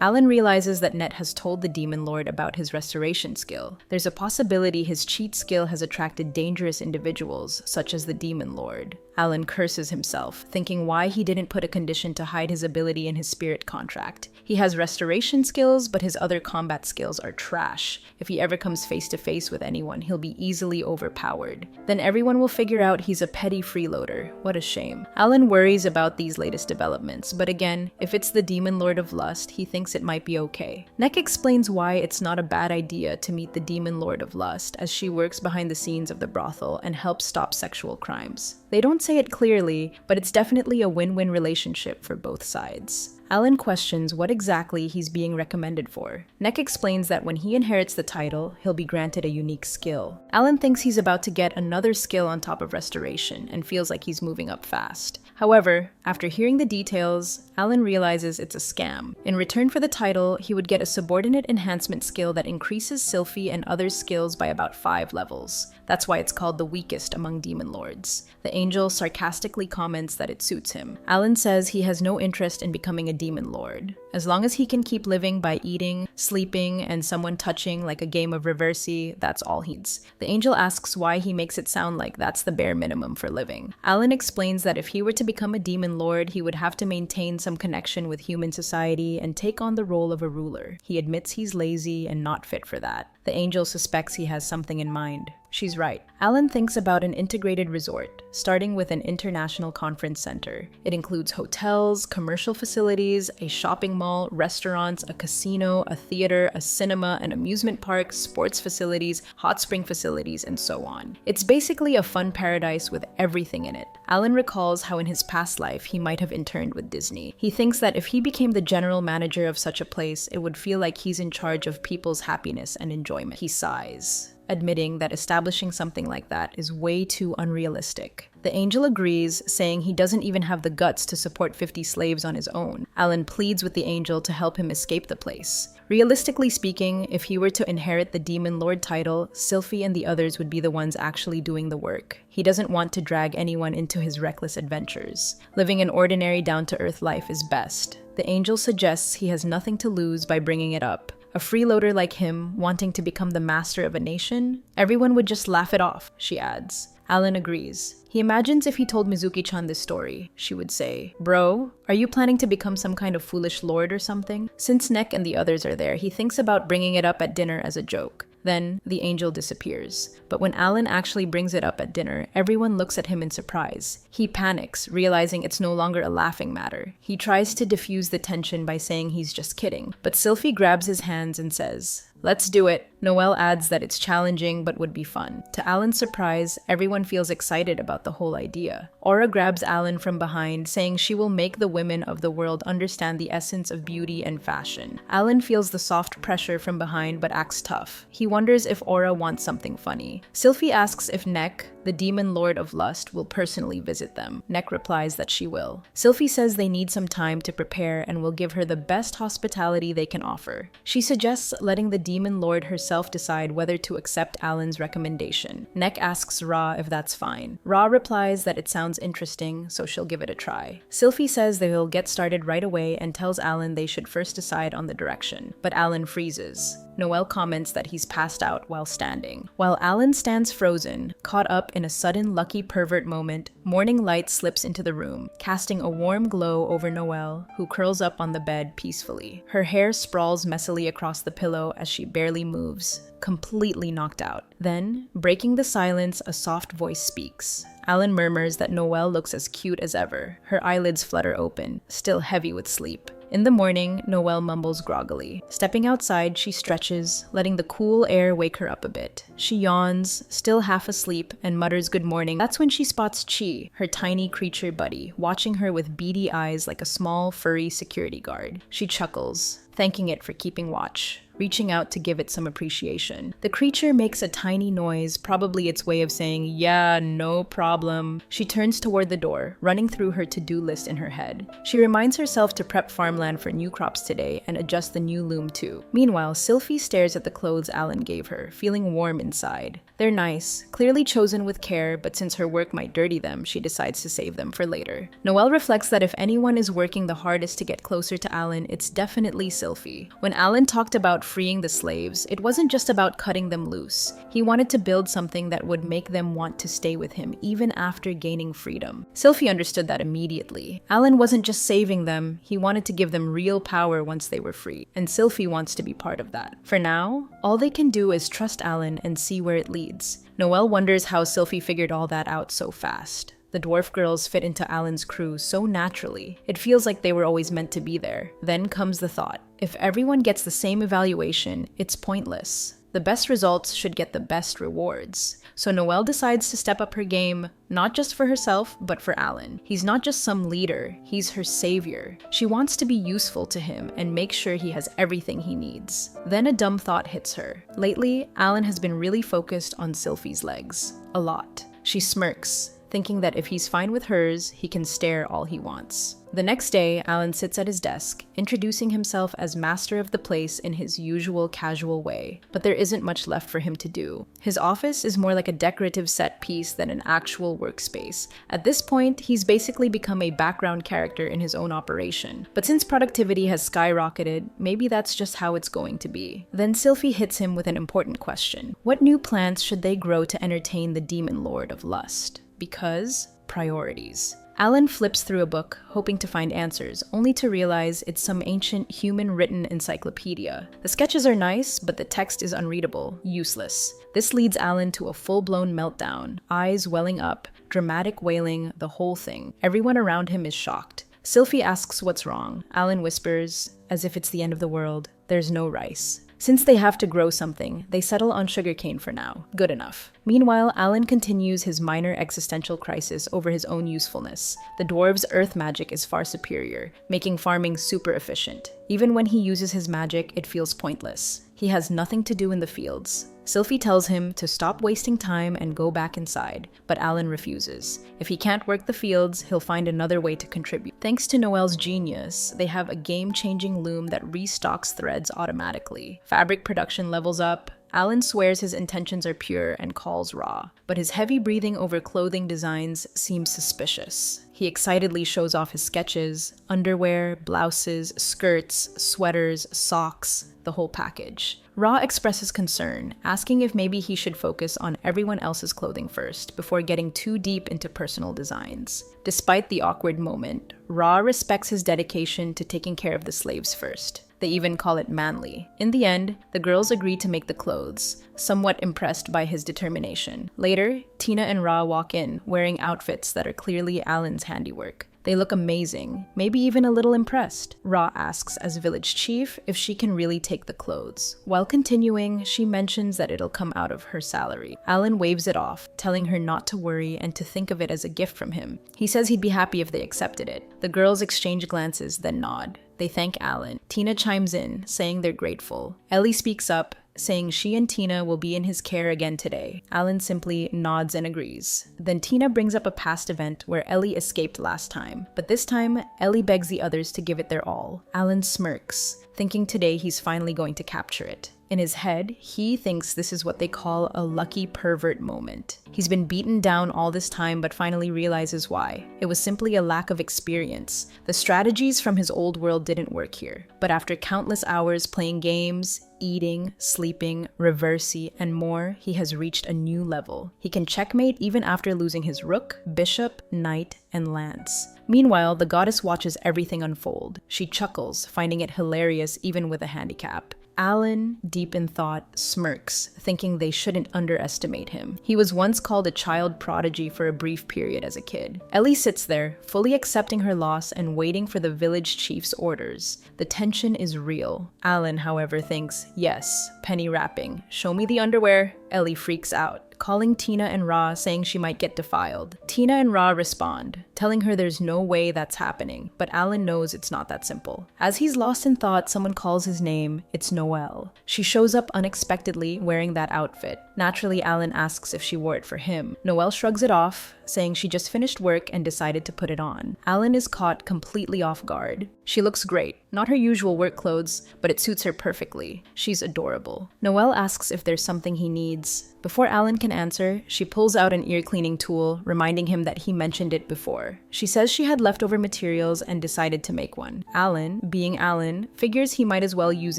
Alan realizes that Net has told the demon lord about his restoration skill. There's a possibility his cheat skill has attracted dangerous individuals, such as the demon lord. Alan curses himself, thinking why he didn't put a condition to hide his ability in his spirit contract. He has restoration skills, but his other combat skills are trash. If he ever comes face to face with anyone, he'll be easily overpowered. Then everyone will figure out he's a petty freeloader. What a shame. Alan worries about these latest developments, but again, if it's the demon lord of lust, he thinks it might be okay. Nek explains why it's not a bad idea to meet the demon lord of lust, as she works behind the scenes of the brothel and helps stop sexual crimes. They don't say it clearly, but it's definitely a win-win relationship for both sides. Alan questions what exactly he's being recommended for. Nek explains that when he inherits the title, he'll be granted a unique skill. Alan thinks he's about to get another skill on top of restoration and feels like he's moving up fast. However, after hearing the details, Alan realizes it's a scam. In return for the title, he would get a subordinate enhancement skill that increases Sylphie and others' skills by about 5 levels. That's why it's called the weakest among demon lords. The angel sarcastically comments that it suits him. Alan says he has no interest in becoming a demon lord. As long as he can keep living by eating, sleeping, and someone touching like a game of reversey, that's all he needs. The angel asks why he makes it sound like that's the bare minimum for living. Alan explains that if he were to become a demon lord, he would have to maintain some connection with human society and take on the role of a ruler. He admits he's lazy and not fit for that. The angel suspects he has something in mind. She's right. Alan thinks about an integrated resort, starting with an international conference center. It includes hotels, commercial facilities, a shopping mall, restaurants, a casino, a theater, a cinema, an amusement park, sports facilities, hot spring facilities, and so on. It's basically a fun paradise with everything in it. Alan recalls how in his past life he might have interned with Disney. He thinks that if he became the general manager of such a place, it would feel like he's in charge of people's happiness and enjoyment. He sighs, admitting that establishing something like that is way too unrealistic. The angel agrees, saying he doesn't even have the guts to support 50 slaves on his own. Alan pleads with the angel to help him escape the place. Realistically speaking, if he were to inherit the Demon Lord title, Sylphie and the others would be the ones actually doing the work. He doesn't want to drag anyone into his reckless adventures. Living an ordinary down-to-earth life is best. The angel suggests he has nothing to lose by bringing it up. A freeloader like him, wanting to become the master of a nation? Everyone would just laugh it off, she adds. Alan agrees. He imagines if he told Mizuki-chan this story, she would say, "Bro, are you planning to become some kind of foolish lord or something?" Since Nek and the others are there, he thinks about bringing it up at dinner as a joke. Then, the angel disappears. But when Alan actually brings it up at dinner, everyone looks at him in surprise. He panics, realizing it's no longer a laughing matter. He tries to diffuse the tension by saying he's just kidding, but Sylphie grabs his hands and says, "Let's do it." Noelle adds that it's challenging but would be fun. To Alan's surprise, everyone feels excited about the whole idea. Aura grabs Alan from behind, saying she will make the women of the world understand the essence of beauty and fashion. Alan feels the soft pressure from behind but acts tough. He wonders if Aura wants something funny. Sylphie asks if Neck, the demon lord of lust, will personally visit them. Neck replies that she will. Sylphie says they need some time to prepare and will give her the best hospitality they can offer. She suggests letting the demon lord herself decide whether to accept Alan's recommendation. Neck asks Ra if that's fine. Ra replies that it sounds interesting, so she'll give it a try. Sylphie says they will get started right away and tells Alan they should first decide on the direction, but Alan freezes. Noelle comments that he's passed out while standing. While Alan stands frozen, caught up in a sudden lucky pervert moment, morning light slips into the room, casting a warm glow over Noelle, who curls up on the bed peacefully. Her hair sprawls messily across the pillow as she barely moves, completely knocked out. Then, breaking the silence, a soft voice speaks. Alan murmurs that Noelle looks as cute as ever. Her eyelids flutter open, still heavy with sleep. In the morning, Noelle mumbles groggily. Stepping outside, she stretches, letting the cool air wake her up a bit. She yawns, still half asleep, and mutters good morning. That's when she spots Chi, her tiny creature buddy, watching her with beady eyes like a small, furry security guard. She chuckles, thanking it for keeping watch, reaching out to give it some appreciation. The creature makes a tiny noise, probably its way of saying, "Yeah, no problem." She turns toward the door, running through her to-do list in her head. She reminds herself to prep farmland for new crops today and adjust the new loom too. Meanwhile, Sylphie stares at the clothes Alan gave her, feeling warm inside. They're nice, clearly chosen with care, but since her work might dirty them, she decides to save them for later. Noelle reflects that if anyone is working the hardest to get closer to Alan, it's definitely Sylphie. When Alan talked about freeing the slaves, it wasn't just about cutting them loose. He wanted to build something that would make them want to stay with him even after gaining freedom. Sylphie understood that immediately. Alan wasn't just saving them, he wanted to give them real power once they were free, and Sylphie wants to be part of that. For now, all they can do is trust Alan and see where it leads. Noelle wonders how Sylphie figured all that out so fast. The dwarf girls fit into Alan's crew so naturally. It feels like they were always meant to be there. Then comes the thought, if everyone gets the same evaluation, it's pointless. The best results should get the best rewards. So Noelle decides to step up her game, not just for herself, but for Alan. He's not just some leader, he's her savior. She wants to be useful to him and make sure he has everything he needs. Then a dumb thought hits her. Lately, Alan has been really focused on Sylphie's legs. A lot. She smirks, thinking that if he's fine with hers, he can stare all he wants. The next day, Alan sits at his desk, introducing himself as master of the place in his usual casual way, but there isn't much left for him to do. His office is more like a decorative set piece than an actual workspace. At this point, he's basically become a background character in his own operation. But since productivity has skyrocketed, maybe that's just how it's going to be. Then Sylphie hits him with an important question. What new plants should they grow to entertain the demon lord of lust? Because priorities. Alan flips through a book, hoping to find answers, only to realize it's some ancient human-written encyclopedia. The sketches are nice, but the text is unreadable, useless. This leads Alan to a full-blown meltdown, eyes welling up, dramatic wailing, the whole thing. Everyone around him is shocked. Sylphie asks what's wrong. Alan whispers, as if it's the end of the world, "There's no rice." Since they have to grow something, they settle on sugarcane for now. Good enough. Meanwhile, Alan continues his minor existential crisis over his own usefulness. The dwarves' earth magic is far superior, making farming super efficient. Even when he uses his magic, it feels pointless. He has nothing to do in the fields. Sylphie tells him to stop wasting time and go back inside, but Alan refuses. If he can't work the fields, he'll find another way to contribute. Thanks to Noelle's genius, they have a game-changing loom that restocks threads automatically. Fabric production levels up. Alan swears his intentions are pure and calls Ra, but his heavy breathing over clothing designs seems suspicious. He excitedly shows off his sketches, underwear, blouses, skirts, sweaters, socks, the whole package. Ra expresses concern, asking if maybe he should focus on everyone else's clothing first, before getting too deep into personal designs. Despite the awkward moment, Ra respects his dedication to taking care of the slaves first. They even call it manly. In the end, the girls agree to make the clothes, somewhat impressed by his determination. Later, Tina and Ra walk in, wearing outfits that are clearly Alan's handiwork. They look amazing, maybe even a little impressed. Ra asks as village chief if she can really take the clothes. While continuing, she mentions that it'll come out of her salary. Alan waves it off, telling her not to worry and to think of it as a gift from him. He says he'd be happy if they accepted it. The girls exchange glances, then nod. They thank Alan. Tina chimes in, saying they're grateful. Ellie speaks up, saying she and Tina will be in his care again today. Alan simply nods and agrees. Then Tina brings up a past event where Ellie escaped last time, but this time, Ellie begs the others to give it their all. Alan smirks, thinking today he's finally going to capture it. In his head, he thinks this is what they call a lucky pervert moment. He's been beaten down all this time but finally realizes why. It was simply a lack of experience. The strategies from his old world didn't work here. But after countless hours playing games, eating, sleeping, reversey, and more, he has reached a new level. He can checkmate even after losing his rook, bishop, knight, and lance. Meanwhile, the goddess watches everything unfold. She chuckles, finding it hilarious even with a handicap. Alan, deep in thought, smirks, thinking they shouldn't underestimate him. He was once called a child prodigy for a brief period as a kid. Ellie sits there, fully accepting her loss and waiting for the village chief's orders. The tension is real. Alan, however, thinks, yes, penny wrapping. Show me the underwear. Ellie freaks out, calling Tina and Ra, saying she might get defiled. Tina and Ra respond, telling her there's no way that's happening, but Alan knows it's not that simple. As he's lost in thought, someone calls his name. It's Noelle. She shows up unexpectedly wearing that outfit. Naturally, Alan asks if she wore it for him. Noelle shrugs it off, saying she just finished work and decided to put it on. Alan is caught completely off guard. She looks great. Not her usual work clothes, but it suits her perfectly. She's adorable. Noelle asks if there's something he needs. Before Alan can answer, she pulls out an ear cleaning tool, reminding him that he mentioned it before. She says she had leftover materials and decided to make one. Alan, being Alan, figures he might as well use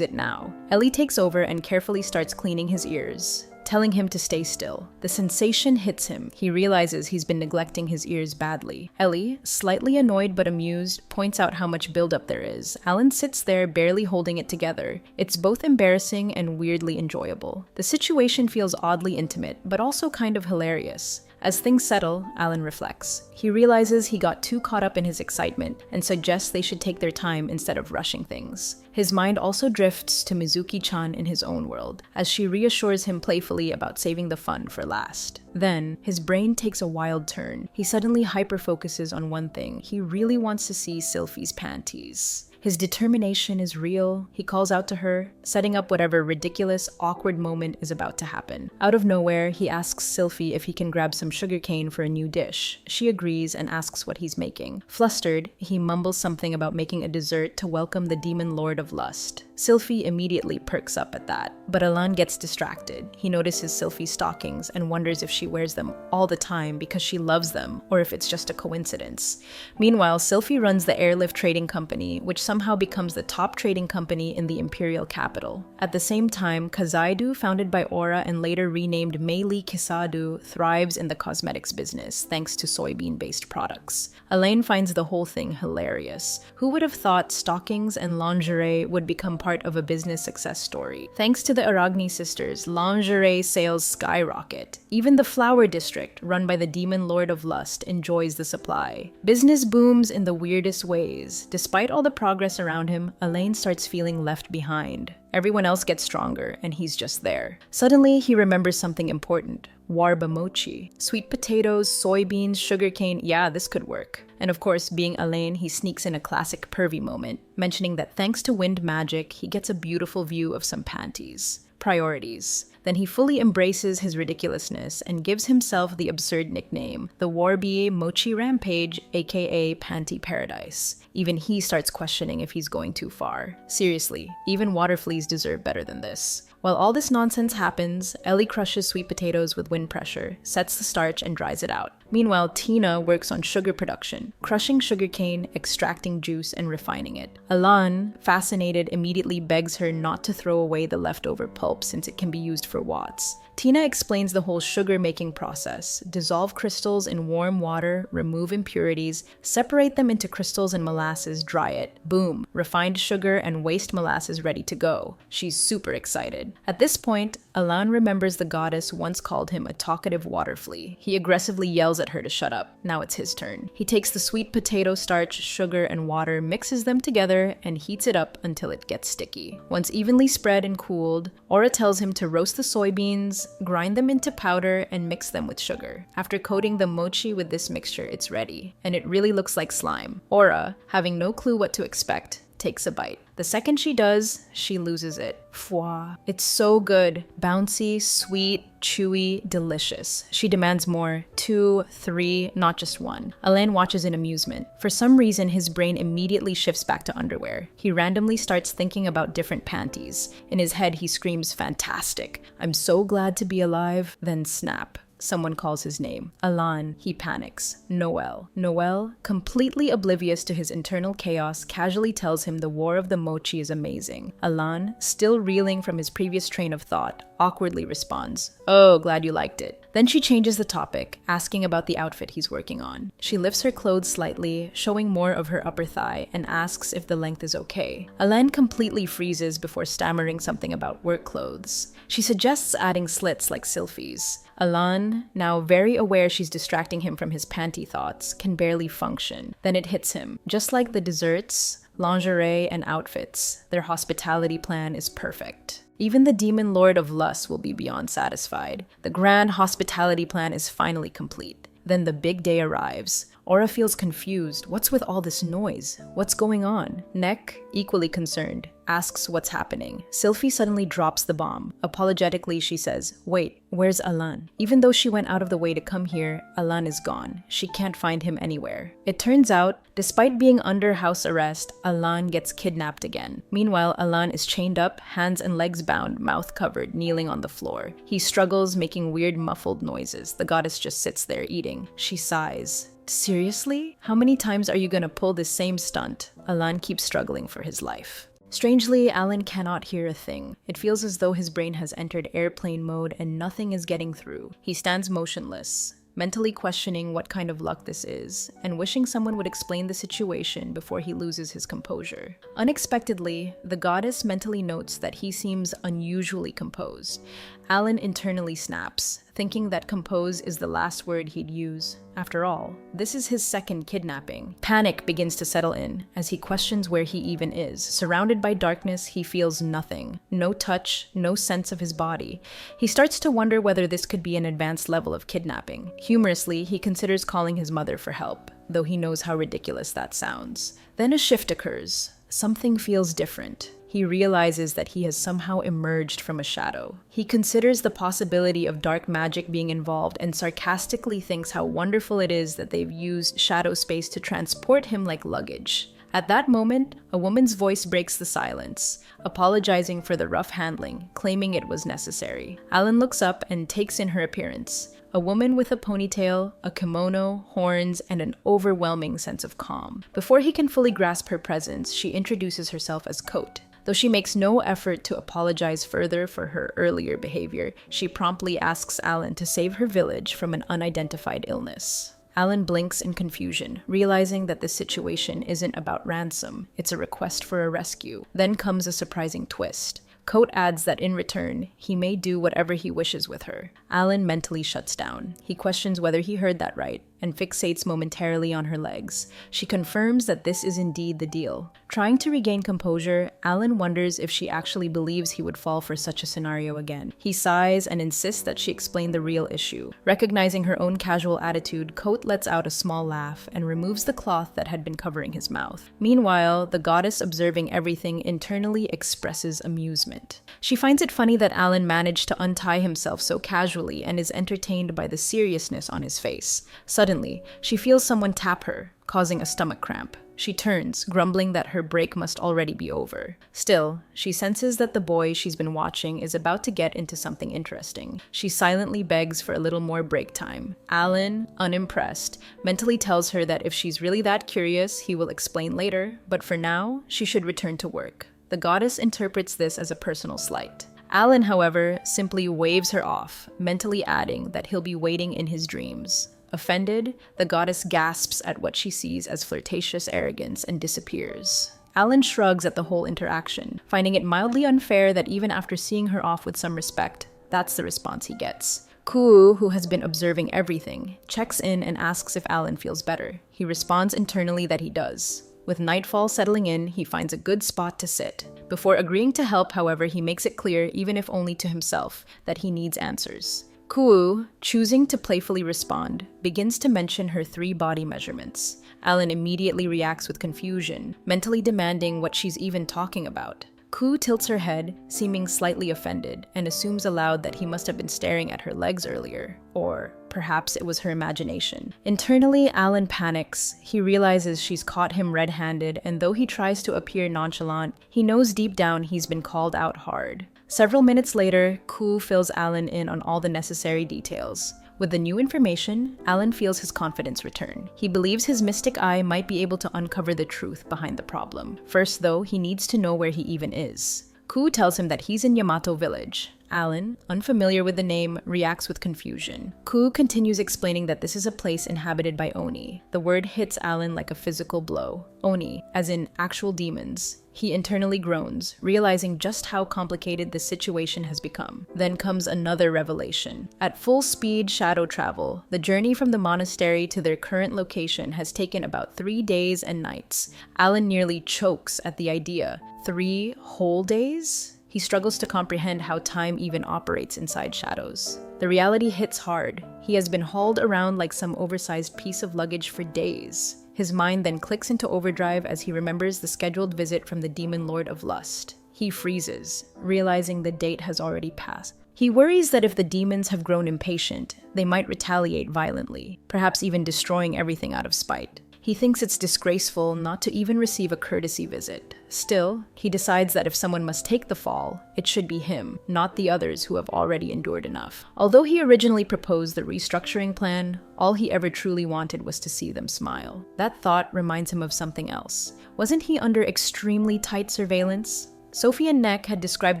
it now. Ellie takes over and carefully starts cleaning his ears, telling him to stay still. The sensation hits him. He realizes he's been neglecting his ears badly. Ellie, slightly annoyed but amused, points out how much buildup there is. Alan sits there barely holding it together. It's both embarrassing and weirdly enjoyable. The situation feels oddly intimate, but also kind of hilarious. As things settle, Alan reflects. He realizes he got too caught up in his excitement and suggests they should take their time instead of rushing things. His mind also drifts to Mizuki-chan in his own world, as she reassures him playfully about saving the fun for last. Then, his brain takes a wild turn. He suddenly hyper-focuses on one thing. He really wants to see Sylphie's panties. His determination is real. He calls out to her, setting up whatever ridiculous, awkward moment is about to happen. Out of nowhere, he asks Sylphie if he can grab some sugarcane for a new dish. She agrees and asks what he's making. Flustered, he mumbles something about making a dessert to welcome the demon lord of lust. Sylphie immediately perks up at that, but Alan gets distracted. He notices Sylphie's stockings and wonders if she wears them all the time because she loves them, or if it's just a coincidence. Meanwhile, Sylphie runs the airlift trading company, which somehow becomes the top trading company in the imperial capital. At the same time, Kazaidu, founded by Aura and later renamed Meili Kisadu, thrives in the cosmetics business thanks to soybean-based products. Elaine finds the whole thing hilarious. Who would have thought stockings and lingerie would become part of a business success story? Thanks to the Aragni sisters, lingerie sales skyrocket. Even the flower district, run by the demon lord of lust, enjoys the supply. Business booms in the weirdest ways. Despite all the progress around him, Elaine starts feeling left behind. Everyone else gets stronger, and he's just there. Suddenly, he remembers something important. Warba mochi. Sweet potatoes, soybeans, sugarcane, yeah, this could work. And of course, being Elaine, he sneaks in a classic pervy moment, mentioning that thanks to wind magic, he gets a beautiful view of some panties. Priorities. Then he fully embraces his ridiculousness and gives himself the absurd nickname, the Warby Mochi Rampage, aka Panty Paradise. Even he starts questioning if he's going too far. Seriously, even water fleas deserve better than this. While all this nonsense happens, Ellie crushes sweet potatoes with wind pressure, sets the starch, and dries it out. Meanwhile, Tina works on sugar production, crushing sugarcane, extracting juice, and refining it. Alan, fascinated, immediately begs her not to throw away the leftover pulp since it can be used for watts. Tina explains the whole sugar-making process. Dissolve crystals in warm water, remove impurities, separate them into crystals and molasses, dry it. Boom! Refined sugar and waste molasses ready to go. She's super excited. At this point, Alan remembers the goddess once called him a talkative water flea. He aggressively yells at her to shut up. Now it's his turn. He takes the sweet potato starch, sugar, and water, mixes them together, and heats it up until it gets sticky. Once evenly spread and cooled, Aura tells him to roast the soybeans, grind them into powder, and mix them with sugar. After coating the mochi with this mixture, it's ready, and it really looks like slime. Aura, having no clue what to expect, takes a bite. The second she does, she loses it. Fwa. It's so good. Bouncy, sweet, chewy, delicious. She demands more. 2, 3, not just one. Alan watches in amusement. For some reason, his brain immediately shifts back to underwear. He randomly starts thinking about different panties. In his head, he screams, "Fantastic. I'm so glad to be alive." Then snap. Someone calls his name. Alan. He panics. Noel. Noel, completely oblivious to his internal chaos, casually tells him the war of the mochi is amazing. Alan, still reeling from his previous train of thought, awkwardly responds, "Oh, glad you liked it." Then she changes the topic, asking about the outfit he's working on. She lifts her clothes slightly, showing more of her upper thigh, and asks if the length is okay. Alan completely freezes before stammering something about work clothes. She suggests adding slits like Sylphie's. Alan, now very aware she's distracting him from his panty thoughts, can barely function. Then it hits him. Just like the desserts, lingerie, and outfits, their hospitality plan is perfect. Even the demon lord of lust will be beyond satisfied. The grand hospitality plan is finally complete. Then the big day arrives. Aura feels confused. What's with all this noise? What's going on? Neck, equally concerned, asks what's happening. Sylphie suddenly drops the bomb. Apologetically, she says, "Wait, where's Alan?" Even though she went out of the way to come here, Alan is gone. She can't find him anywhere. It turns out, despite being under house arrest, Alan gets kidnapped again. Meanwhile, Alan is chained up, hands and legs bound, mouth covered, kneeling on the floor. He struggles, making weird muffled noises. The goddess just sits there eating. She sighs. "Seriously? How many times are you gonna pull this same stunt?" Alan keeps struggling for his life. Strangely, Alan cannot hear a thing. It feels as though his brain has entered airplane mode and nothing is getting through. He stands motionless, mentally questioning what kind of luck this is, and wishing someone would explain the situation before he loses his composure. Unexpectedly, the goddess mentally notes that he seems unusually composed. Alan internally snaps, thinking that compose is the last word he'd use. After all, this is his second kidnapping. Panic begins to settle in as he questions where he even is. Surrounded by darkness, he feels nothing. No touch, no sense of his body. He starts to wonder whether this could be an advanced level of kidnapping. Humorously, he considers calling his mother for help, though he knows how ridiculous that sounds. Then a shift occurs. Something feels different. He realizes that he has somehow emerged from a shadow. He considers the possibility of dark magic being involved and sarcastically thinks how wonderful it is that they've used shadow space to transport him like luggage. At that moment, a woman's voice breaks the silence, apologizing for the rough handling, claiming it was necessary. Alan looks up and takes in her appearance. A woman with a ponytail, a kimono, horns, and an overwhelming sense of calm. Before he can fully grasp her presence, she introduces herself as Coat. Though she makes no effort to apologize further for her earlier behavior, she promptly asks Alan to save her village from an unidentified illness. Alan blinks in confusion, realizing that this situation isn't about ransom, it's a request for a rescue. Then comes a surprising twist. Coat adds that in return, he may do whatever he wishes with her. Alan mentally shuts down. He questions whether he heard that right, and fixates momentarily on her legs. She confirms that this is indeed the deal. Trying to regain composure, Alan wonders if she actually believes he would fall for such a scenario again. He sighs and insists that she explain the real issue. Recognizing her own casual attitude, Coat lets out a small laugh and removes the cloth that had been covering his mouth. Meanwhile, the goddess observing everything internally expresses amusement. She finds it funny that Alan managed to untie himself so casually and is entertained by the seriousness on his face. Suddenly, she feels someone tap her, causing a stomach cramp. She turns, grumbling that her break must already be over. Still, she senses that the boy she's been watching is about to get into something interesting. She silently begs for a little more break time. Alan, unimpressed, mentally tells her that if she's really that curious, he will explain later, but for now, she should return to work. The goddess interprets this as a personal slight. Alan, however, simply waves her off, mentally adding that he'll be waiting in his dreams. Offended, the goddess gasps at what she sees as flirtatious arrogance and disappears. Alan shrugs at the whole interaction, finding it mildly unfair that even after seeing her off with some respect, That's the response he gets. Ku, who has been observing everything, checks in and asks if Alan feels better. He responds internally that he does. With nightfall settling in, he finds a good spot to sit. Before agreeing to help, however, he makes it clear, even if only to himself, that he needs answers. Ku, choosing to playfully respond, begins to mention her 3 body measurements. Alan immediately reacts with confusion, mentally demanding what she's even talking about. Ku tilts her head, seeming slightly offended, and assumes aloud that he must have been staring at her legs earlier. Or perhaps it was her imagination. Internally, Alan panics. He realizes she's caught him red-handed, and though he tries to appear nonchalant, he knows deep down he's been called out hard. Several minutes later, Ku fills Alan in on all the necessary details. With the new information, Alan feels his confidence return. He believes his mystic eye might be able to uncover the truth behind the problem. First, though, he needs to know where he even is. Ku tells him that he's in Yamato Village. Alan, unfamiliar with the name, reacts with confusion. Ku continues explaining that this is a place inhabited by Oni. The word hits Alan like a physical blow. Oni, as in actual demons. He internally groans, realizing just how complicated this situation has become. Then comes another revelation. At full speed shadow travel, the journey from the monastery to their current location has taken about 3 days and nights. Alan nearly chokes at the idea. 3 whole days? He struggles to comprehend how time even operates inside shadows. The reality hits hard. He has been hauled around like some oversized piece of luggage for days. His mind then clicks into overdrive as he remembers the scheduled visit from the Demon Lord of Lust. He freezes, realizing the date has already passed. He worries that if the demons have grown impatient, they might retaliate violently, perhaps even destroying everything out of spite. He thinks it's disgraceful not to even receive a courtesy visit. Still, he decides that if someone must take the fall, it should be him, not the others who have already endured enough. Although he originally proposed the restructuring plan, all he ever truly wanted was to see them smile. That thought reminds him of something else. Wasn't he under extremely tight surveillance? Sophie and Neck had described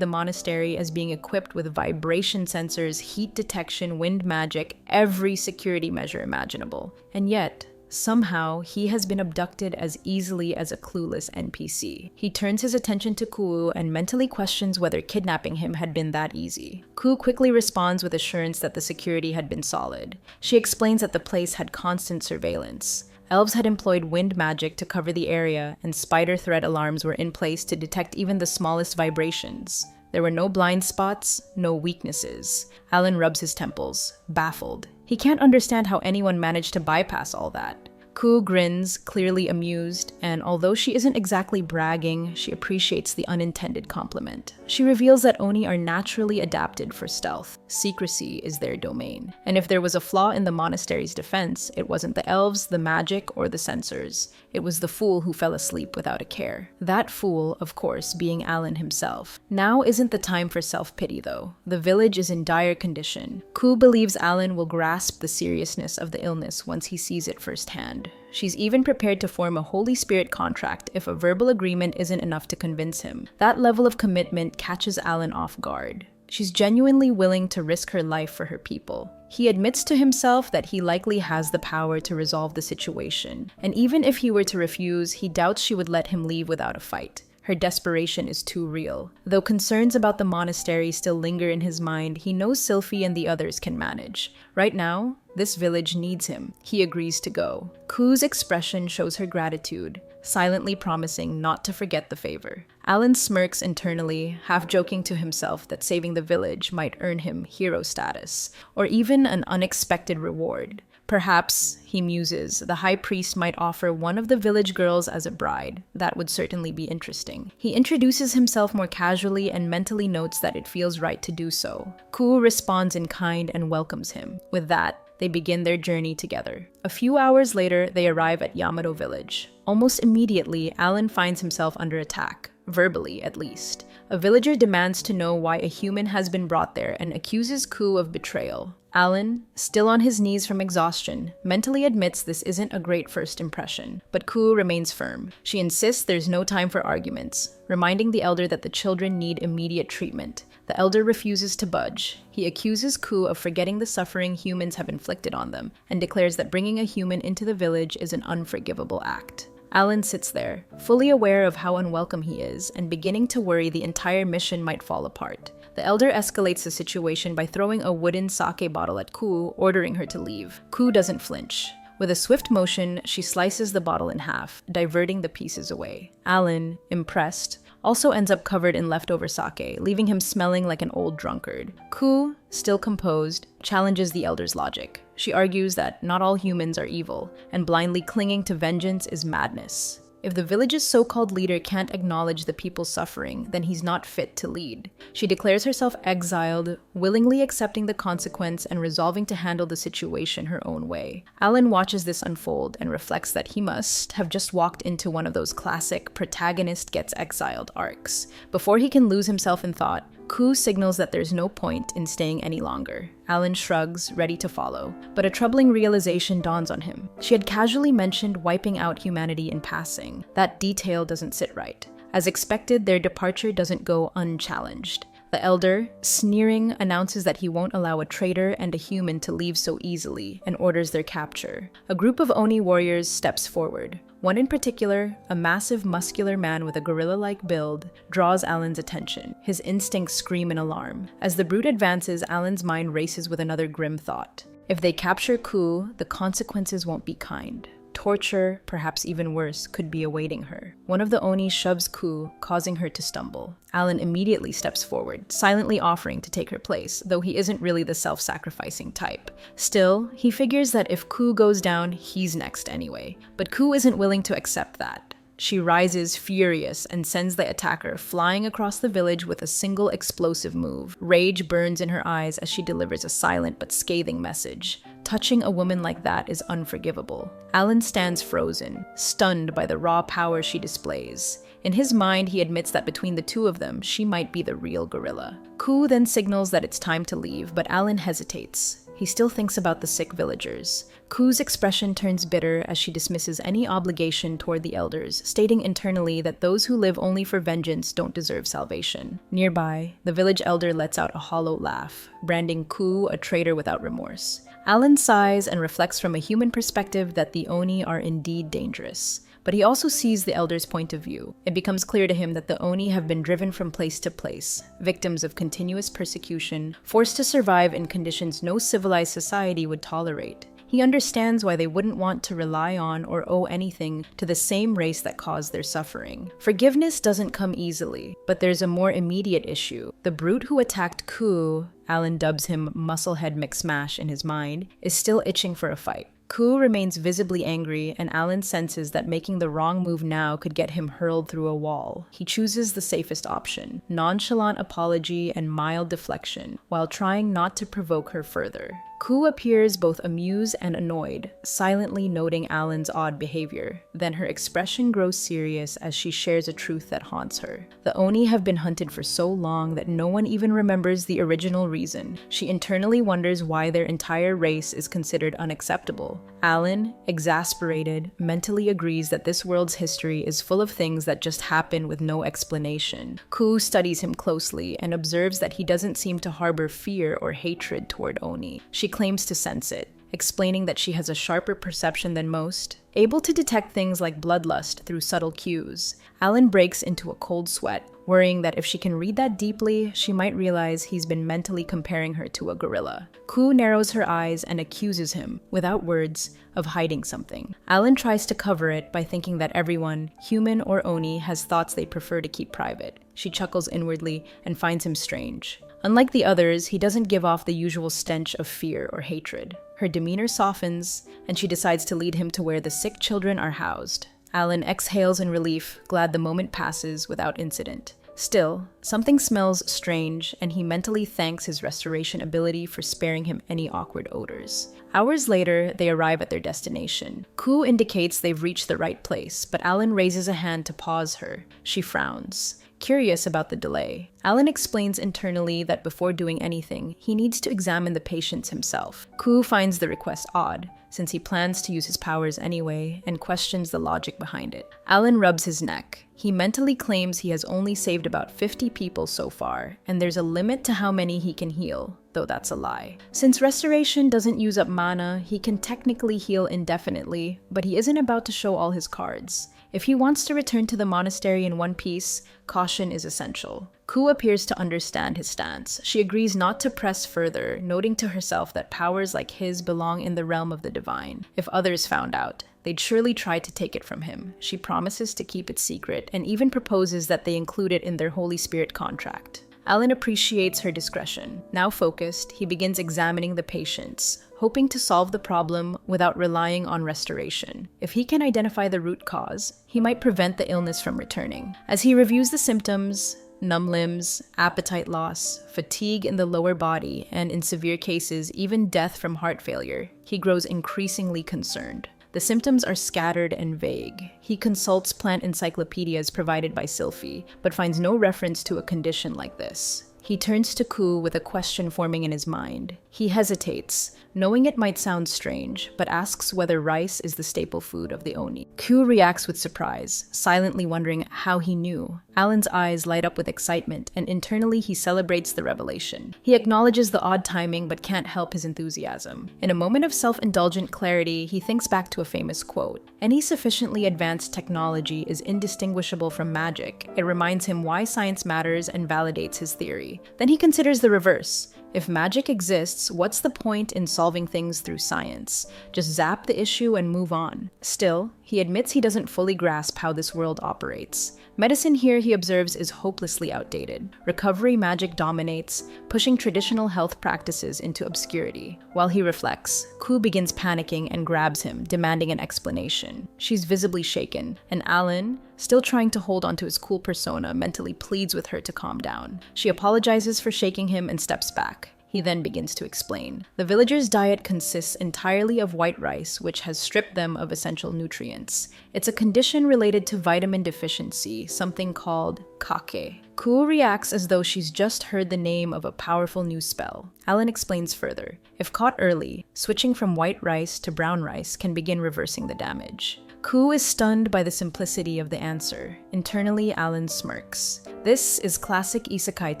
the monastery as being equipped with vibration sensors, heat detection, wind magic, every security measure imaginable. And yet, somehow, he has been abducted as easily as a clueless NPC. He turns his attention to Ku and mentally questions whether kidnapping him had been that easy. Ku quickly responds with assurance that the security had been solid. She explains that the place had constant surveillance. Elves had employed wind magic to cover the area, and spider thread alarms were in place to detect even the smallest vibrations. There were no blind spots, no weaknesses. Alan rubs his temples, baffled. He can't understand how anyone managed to bypass all that. Ku grins, clearly amused, and although she isn't exactly bragging, she appreciates the unintended compliment. She reveals that Oni are naturally adapted for stealth. Secrecy is their domain. And if there was a flaw in the monastery's defense, it wasn't the elves, the magic, or the censors. It was the fool who fell asleep without a care. That fool, of course, being Alan himself. Now isn't the time for self-pity, though. The village is in dire condition. Ku believes Alan will grasp the seriousness of the illness once he sees it firsthand. She's even prepared to form a Holy Spirit contract if a verbal agreement isn't enough to convince him. That level of commitment catches Alan off guard. She's genuinely willing to risk her life for her people. He admits to himself that he likely has the power to resolve the situation, and even if he were to refuse, he doubts she would let him leave without a fight. Her desperation is too real. Though concerns about the monastery still linger in his mind, he knows Sylphie and the others can manage. Right now, this village needs him. He agrees to go. Ku's expression shows her gratitude, silently promising not to forget the favor. Alan smirks internally, half joking to himself that saving the village might earn him hero status, or even an unexpected reward. Perhaps, he muses, the high priest might offer one of the village girls as a bride. That would certainly be interesting. He introduces himself more casually and mentally notes that it feels right to do so. Ku responds in kind and welcomes him. With that, they begin their journey together. A few hours later, they arrive at Yamato Village. Almost immediately, Alan finds himself under attack, verbally at least. A villager demands to know why a human has been brought there and accuses Ku of betrayal. Alan, still on his knees from exhaustion, mentally admits this isn't a great first impression, but Ku remains firm. She insists there's no time for arguments, reminding the elder that the children need immediate treatment. The elder refuses to budge. He accuses Ku of forgetting the suffering humans have inflicted on them, and declares that bringing a human into the village is an unforgivable act. Alan sits there, fully aware of how unwelcome he is, and beginning to worry the entire mission might fall apart. The elder escalates the situation by throwing a wooden sake bottle at Ku, ordering her to leave. Ku doesn't flinch. With a swift motion, she slices the bottle in half, diverting the pieces away. Alan, impressed, also ends up covered in leftover sake, leaving him smelling like an old drunkard. Ku, still composed, challenges the elder's logic. She argues that not all humans are evil, and blindly clinging to vengeance is madness. If the village's so-called leader can't acknowledge the people's suffering, then he's not fit to lead. She declares herself exiled, willingly accepting the consequence and resolving to handle the situation her own way. Alan watches this unfold and reflects that he must have just walked into one of those classic protagonist gets exiled arcs. Before he can lose himself in thought, Ku signals that there's no point in staying any longer. Alan shrugs, ready to follow, but a troubling realization dawns on him. She had casually mentioned wiping out humanity in passing. That detail doesn't sit right. As expected, their departure doesn't go unchallenged. The elder, sneering, announces that he won't allow a traitor and a human to leave so easily and orders their capture. A group of Oni warriors steps forward. One in particular, a massive muscular man with a gorilla-like build, draws Alan's attention. His instincts scream in alarm. As the brute advances, Alan's mind races with another grim thought. If they capture Ku, the consequences won't be kind. Torture, perhaps even worse, could be awaiting her. One of the Oni shoves Ku, causing her to stumble. Alan immediately steps forward, silently offering to take her place, though he isn't really the self-sacrificing type. Still, he figures that if Ku goes down, he's next anyway. But Ku isn't willing to accept that. She rises furious and sends the attacker flying across the village with a single explosive move. Rage burns in her eyes as she delivers a silent but scathing message. Touching a woman like that is unforgivable. Alan stands frozen, stunned by the raw power she displays. In his mind, he admits that between the two of them, she might be the real gorilla. Ku then signals that it's time to leave, but Alan hesitates. He still thinks about the sick villagers. Ku's expression turns bitter as she dismisses any obligation toward the elders, stating internally that those who live only for vengeance don't deserve salvation. Nearby, the village elder lets out a hollow laugh, branding Ku a traitor without remorse. Alan sighs and reflects from a human perspective that the Oni are indeed dangerous. But he also sees the elder's point of view. It becomes clear to him that the Oni have been driven from place to place, victims of continuous persecution, forced to survive in conditions no civilized society would tolerate. He understands why they wouldn't want to rely on or owe anything to the same race that caused their suffering. Forgiveness doesn't come easily, but there's a more immediate issue. The brute who attacked Ku, Alan dubs him Musclehead McSmash in his mind, is still itching for a fight. Ku remains visibly angry, and Alan senses that making the wrong move now could get him hurled through a wall. He chooses the safest option, nonchalant apology and mild deflection, while trying not to provoke her further. Ku appears both amused and annoyed, silently noting Alan's odd behavior. Then her expression grows serious as she shares a truth that haunts her. The Oni have been hunted for so long that no one even remembers the original reason. She internally wonders why their entire race is considered unacceptable. Alan, exasperated, mentally agrees that this world's history is full of things that just happen with no explanation. Ku studies him closely and observes that he doesn't seem to harbor fear or hatred toward Oni. She claims to sense it, explaining that she has a sharper perception than most, able to detect things like bloodlust through subtle cues. Alan breaks into a cold sweat, worrying that if she can read that deeply, she might realize he's been mentally comparing her to a gorilla. Ku narrows her eyes and accuses him, without words, of hiding something. Alan tries to cover it by thinking that everyone, human or Oni, has thoughts they prefer to keep private. She chuckles inwardly and finds him strange. Unlike the others, he doesn't give off the usual stench of fear or hatred. Her demeanor softens, and she decides to lead him to where the sick children are housed. Alan exhales in relief, glad the moment passes without incident. Still, something smells strange, and he mentally thanks his restoration ability for sparing him any awkward odors. Hours later, they arrive at their destination. Ku indicates they've reached the right place, but Alan raises a hand to pause her. She frowns, curious about the delay. Alan explains internally that before doing anything, he needs to examine the patients himself. Ku finds the request odd, since he plans to use his powers anyway, and questions the logic behind it. Alan rubs his neck. He mentally claims he has only saved about 50 people so far, and there's a limit to how many he can heal, though that's a lie. Since restoration doesn't use up mana, he can technically heal indefinitely, but he isn't about to show all his cards. If he wants to return to the monastery in one piece, caution is essential. Ku appears to understand his stance. She agrees not to press further, noting to herself that powers like his belong in the realm of the divine. If others found out, they'd surely try to take it from him. She promises to keep it secret and even proposes that they include it in their Holy Spirit contract. Alan appreciates her discretion. Now focused, he begins examining the patients, hoping to solve the problem without relying on restoration. If he can identify the root cause, he might prevent the illness from returning. As he reviews the symptoms, numb limbs, appetite loss, fatigue in the lower body, and in severe cases, even death from heart failure, he grows increasingly concerned. The symptoms are scattered and vague. He consults plant encyclopedias provided by Sylphie, but finds no reference to a condition like this. He turns to Ku with a question forming in his mind. He hesitates, knowing it might sound strange, but asks whether rice is the staple food of the Oni. Ku reacts with surprise, silently wondering how he knew. Alan's eyes light up with excitement, and internally he celebrates the revelation. He acknowledges the odd timing, but can't help his enthusiasm. In a moment of self-indulgent clarity, he thinks back to a famous quote. Any sufficiently advanced technology is indistinguishable from magic. It reminds him why science matters and validates his theory. Then he considers the reverse. If magic exists, what's the point in solving things through science? Just zap the issue and move on. Still, he admits he doesn't fully grasp how this world operates. Medicine here, he observes, is hopelessly outdated. Recovery magic dominates, pushing traditional health practices into obscurity. While he reflects, Ku begins panicking and grabs him, demanding an explanation. She's visibly shaken, and Alan, still trying to hold onto his cool persona, mentally pleads with her to calm down. She apologizes for shaking him and steps back. He then begins to explain. The villagers' diet consists entirely of white rice, which has stripped them of essential nutrients. It's a condition related to vitamin deficiency, something called kake. Ku reacts as though she's just heard the name of a powerful new spell. Alan explains further. If caught early, switching from white rice to brown rice can begin reversing the damage. Ku is stunned by the simplicity of the answer. Internally, Alan smirks. This is classic Isekai'd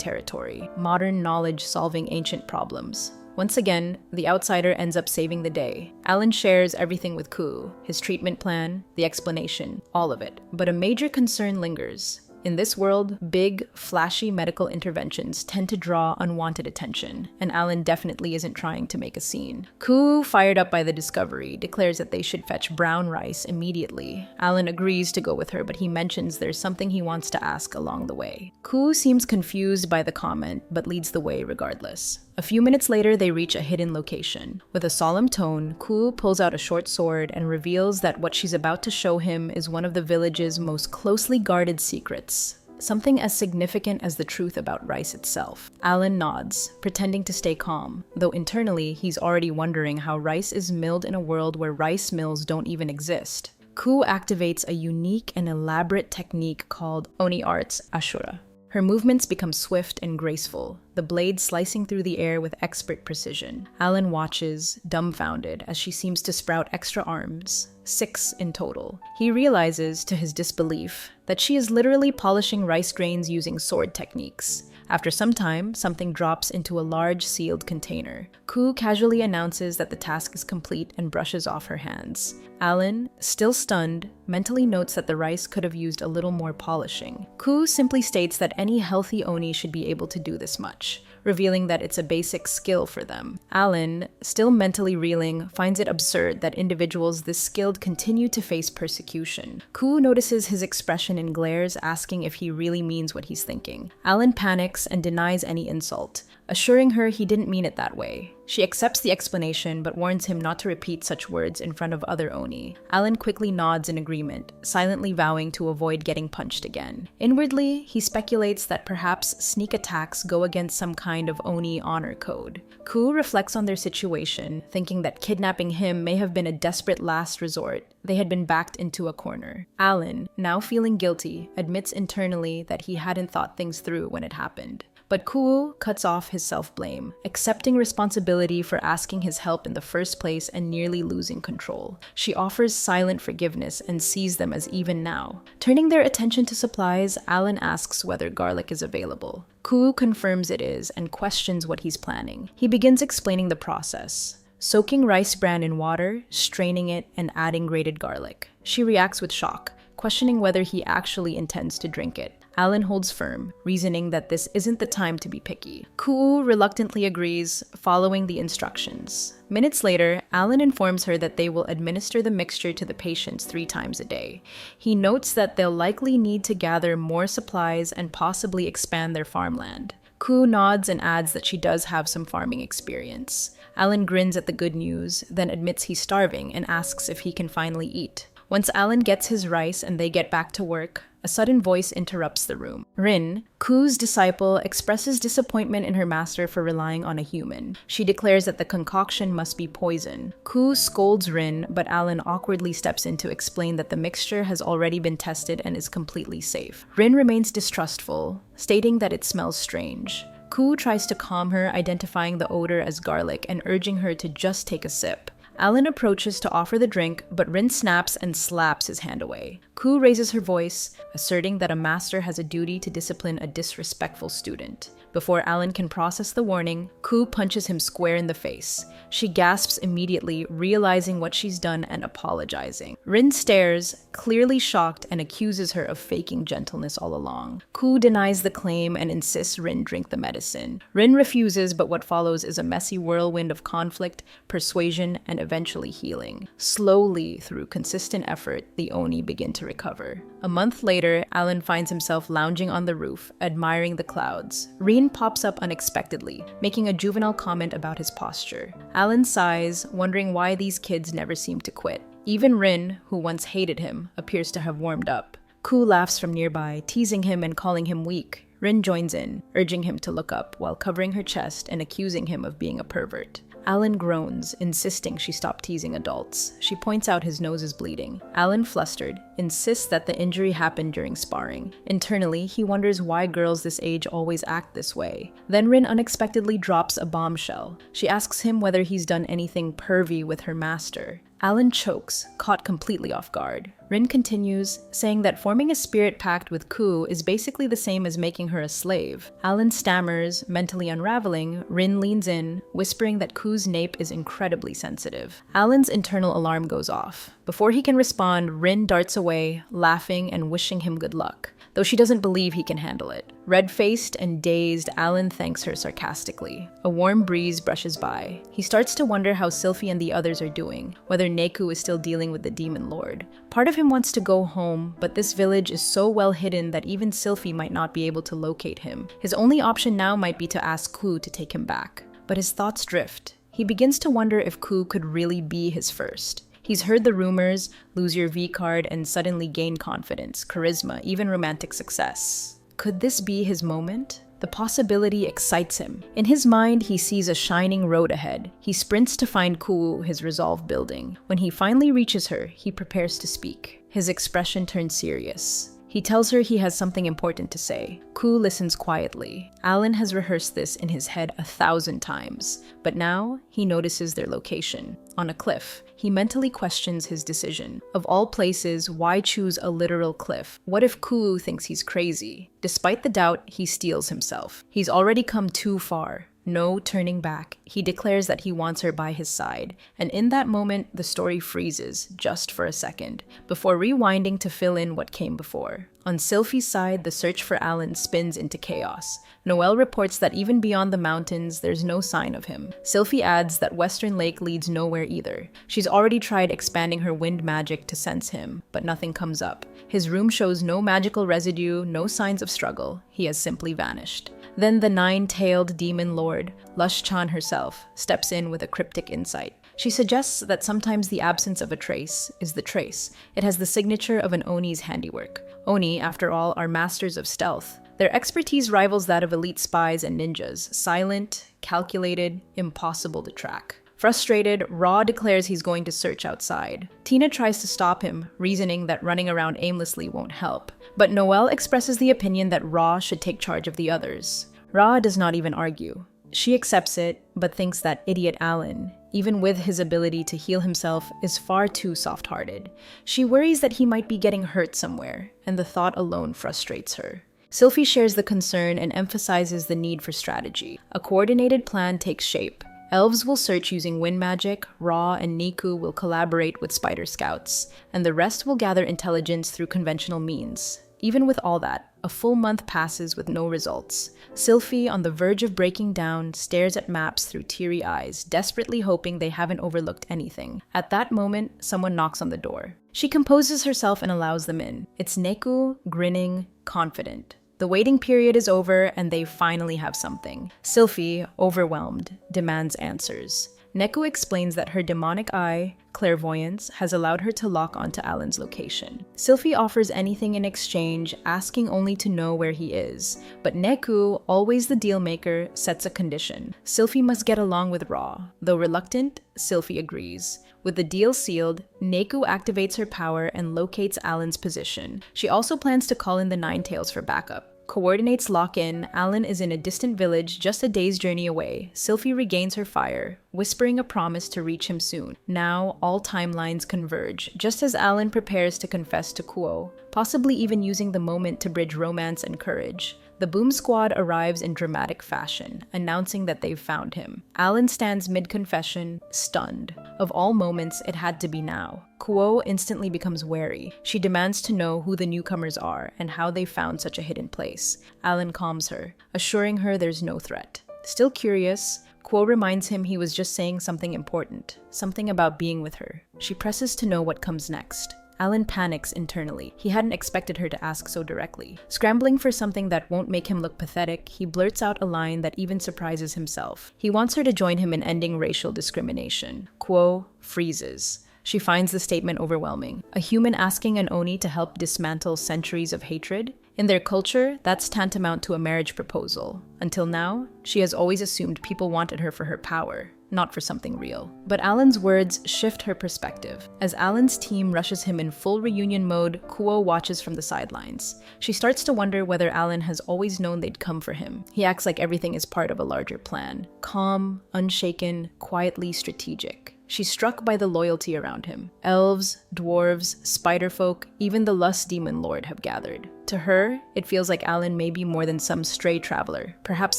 territory, modern knowledge solving ancient problems. Once again, the outsider ends up saving the day. Alan shares everything with Ku, his treatment plan, the explanation, all of it. But a major concern lingers. In this world, big, flashy medical interventions tend to draw unwanted attention, and Alan definitely isn't trying to make a scene. Ku, fired up by the discovery, declares that they should fetch brown rice immediately. Alan agrees to go with her, but he mentions there's something he wants to ask along the way. Ku seems confused by the comment, but leads the way regardless. A few minutes later, they reach a hidden location. With a solemn tone, Ku pulls out a short sword and reveals that what she's about to show him is one of the village's most closely guarded secrets. Something as significant as the truth about rice itself. Alan nods, pretending to stay calm, though internally he's already wondering how rice is milled in a world where rice mills don't even exist. Ku activates a unique and elaborate technique called Oni Arts Ashura. Her movements become swift and graceful, the blade slicing through the air with expert precision. Alan watches, dumbfounded, as she seems to sprout extra arms, 6 in total. He realizes, to his disbelief, that she is literally polishing rice grains using sword techniques. After some time, something drops into a large sealed container. Ku casually announces that the task is complete and brushes off her hands. Alan, still stunned, mentally notes that the rice could have used a little more polishing. Ku simply states that any healthy Oni should be able to do this much, revealing that it's a basic skill for them. Alan, still mentally reeling, finds it absurd that individuals this skilled continue to face persecution. Ku notices his expression and glares, asking if he really means what he's thinking. Alan panics and denies any insult, assuring her he didn't mean it that way. She accepts the explanation, but warns him not to repeat such words in front of other Oni. Alan quickly nods in agreement, silently vowing to avoid getting punched again. Inwardly, he speculates that perhaps sneak attacks go against some kind of Oni honor code. Ku reflects on their situation, thinking that kidnapping him may have been a desperate last resort. They had been backed into a corner. Alan, now feeling guilty, admits internally that he hadn't thought things through when it happened. But Ku cuts off his self-blame, accepting responsibility for asking his help in the first place and nearly losing control. She offers silent forgiveness and sees them as even now. Turning their attention to supplies, Alan asks whether garlic is available. Ku confirms it is and questions what he's planning. He begins explaining the process. Soaking rice bran in water, straining it, and adding grated garlic. She reacts with shock, questioning whether he actually intends to drink it. Alan holds firm, reasoning that this isn't the time to be picky. Ku'u reluctantly agrees, following the instructions. Minutes later, Alan informs her that they will administer the mixture to the patients 3 times a day. He notes that they'll likely need to gather more supplies and possibly expand their farmland. Ku'u nods and adds that she does have some farming experience. Alan grins at the good news, then admits he's starving and asks if he can finally eat. Once Alan gets his rice and they get back to work, a sudden voice interrupts the room. Rin, Ku's disciple, expresses disappointment in her master for relying on a human. She declares that the concoction must be poison. Ku scolds Rin, but Alan awkwardly steps in to explain that the mixture has already been tested and is completely safe. Rin remains distrustful, stating that it smells strange. Ku tries to calm her, identifying the odor as garlic and urging her to just take a sip. Alan approaches to offer the drink, but Rin snaps and slaps his hand away. Ku raises her voice, asserting that a master has a duty to discipline a disrespectful student. Before Alan can process the warning, Ku punches him square in the face. She gasps immediately, realizing what she's done and apologizing. Rin stares, clearly shocked, and accuses her of faking gentleness all along. Ku denies the claim and insists Rin drink the medicine. Rin refuses, but what follows is a messy whirlwind of conflict, persuasion, and eventually healing. Slowly, through consistent effort, the Oni begin to recover. A month later, Alan finds himself lounging on the roof, admiring the clouds. Rin pops up unexpectedly, making a juvenile comment about his posture. Alan sighs, wondering why these kids never seem to quit. Even Rin, who once hated him, appears to have warmed up. Ku laughs from nearby, teasing him and calling him weak. Rin joins in, urging him to look up while covering her chest and accusing him of being a pervert. Alan groans, insisting she stop teasing adults. She points out his nose is bleeding. Alan, flustered, insists that the injury happened during sparring. Internally, he wonders why girls this age always act this way. Then Rin unexpectedly drops a bombshell. She asks him whether he's done anything pervy with her master. Alan chokes, caught completely off guard. Rin continues, saying that forming a spirit pact with Ku is basically the same as making her a slave. Alan stammers, mentally unraveling. Rin leans in, whispering that Ku's nape is incredibly sensitive. Alan's internal alarm goes off. Before he can respond, Rin darts away, laughing and wishing him good luck, though she doesn't believe he can handle it. Red-faced and dazed, Alan thanks her sarcastically. A warm breeze brushes by. He starts to wonder how Sylphie and the others are doing, whether Neku is still dealing with the Demon Lord. Part of him wants to go home, but this village is so well hidden that even Sylphie might not be able to locate him. His only option now might be to ask Ku to take him back. But his thoughts drift. He begins to wonder if Ku could really be his first. He's heard the rumors, lose your V card and suddenly gain confidence, charisma, even romantic success. Could this be his moment? The possibility excites him. In his mind, he sees a shining road ahead. He sprints to find Ku, his resolve building. When he finally reaches her, he prepares to speak. His expression turns serious. He tells her he has something important to say. Ku listens quietly. Alan has rehearsed this in his head 1,000 times, but now he notices their location. On a cliff. He mentally questions his decision. Of all places, why choose a literal cliff? What if Ku thinks he's crazy? Despite the doubt, he steels himself. He's already come too far. No turning back. He declares that he wants her by his side, and in that moment, the story freezes, just for a second, before rewinding to fill in what came before. On Sylphie's side, the search for Alan spins into chaos. Noelle reports that even beyond the mountains, there's no sign of him. Sylphie adds that Western Lake leads nowhere either. She's already tried expanding her wind magic to sense him, but nothing comes up. His room shows no magical residue, no signs of struggle. He has simply vanished. Then the 9-tailed demon lord, Lush-chan herself, steps in with a cryptic insight. She suggests that sometimes the absence of a trace is the trace. It has the signature of an Oni's handiwork. Oni, after all, are masters of stealth. Their expertise rivals that of elite spies and ninjas, silent, calculated, impossible to track. Frustrated, Ra declares he's going to search outside. Tina tries to stop him, reasoning that running around aimlessly won't help. But Noelle expresses the opinion that Ra should take charge of the others. Ra does not even argue. She accepts it, but thinks that idiot Alan, even with his ability to heal himself, is far too soft-hearted. She worries that he might be getting hurt somewhere, and the thought alone frustrates her. Sylphie shares the concern and emphasizes the need for strategy. A coordinated plan takes shape. Elves will search using wind magic, Ra and Niku will collaborate with spider scouts, and the rest will gather intelligence through conventional means. Even with all that, a full month passes with no results. Sylphie, on the verge of breaking down, stares at maps through teary eyes, desperately hoping they haven't overlooked anything. At that moment, someone knocks on the door. She composes herself and allows them in. It's Neku, grinning, confident. The waiting period is over and they finally have something. Sylphie, overwhelmed, demands answers. Neku explains that her demonic eye, clairvoyance, has allowed her to lock onto Alan's location. Sylphie offers anything in exchange, asking only to know where he is. But Neku, always the deal maker, sets a condition. Sylphie must get along with Ra. Though reluctant, Sylphie agrees. With the deal sealed, Neku activates her power and locates Alan's position. She also plans to call in the Nine Tails for backup. Coordinates lock in, Alan is in a distant village just a day's journey away. Sylphie regains her fire, whispering a promise to reach him soon. Now, all timelines converge, just as Alan prepares to confess to Kuo, possibly even using the moment to bridge romance and courage. The Boom Squad arrives in dramatic fashion, announcing that they've found him. Alan stands mid-confession, stunned. Of all moments, it had to be now. Kuo instantly becomes wary. She demands to know who the newcomers are and how they found such a hidden place. Alan calms her, assuring her there's no threat. Still curious, Kuo reminds him he was just saying something important, something about being with her. She presses to know what comes next. Alan panics internally. He hadn't expected her to ask so directly. Scrambling for something that won't make him look pathetic, he blurts out a line that even surprises himself. He wants her to join him in ending racial discrimination. Kuo freezes. She finds the statement overwhelming. A human asking an Oni to help dismantle centuries of hatred? In their culture, that's tantamount to a marriage proposal. Until now, she has always assumed people wanted her for her power, not for something real. But Alan's words shift her perspective. As Alan's team rushes him in full reunion mode, Kuo watches from the sidelines. She starts to wonder whether Alan has always known they'd come for him. He acts like everything is part of a larger plan. Calm, unshaken, quietly strategic. She's struck by the loyalty around him. Elves, dwarves, spiderfolk, even the lust demon lord have gathered. To her, it feels like Alan may be more than some stray traveler, perhaps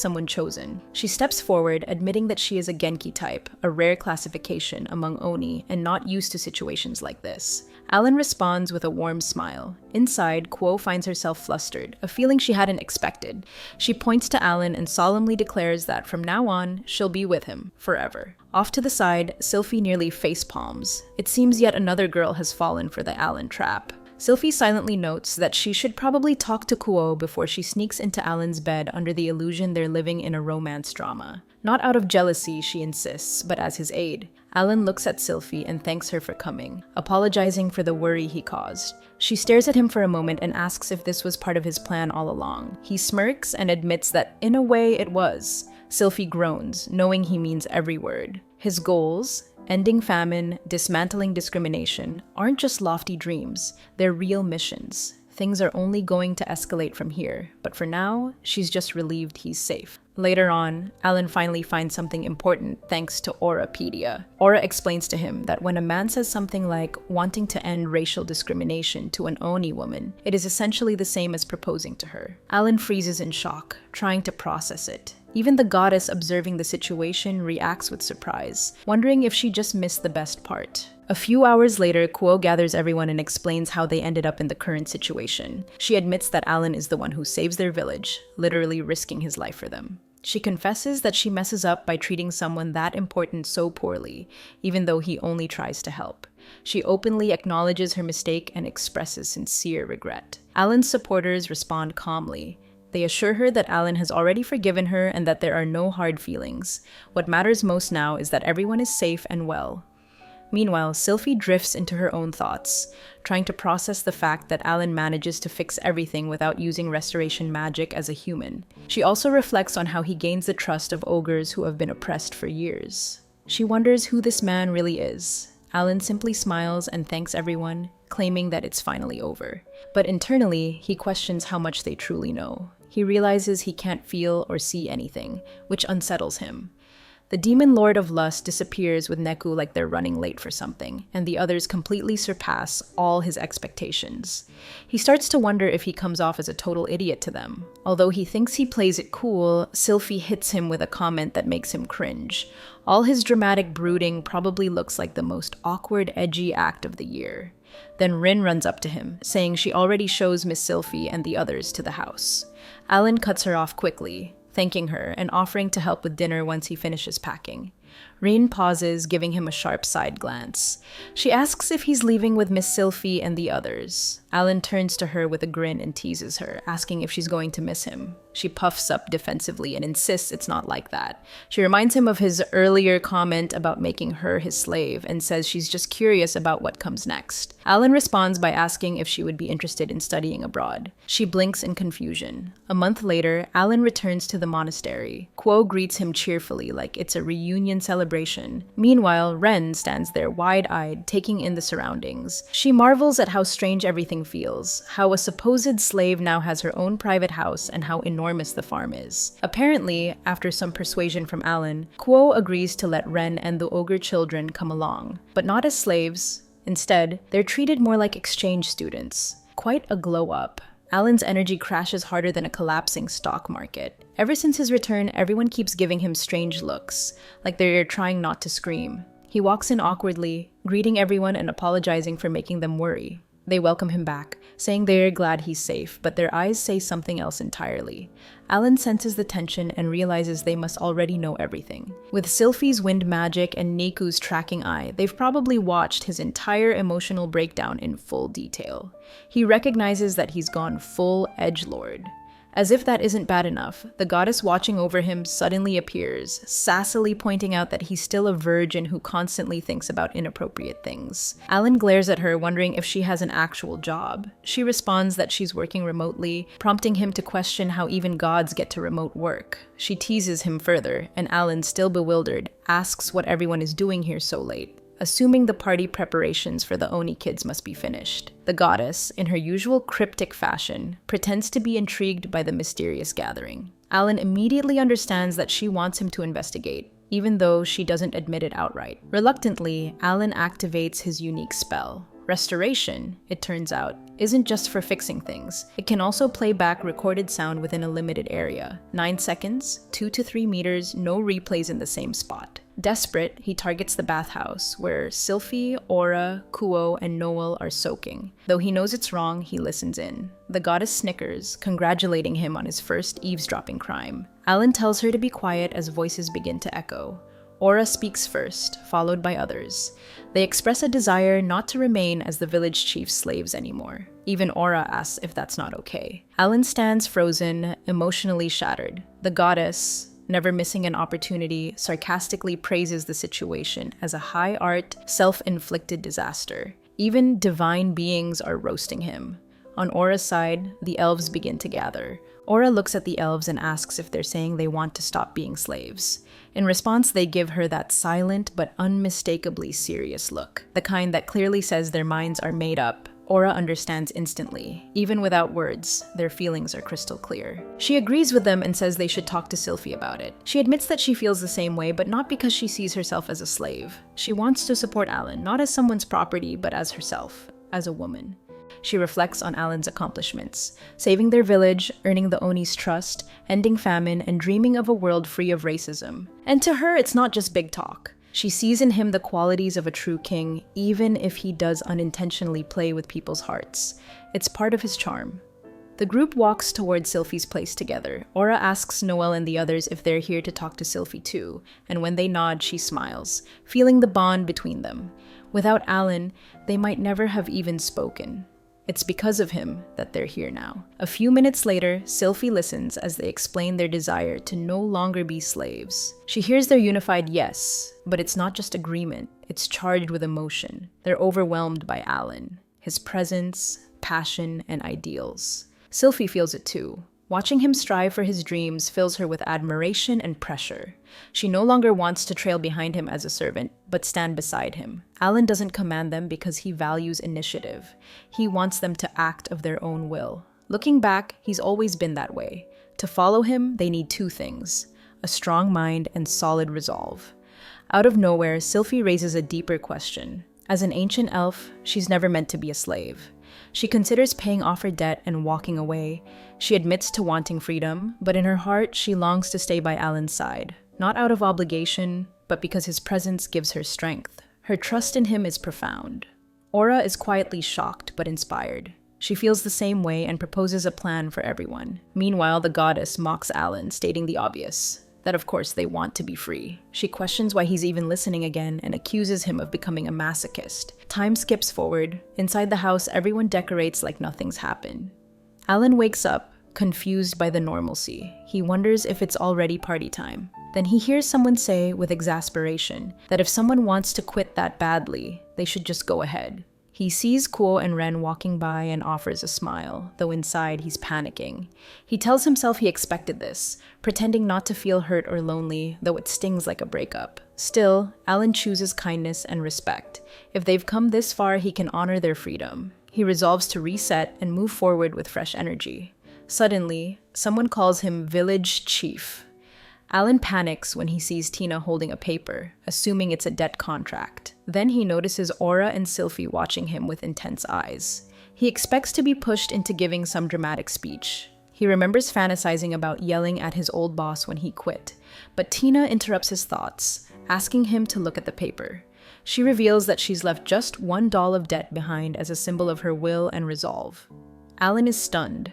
someone chosen. She steps forward, admitting that she is a Genki type, a rare classification among Oni, and not used to situations like this. Alan responds with a warm smile. Inside, Kuo finds herself flustered, a feeling she hadn't expected. She points to Alan and solemnly declares that from now on, she'll be with him, forever. Off to the side, Sylphie nearly facepalms. It seems yet another girl has fallen for the Alan trap. Sylphie silently notes that she should probably talk to Kuo before she sneaks into Alan's bed under the illusion they're living in a romance drama. Not out of jealousy, she insists, but as his aide. Alan looks at Sylphie and thanks her for coming, apologizing for the worry he caused. She stares at him for a moment and asks if this was part of his plan all along. He smirks and admits that in a way it was. Sylphie groans, knowing he means every word. His goals, ending famine, dismantling discrimination, aren't just lofty dreams, they're real missions. Things are only going to escalate from here, but for now, she's just relieved he's safe. Later on, Alan finally finds something important thanks to Aurapedia. Aura explains to him that when a man says something like wanting to end racial discrimination to an Oni woman, it is essentially the same as proposing to her. Alan freezes in shock, trying to process it. Even the goddess observing the situation reacts with surprise, wondering if she just missed the best part. A few hours later, Kuo gathers everyone and explains how they ended up in the current situation. She admits that Alan is the one who saves their village, literally risking his life for them. She confesses that she messes up by treating someone that important so poorly, even though he only tries to help. She openly acknowledges her mistake and expresses sincere regret. Alan's supporters respond calmly. They assure her that Alan has already forgiven her and that there are no hard feelings. What matters most now is that everyone is safe and well. Meanwhile, Sylphie drifts into her own thoughts, trying to process the fact that Alan manages to fix everything without using restoration magic as a human. She also reflects on how he gains the trust of ogres who have been oppressed for years. She wonders who this man really is. Alan simply smiles and thanks everyone, claiming that it's finally over. But internally, he questions how much they truly know. He realizes he can't feel or see anything, which unsettles him. The demon lord of lust disappears with Neku like they're running late for something, and the others completely surpass all his expectations. He starts to wonder if he comes off as a total idiot to them. Although he thinks he plays it cool, Sylphie hits him with a comment that makes him cringe. All his dramatic brooding probably looks like the most awkward, edgy act of the year. Then Rin runs up to him, saying she already shows Miss Sylphie and the others to the house. Alan cuts her off quickly, thanking her and offering to help with dinner once he finishes packing. Rin pauses, giving him a sharp side glance. She asks if he's leaving with Miss Sylphie and the others. Alan turns to her with a grin and teases her, asking if she's going to miss him. She puffs up defensively and insists it's not like that. She reminds him of his earlier comment about making her his slave and says she's just curious about what comes next. Alan responds by asking if she would be interested in studying abroad. She blinks in confusion. A month later, Alan returns to the monastery. Quo greets him cheerfully like it's a reunion celebration. Meanwhile, Ren stands there wide-eyed, taking in the surroundings. She marvels at how strange everything feels, how a supposed slave now has her own private house, and how enormous the farm is. Apparently, after some persuasion from Alan, Quo agrees to let Ren and the ogre children come along, but not as slaves. Instead, they're treated more like exchange students. Quite a glow-up. Alan's energy crashes harder than a collapsing stock market. Ever since his return, everyone keeps giving him strange looks, like they're trying not to scream. He walks in awkwardly, greeting everyone and apologizing for making them worry. They welcome him back, saying they're glad he's safe, but their eyes say something else entirely. Alan senses the tension and realizes they must already know everything. With Sylphie's wind magic and Neku's tracking eye, they've probably watched his entire emotional breakdown in full detail. He recognizes that he's gone full edgelord. As if that isn't bad enough, the goddess watching over him suddenly appears, sassily pointing out that he's still a virgin who constantly thinks about inappropriate things. Alan glares at her, wondering if she has an actual job. She responds that she's working remotely, prompting him to question how even gods get to remote work. She teases him further, and Alan, still bewildered, asks what everyone is doing here so late, assuming the party preparations for the Oni kids must be finished. The goddess, in her usual cryptic fashion, pretends to be intrigued by the mysterious gathering. Alan immediately understands that she wants him to investigate, even though she doesn't admit it outright. Reluctantly, Alan activates his unique spell. Restoration, it turns out, isn't just for fixing things. It can also play back recorded sound within a limited area. 9 seconds, 2 to 3 meters, no replays in the same spot. Desperate, he targets the bathhouse, where Sylphie, Aura, Kuo, and Noel are soaking. Though he knows it's wrong, he listens in. The goddess snickers, congratulating him on his first eavesdropping crime. Alan tells her to be quiet as voices begin to echo. Aura speaks first, followed by others. They express a desire not to remain as the village chief's slaves anymore. Even Aura asks if that's not okay. Alan stands frozen, emotionally shattered. The goddess, never missing an opportunity, sarcastically praises the situation as a high art, self-inflicted disaster. Even divine beings are roasting him. On Aura's side, the elves begin to gather. Aura looks at the elves and asks if they're saying they want to stop being slaves. In response, they give her that silent but unmistakably serious look, the kind that clearly says their minds are made up. Aura understands instantly. Even without words, their feelings are crystal clear. She agrees with them and says they should talk to Sylphie about it. She admits that she feels the same way, but not because she sees herself as a slave. She wants to support Alan, not as someone's property, but as herself, as a woman. She reflects on Alan's accomplishments, saving their village, earning the Oni's trust, ending famine, and dreaming of a world free of racism. And to her, it's not just big talk. She sees in him the qualities of a true king, even if he does unintentionally play with people's hearts. It's part of his charm. The group walks towards Sylphie's place together. Aura asks Noel and the others if they're here to talk to Sylphie too, and when they nod, she smiles, feeling the bond between them. Without Alan, they might never have even spoken. It's because of him that they're here now. A few minutes later, Sylphie listens as they explain their desire to no longer be slaves. She hears their unified yes, but it's not just agreement, it's charged with emotion. They're overwhelmed by Alan, his presence, passion, and ideals. Sylphie feels it too. Watching him strive for his dreams fills her with admiration and pressure. She no longer wants to trail behind him as a servant, but stand beside him. Alan doesn't command them because he values initiative. He wants them to act of their own will. Looking back, he's always been that way. To follow him, they need 2 things: a strong mind, and solid resolve. Out of nowhere, Sylphie raises a deeper question. As an ancient elf, she's never meant to be a slave. She considers paying off her debt and walking away. She admits to wanting freedom, but in her heart, she longs to stay by Alan's side. Not out of obligation, but because his presence gives her strength. Her trust in him is profound. Aura is quietly shocked but inspired. She feels the same way and proposes a plan for everyone. Meanwhile, the goddess mocks Alan, stating the obvious, that of course they want to be free. She questions why he's even listening again and accuses him of becoming a masochist. Time skips forward. Inside the house, everyone decorates like nothing's happened. Alan wakes up, confused by the normalcy. He wonders if it's already party time. Then he hears someone say, with exasperation, that if someone wants to quit that badly, they should just go ahead. He sees Kuo and Ren walking by and offers a smile, though inside he's panicking. He tells himself he expected this, pretending not to feel hurt or lonely, though it stings like a breakup. Still, Alan chooses kindness and respect. If they've come this far, he can honor their freedom. He resolves to reset and move forward with fresh energy. Suddenly, someone calls him Village Chief. Alan panics when he sees Tina holding a paper, assuming it's a debt contract. Then he notices Aura and Sylphie watching him with intense eyes. He expects to be pushed into giving some dramatic speech. He remembers fantasizing about yelling at his old boss when he quit, but Tina interrupts his thoughts, asking him to look at the paper. She reveals that she's left just $1 of debt behind as a symbol of her will and resolve. Alan is stunned.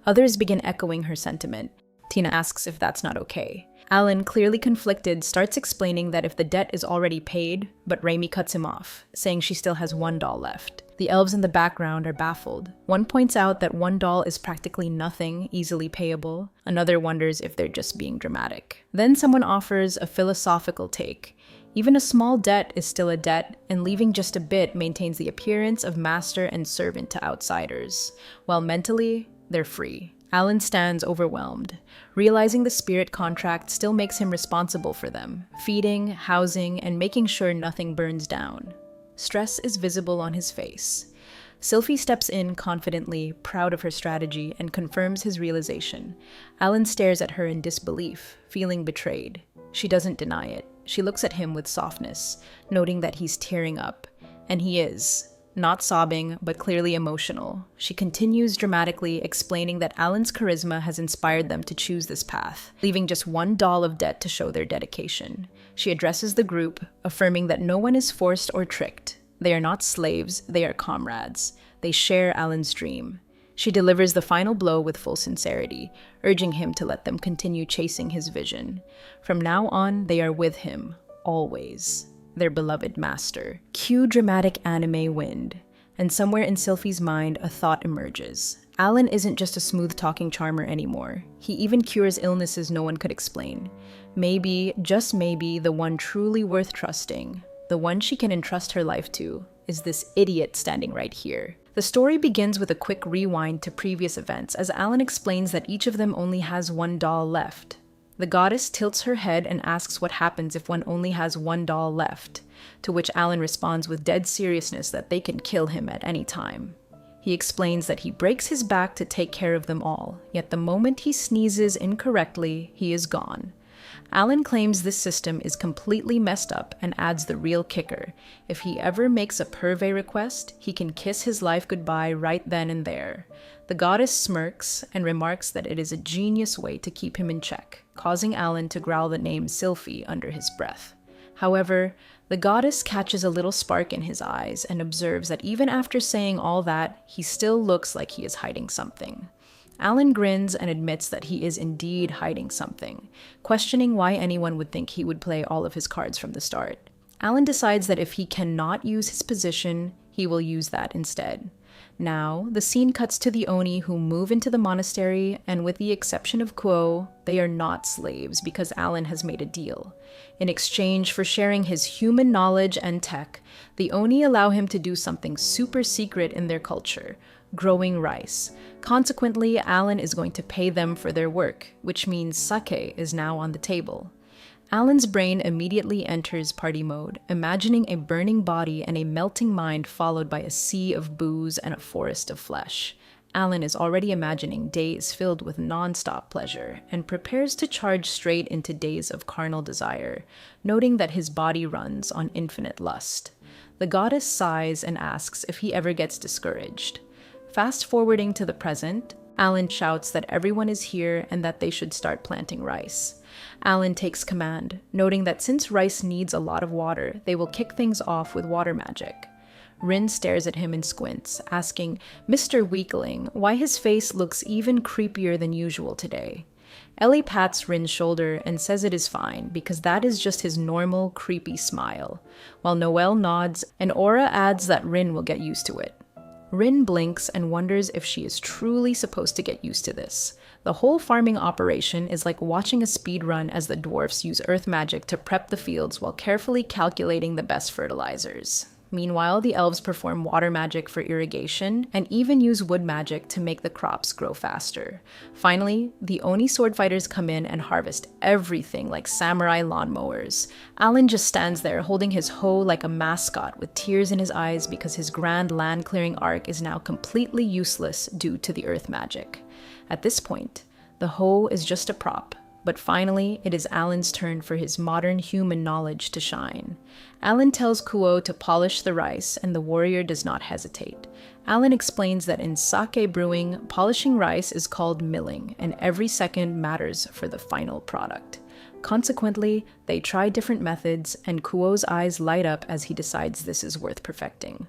Others begin echoing her sentiment. Tina asks if that's not okay. Alan, clearly conflicted, starts explaining that if the debt is already paid, but Raimi cuts him off, saying she still has $1 left. The elves in the background are baffled. One points out that $1 is practically nothing easily payable. Another wonders if they're just being dramatic. Then someone offers a philosophical take. Even a small debt is still a debt, and leaving just a bit maintains the appearance of master and servant to outsiders, while mentally, they're free. Alan stands overwhelmed, realizing the spirit contract still makes him responsible for them, feeding, housing, and making sure nothing burns down. Stress is visible on his face. Sylphie steps in confidently, proud of her strategy, and confirms his realization. Alan stares at her in disbelief, feeling betrayed. She doesn't deny it. She looks at him with softness, noting that he's tearing up. And he is. Not sobbing, but clearly emotional. She continues dramatically, explaining that Alan's charisma has inspired them to choose this path, leaving just $1 of debt to show their dedication. She addresses the group, affirming that no one is forced or tricked. They are not slaves, they are comrades. They share Alan's dream. She delivers the final blow with full sincerity, urging him to let them continue chasing his vision. From now on, they are with him, always. Their beloved master. Cue dramatic anime wind. And somewhere in Sylphie's mind, a thought emerges. Alan isn't just a smooth-talking charmer anymore. He even cures illnesses no one could explain. Maybe, just maybe, the one truly worth trusting, the one she can entrust her life to, is this idiot standing right here. The story begins with a quick rewind to previous events as Alan explains that each of them only has $1 left. The goddess tilts her head and asks what happens if one only has $1 left, to which Alan responds with dead seriousness that they can kill him at any time. He explains that he breaks his back to take care of them all, yet the moment he sneezes incorrectly, he is gone. Alan claims this system is completely messed up and adds the real kicker. If he ever makes a purvey request, he can kiss his life goodbye right then and there. The goddess smirks and remarks that it is a genius way to keep him in check, causing Alan to growl the name Sylphie under his breath. However, the goddess catches a little spark in his eyes and observes that even after saying all that, he still looks like he is hiding something. Alan grins and admits that he is indeed hiding something, questioning why anyone would think he would play all of his cards from the start. Alan decides that if he cannot use his position, he will use that instead. Now, the scene cuts to the Oni who move into the monastery, and with the exception of Kuo, they are not slaves because Alan has made a deal. In exchange for sharing his human knowledge and tech, the Oni allow him to do something super secret in their culture, growing rice. Consequently, Alan is going to pay them for their work, which means sake is now on the table. Alan's brain immediately enters party mode, imagining a burning body and a melting mind followed by a sea of booze and a forest of flesh. Alan is already imagining days filled with non-stop pleasure and prepares to charge straight into days of carnal desire, noting that his body runs on infinite lust. The goddess sighs and asks if he ever gets discouraged. Fast-forwarding to the present, Alan shouts that everyone is here and that they should start planting rice. Alan takes command, noting that since rice needs a lot of water, they will kick things off with water magic. Rin stares at him and squints, asking Mr. Weakling why his face looks even creepier than usual today. Ellie pats Rin's shoulder and says it is fine because that is just his normal, creepy smile, while Noelle nods and Aura adds that Rin will get used to it. Rin blinks and wonders if she is truly supposed to get used to this. The whole farming operation is like watching a speed run as the dwarfs use earth magic to prep the fields while carefully calculating the best fertilizers. Meanwhile, the elves perform water magic for irrigation and even use wood magic to make the crops grow faster. Finally, the Oni sword fighters come in and harvest everything like samurai lawnmowers. Alan just stands there holding his hoe like a mascot with tears in his eyes because his grand land-clearing arc is now completely useless due to the earth magic. At this point, the hoe is just a prop. But finally, it is Alan's turn for his modern human knowledge to shine. Alan tells Kuo to polish the rice, and the warrior does not hesitate. Alan explains that in sake brewing, polishing rice is called milling, and every second matters for the final product. Consequently, they try different methods, and Kuo's eyes light up as he decides this is worth perfecting.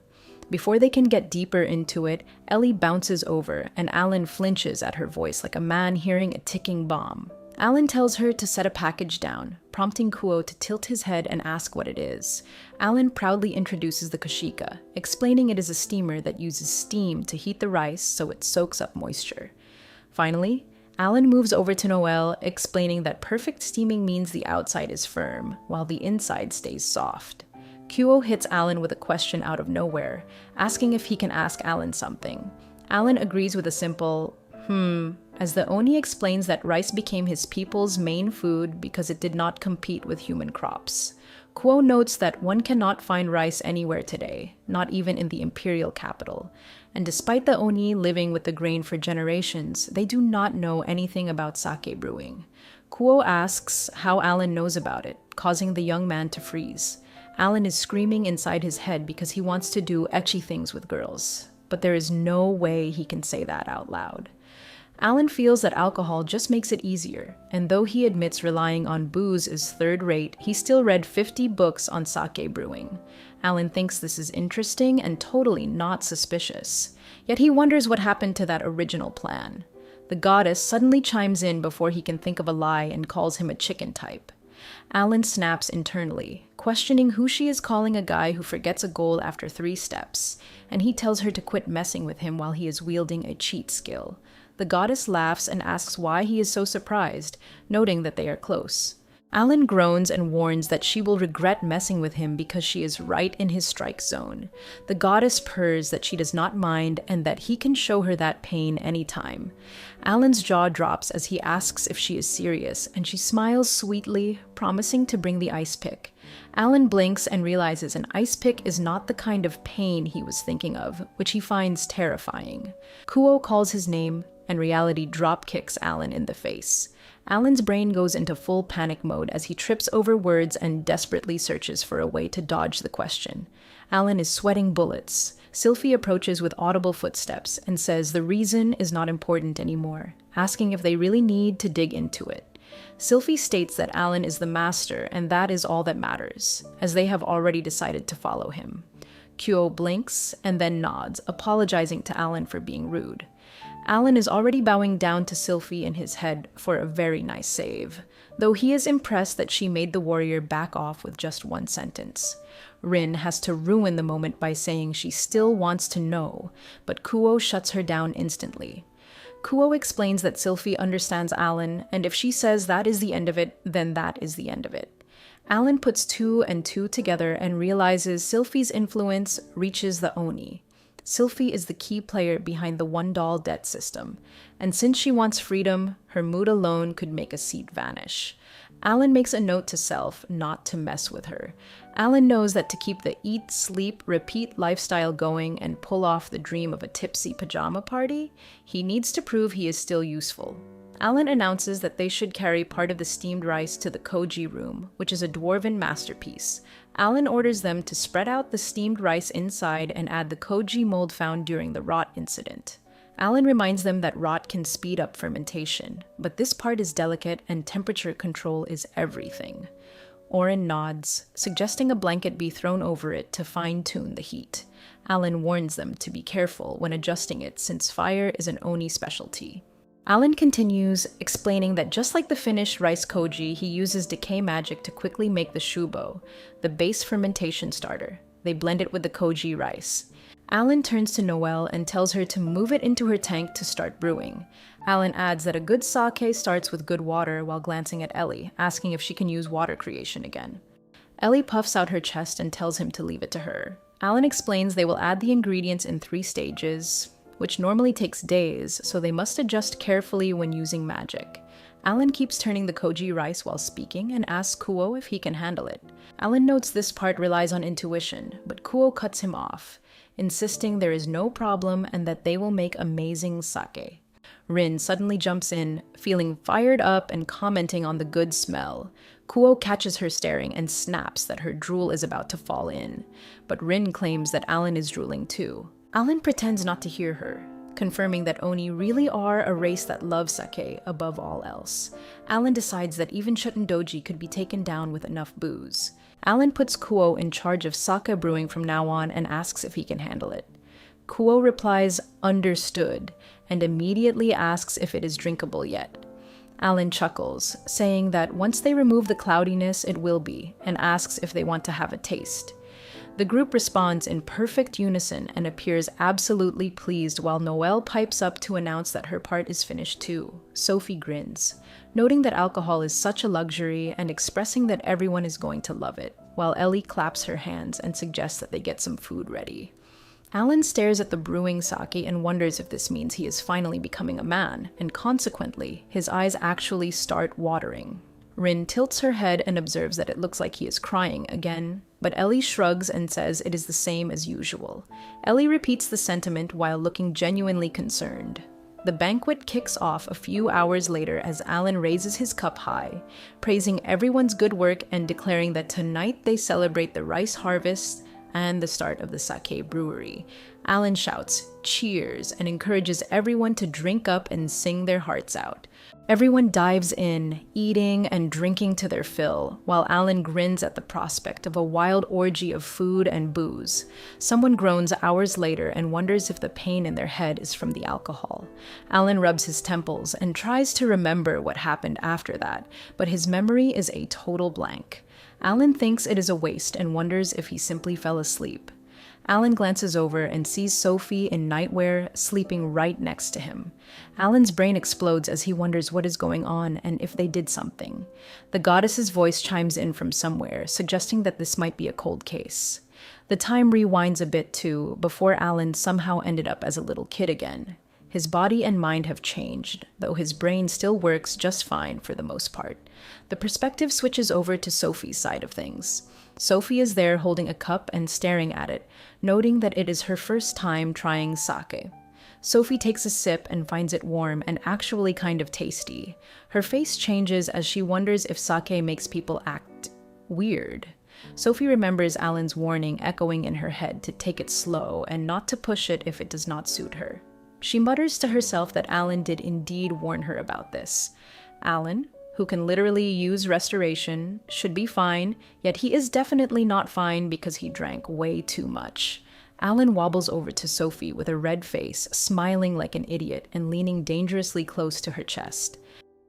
Before they can get deeper into it, Ellie bounces over, and Alan flinches at her voice like a man hearing a ticking bomb. Alan tells her to set a package down, prompting Kuo to tilt his head and ask what it is. Alan proudly introduces the koshika, explaining it is a steamer that uses steam to heat the rice so it soaks up moisture. Finally, Alan moves over to Noelle, explaining that perfect steaming means the outside is firm, while the inside stays soft. Kuo hits Alan with a question out of nowhere, asking if he can ask Alan something. Alan agrees with a simple, as the Oni explains that rice became his people's main food because it did not compete with human crops. Kuo notes that one cannot find rice anywhere today, not even in the imperial capital. And despite the Oni living with the grain for generations, they do not know anything about sake brewing. Kuo asks how Alan knows about it, causing the young man to freeze. Alan is screaming inside his head because he wants to do ecchi things with girls, but there is no way he can say that out loud. Alan feels that alcohol just makes it easier, and though he admits relying on booze is third-rate, he still read 50 books on sake brewing. Alan thinks this is interesting and totally not suspicious. Yet he wonders what happened to that original plan. The goddess suddenly chimes in before he can think of a lie and calls him a chicken type. Alan snaps internally, questioning who she is calling a guy who forgets a goal after 3 steps, and he tells her to quit messing with him while he is wielding a cheat skill. The goddess laughs and asks why he is so surprised, noting that they are close. Alan groans and warns that she will regret messing with him because she is right in his strike zone. The goddess purrs that she does not mind and that he can show her that pain anytime. Alan's jaw drops as he asks if she is serious, and she smiles sweetly, promising to bring the ice pick. Alan blinks and realizes an ice pick is not the kind of pain he was thinking of, which he finds terrifying. Kuo calls his name, and reality drop-kicks Alan in the face. Alan's brain goes into full panic mode as he trips over words and desperately searches for a way to dodge the question. Alan is sweating bullets. Sylphie approaches with audible footsteps and says the reason is not important anymore, asking if they really need to dig into it. Sylphie states that Alan is the master and that is all that matters, as they have already decided to follow him. Kuo blinks and then nods, apologizing to Alan for being rude. Alan is already bowing down to Sylphie in his head for a very nice save, though he is impressed that she made the warrior back off with just 1 sentence. Rin has to ruin the moment by saying she still wants to know, but Kuo shuts her down instantly. Kuo explains that Sylphie understands Alan, and if she says that is the end of it, then that is the end of it. Alan puts 2 and 2 together and realizes Sylphie's influence reaches the Oni. Sylphie is the key player behind the one-doll debt system, and since she wants freedom, her mood alone could make a seat vanish. Alan makes a note to self not to mess with her. Alan knows that to keep the eat, sleep, repeat lifestyle going and pull off the dream of a tipsy pajama party, he needs to prove he is still useful. Alan announces that they should carry part of the steamed rice to the Koji room, which is a dwarven masterpiece. Alan orders them to spread out the steamed rice inside and add the Koji mold found during the rot incident. Alan reminds them that rot can speed up fermentation, but this part is delicate and temperature control is everything. Oren nods, suggesting a blanket be thrown over it to fine-tune the heat. Alan warns them to be careful when adjusting it since fire is an Oni specialty. Alan continues, explaining that just like the finished rice koji, he uses decay magic to quickly make the shubo, the base fermentation starter. They blend it with the koji rice. Alan turns to Noelle and tells her to move it into her tank to start brewing. Alan adds that a good sake starts with good water while glancing at Ellie, asking if she can use water creation again. Ellie puffs out her chest and tells him to leave it to her. Alan explains they will add the ingredients in 3 stages, which normally takes days, so they must adjust carefully when using magic. Alan keeps turning the koji rice while speaking and asks Kuo if he can handle it. Alan notes this part relies on intuition, but Kuo cuts him off, insisting there is no problem and that they will make amazing sake. Rin suddenly jumps in, feeling fired up and commenting on the good smell. Kuo catches her staring and snaps that her drool is about to fall in, but Rin claims that Alan is drooling too. Alan pretends not to hear her, confirming that Oni really are a race that loves sake above all else. Alan decides that even Shutendoji could be taken down with enough booze. Alan puts Kuo in charge of sake brewing from now on and asks if he can handle it. Kuo replies, "Understood," and immediately asks if it is drinkable yet. Alan chuckles, saying that once they remove the cloudiness, it will be, and asks if they want to have a taste. The group responds in perfect unison and appears absolutely pleased while Noelle pipes up to announce that her part is finished too. Sophie grins, noting that alcohol is such a luxury and expressing that everyone is going to love it, while Ellie claps her hands and suggests that they get some food ready. Alan stares at the brewing sake and wonders if this means he is finally becoming a man, and consequently, his eyes actually start watering. Rin tilts her head and observes that it looks like he is crying again, but Ellie shrugs and says it is the same as usual. Ellie repeats the sentiment while looking genuinely concerned. The banquet kicks off a few hours later as Alan raises his cup high, praising everyone's good work and declaring that tonight they celebrate the rice harvest and the start of the sake brewery. Alan shouts, "Cheers," and encourages everyone to drink up and sing their hearts out. Everyone dives in, eating and drinking to their fill, while Alan grins at the prospect of a wild orgy of food and booze. Someone groans hours later and wonders if the pain in their head is from the alcohol. Alan rubs his temples and tries to remember what happened after that, but his memory is a total blank. Alan thinks it is a waste and wonders if he simply fell asleep. Alan glances over and sees Sophie in nightwear sleeping right next to him. Alan's brain explodes as he wonders what is going on and if they did something. The goddess's voice chimes in from somewhere, suggesting that this might be a cold case. The time rewinds a bit too, before Alan somehow ended up as a little kid again. His body and mind have changed, though his brain still works just fine for the most part. The perspective switches over to Sophie's side of things. Sophie is there holding a cup and staring at it, noting that it is her first time trying sake. Sophie takes a sip and finds it warm and actually kind of tasty. Her face changes as she wonders if sake makes people act weird. Sophie remembers Alan's warning echoing in her head to take it slow and not to push it if it does not suit her. She mutters to herself that Alan did indeed warn her about this. Alan, who can literally use restoration, should be fine, yet he is definitely not fine because he drank way too much. Alan wobbles over to Sophie with a red face, smiling like an idiot and leaning dangerously close to her chest.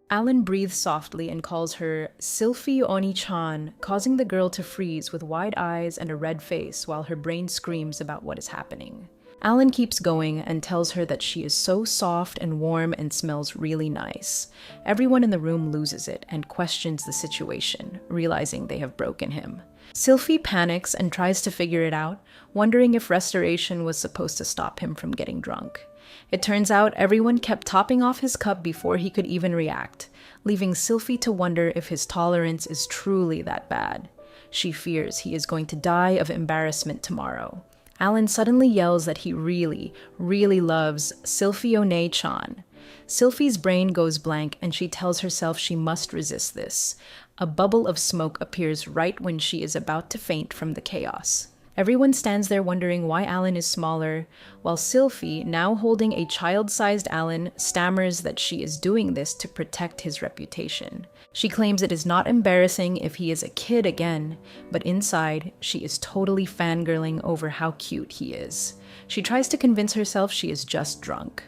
Alan breathes softly and calls her Sylphie Oni-chan, causing the girl to freeze with wide eyes and a red face while her brain screams about what is happening. Alan keeps going and tells her that she is so soft and warm and smells really nice. Everyone in the room loses it and questions the situation, realizing they have broken him. Sylphie panics and tries to figure it out, wondering if restoration was supposed to stop him from getting drunk. It turns out everyone kept topping off his cup before he could even react, leaving Sylphie to wonder if his tolerance is truly that bad. She fears he is going to die of embarrassment tomorrow. Alan suddenly yells that he really, really loves Sylphie One-chan. Sylphie's brain goes blank and she tells herself she must resist this. A bubble of smoke appears right when she is about to faint from the chaos. Everyone stands there wondering why Alan is smaller, while Sylphie, now holding a child-sized Alan, stammers that she is doing this to protect his reputation. She claims it is not embarrassing if he is a kid again, but inside, she is totally fangirling over how cute he is. She tries to convince herself she is just drunk.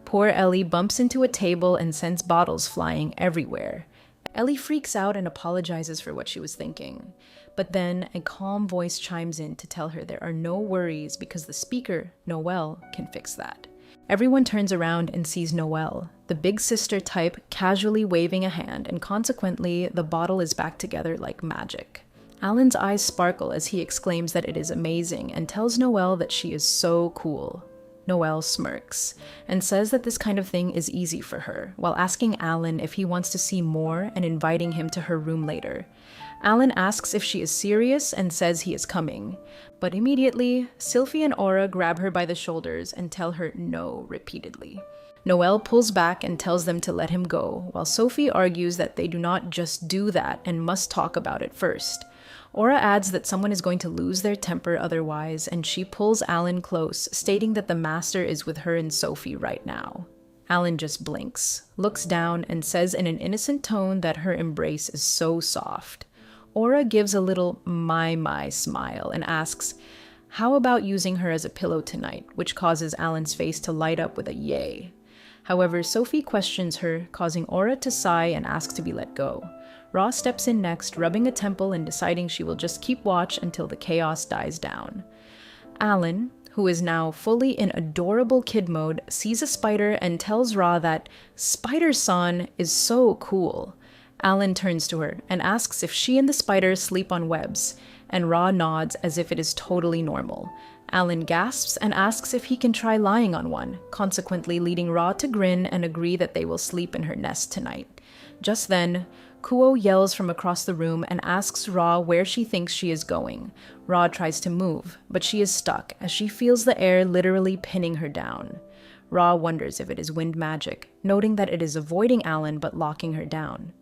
Poor Ellie bumps into a table and sends bottles flying everywhere. Ellie freaks out and apologizes for what she was thinking. But then a calm voice chimes in to tell her there are no worries because the speaker, Noelle, can fix that. Everyone turns around and sees Noelle, the big sister type, casually waving a hand, and consequently, the bottle is back together like magic. Alan's eyes sparkle as he exclaims that it is amazing and tells Noelle that she is so cool. Noelle smirks and says that this kind of thing is easy for her, while asking Alan if he wants to see more and inviting him to her room later. Alan asks if she is serious and says he is coming. But immediately, Sylphie and Aura grab her by the shoulders and tell her no repeatedly. Noelle pulls back and tells them to let him go, while Sophie argues that they do not just do that and must talk about it first. Aura adds that someone is going to lose their temper otherwise, and she pulls Alan close, stating that the master is with her and Sophie right now. Alan just blinks, looks down, and says in an innocent tone that her embrace is so soft. Aura gives a little my smile and asks, "How about using her as a pillow tonight?" which causes Alan's face to light up with a yay. However, Sophie questions her, causing Aura to sigh and ask to be let go. Ra steps in next, rubbing a temple and deciding she will just keep watch until the chaos dies down. Alan, who is now fully in adorable kid mode, sees a spider and tells Ra that Spider-san is so cool. Alan turns to her and asks if she and the spider sleep on webs, and Ra nods as if it is totally normal. Alan gasps and asks if he can try lying on one, consequently leading Ra to grin and agree that they will sleep in her nest tonight. Just then, Kuo yells from across the room and asks Ra where she thinks she is going. Ra tries to move, but she is stuck as she feels the air literally pinning her down. Ra wonders if it is wind magic, noting that it is avoiding Alan but locking her down.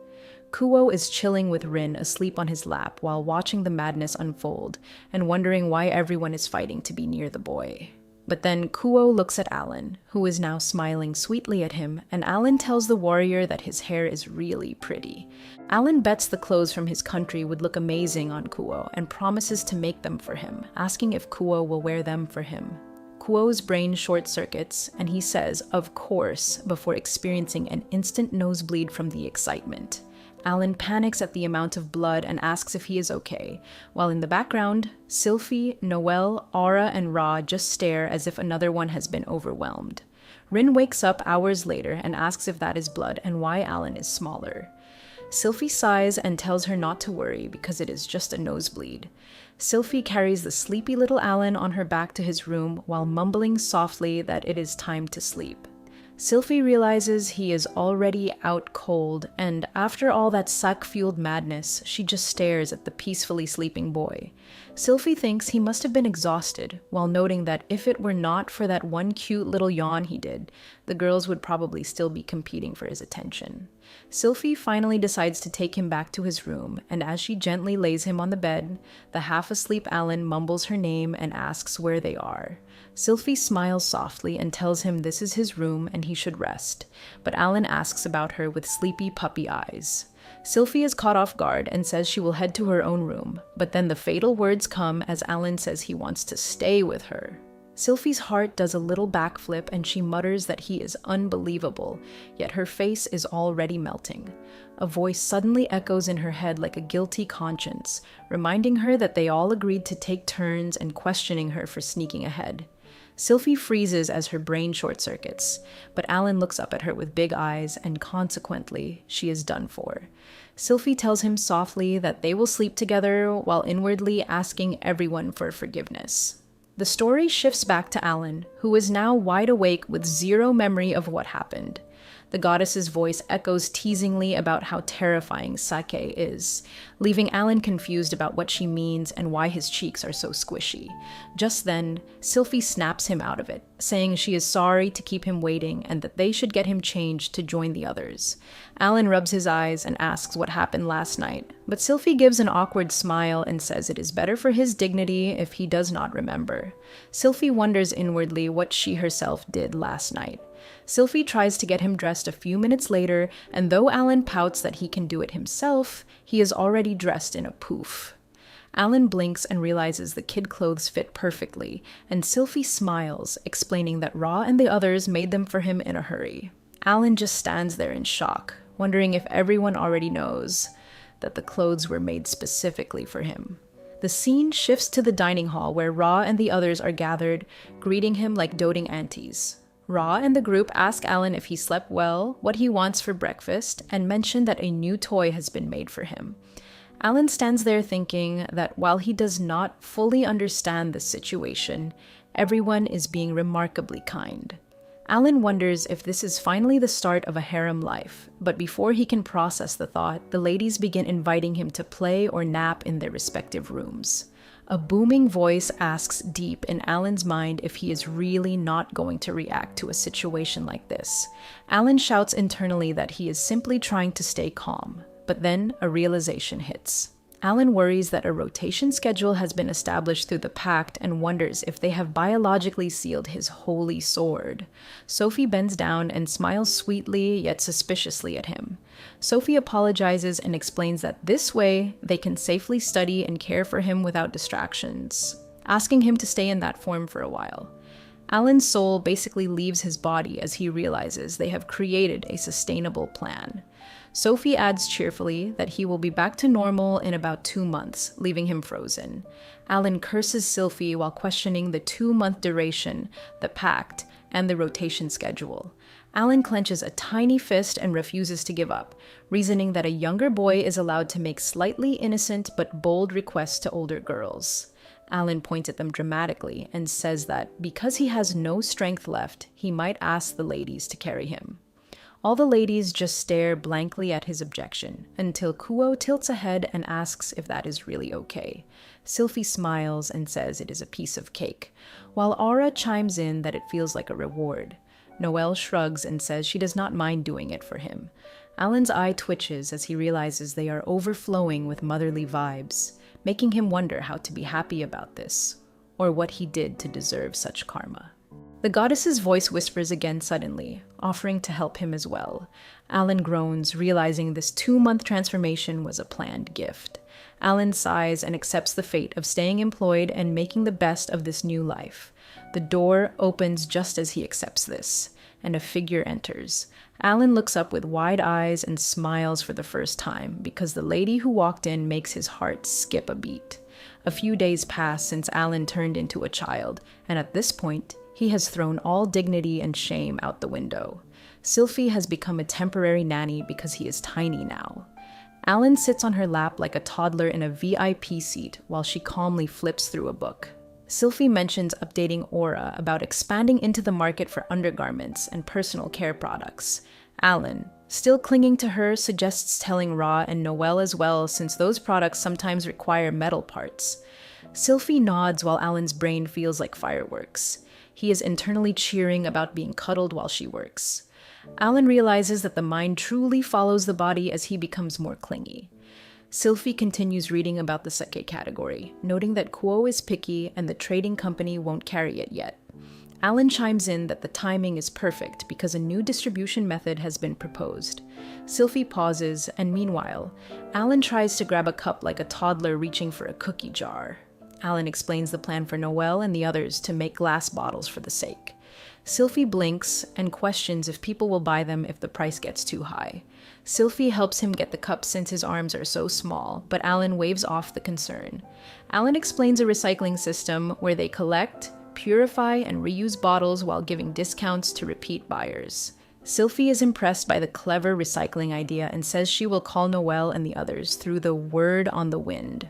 Kuo is chilling with Rin asleep on his lap while watching the madness unfold and wondering why everyone is fighting to be near the boy. But then Kuo looks at Alan, who is now smiling sweetly at him, and Alan tells the warrior that his hair is really pretty. Alan bets the clothes from his country would look amazing on Kuo and promises to make them for him, asking if Kuo will wear them for him. Kuo's brain short-circuits, and he says, "Of course," before experiencing an instant nosebleed from the excitement. Alan panics at the amount of blood and asks if he is okay, while in the background, Sylphie, Noelle, Aura, and Ra just stare as if another one has been overwhelmed. Rin wakes up hours later and asks if that is blood and why Alan is smaller. Sylphie sighs and tells her not to worry because it is just a nosebleed. Sylphie carries the sleepy little Alan on her back to his room while mumbling softly that it is time to sleep. Sylphie realizes he is already out cold, and after all that sack-fueled madness, she just stares at the peacefully sleeping boy. Sylphie thinks he must have been exhausted, while noting that if it were not for that one cute little yawn he did, the girls would probably still be competing for his attention. Sylphie finally decides to take him back to his room, and as she gently lays him on the bed, the half-asleep Alan mumbles her name and asks where they are. Sylphie smiles softly and tells him this is his room and he should rest, but Alan asks about her with sleepy puppy eyes. Sylphie is caught off guard and says she will head to her own room, but then the fatal words come as Alan says he wants to stay with her. Sylphie's heart does a little backflip and she mutters that he is unbelievable, yet her face is already melting. A voice suddenly echoes in her head like a guilty conscience, reminding her that they all agreed to take turns and questioning her for sneaking ahead. Sylphie freezes as her brain short-circuits, but Alan looks up at her with big eyes, and consequently, she is done for. Sylphie tells him softly that they will sleep together while inwardly asking everyone for forgiveness. The story shifts back to Alan, who is now wide awake with zero memory of what happened. The goddess's voice echoes teasingly about how terrifying sake is, leaving Alan confused about what she means and why his cheeks are so squishy. Just then, Sylphie snaps him out of it, saying she is sorry to keep him waiting and that they should get him changed to join the others. Alan rubs his eyes and asks what happened last night, but Sylphie gives an awkward smile and says it is better for his dignity if he does not remember. Sylphie wonders inwardly what she herself did last night. Sylphie tries to get him dressed a few minutes later, and though Alan pouts that he can do it himself, he is already dressed in a poof. Alan blinks and realizes the kid clothes fit perfectly, and Sylphie smiles, explaining that Ra and the others made them for him in a hurry. Alan just stands there in shock, wondering if everyone already knows that the clothes were made specifically for him. The scene shifts to the dining hall where Ra and the others are gathered, greeting him like doting aunties. Ra and the group ask Alan if he slept well, what he wants for breakfast, and mention that a new toy has been made for him. Alan stands there thinking that while he does not fully understand the situation, everyone is being remarkably kind. Alan wonders if this is finally the start of a harem life, but before he can process the thought, the ladies begin inviting him to play or nap in their respective rooms. A booming voice asks deep in Alan's mind if he is really not going to react to a situation like this. Alan shouts internally that he is simply trying to stay calm, but then a realization hits. Alan worries that a rotation schedule has been established through the pact and wonders if they have biologically sealed his holy sword. Sophie bends down and smiles sweetly yet suspiciously at him. Sophie apologizes and explains that this way they can safely study and care for him without distractions, asking him to stay in that form for a while. Alan's soul basically leaves his body as he realizes they have created a sustainable plan. Sophie adds cheerfully that he will be back to normal in about 2 months, leaving him frozen. Alan curses Sylphie while questioning the 2-month duration, the pact, and the rotation schedule. Alan clenches a tiny fist and refuses to give up, reasoning that a younger boy is allowed to make slightly innocent but bold requests to older girls. Alan points at them dramatically and says that because he has no strength left, he might ask the ladies to carry him. All the ladies just stare blankly at his objection, until Kuo tilts ahead and asks if that is really okay. Sylphie smiles and says it is a piece of cake, while Aura chimes in that it feels like a reward. Noelle shrugs and says she does not mind doing it for him. Alan's eye twitches as he realizes they are overflowing with motherly vibes, making him wonder how to be happy about this, or what he did to deserve such karma. The goddess's voice whispers again suddenly, offering to help him as well. Alan groans, realizing this 2-month transformation was a planned gift. Alan sighs and accepts the fate of staying employed and making the best of this new life. The door opens just as he accepts this, and a figure enters. Alan looks up with wide eyes and smiles for the first time, because the lady who walked in makes his heart skip a beat. A few days pass since Alan turned into a child, and at this point, he has thrown all dignity and shame out the window. Sylphie has become a temporary nanny because he is tiny now. Alan sits on her lap like a toddler in a VIP seat while she calmly flips through a book. Sylphie mentions updating Aura about expanding into the market for undergarments and personal care products. Alan, still clinging to her, suggests telling Ra and Noelle as well, since those products sometimes require metal parts. Sylphie nods while Alan's brain feels like fireworks. He is internally cheering about being cuddled while she works. Alan realizes that the mind truly follows the body as he becomes more clingy. Sylphie continues reading about the sake category, noting that Kuo is picky and the trading company won't carry it yet. Alan chimes in that the timing is perfect because a new distribution method has been proposed. Sylphie pauses, and meanwhile, Alan tries to grab a cup like a toddler reaching for a cookie jar. Alan explains the plan for Noelle and the others to make glass bottles for the sake. Sylphie blinks and questions if people will buy them if the price gets too high. Sylphie helps him get the cup since his arms are so small, but Alan waves off the concern. Alan explains a recycling system where they collect, purify, and reuse bottles while giving discounts to repeat buyers. Sylphie is impressed by the clever recycling idea and says she will call Noelle and the others through the word on the wind.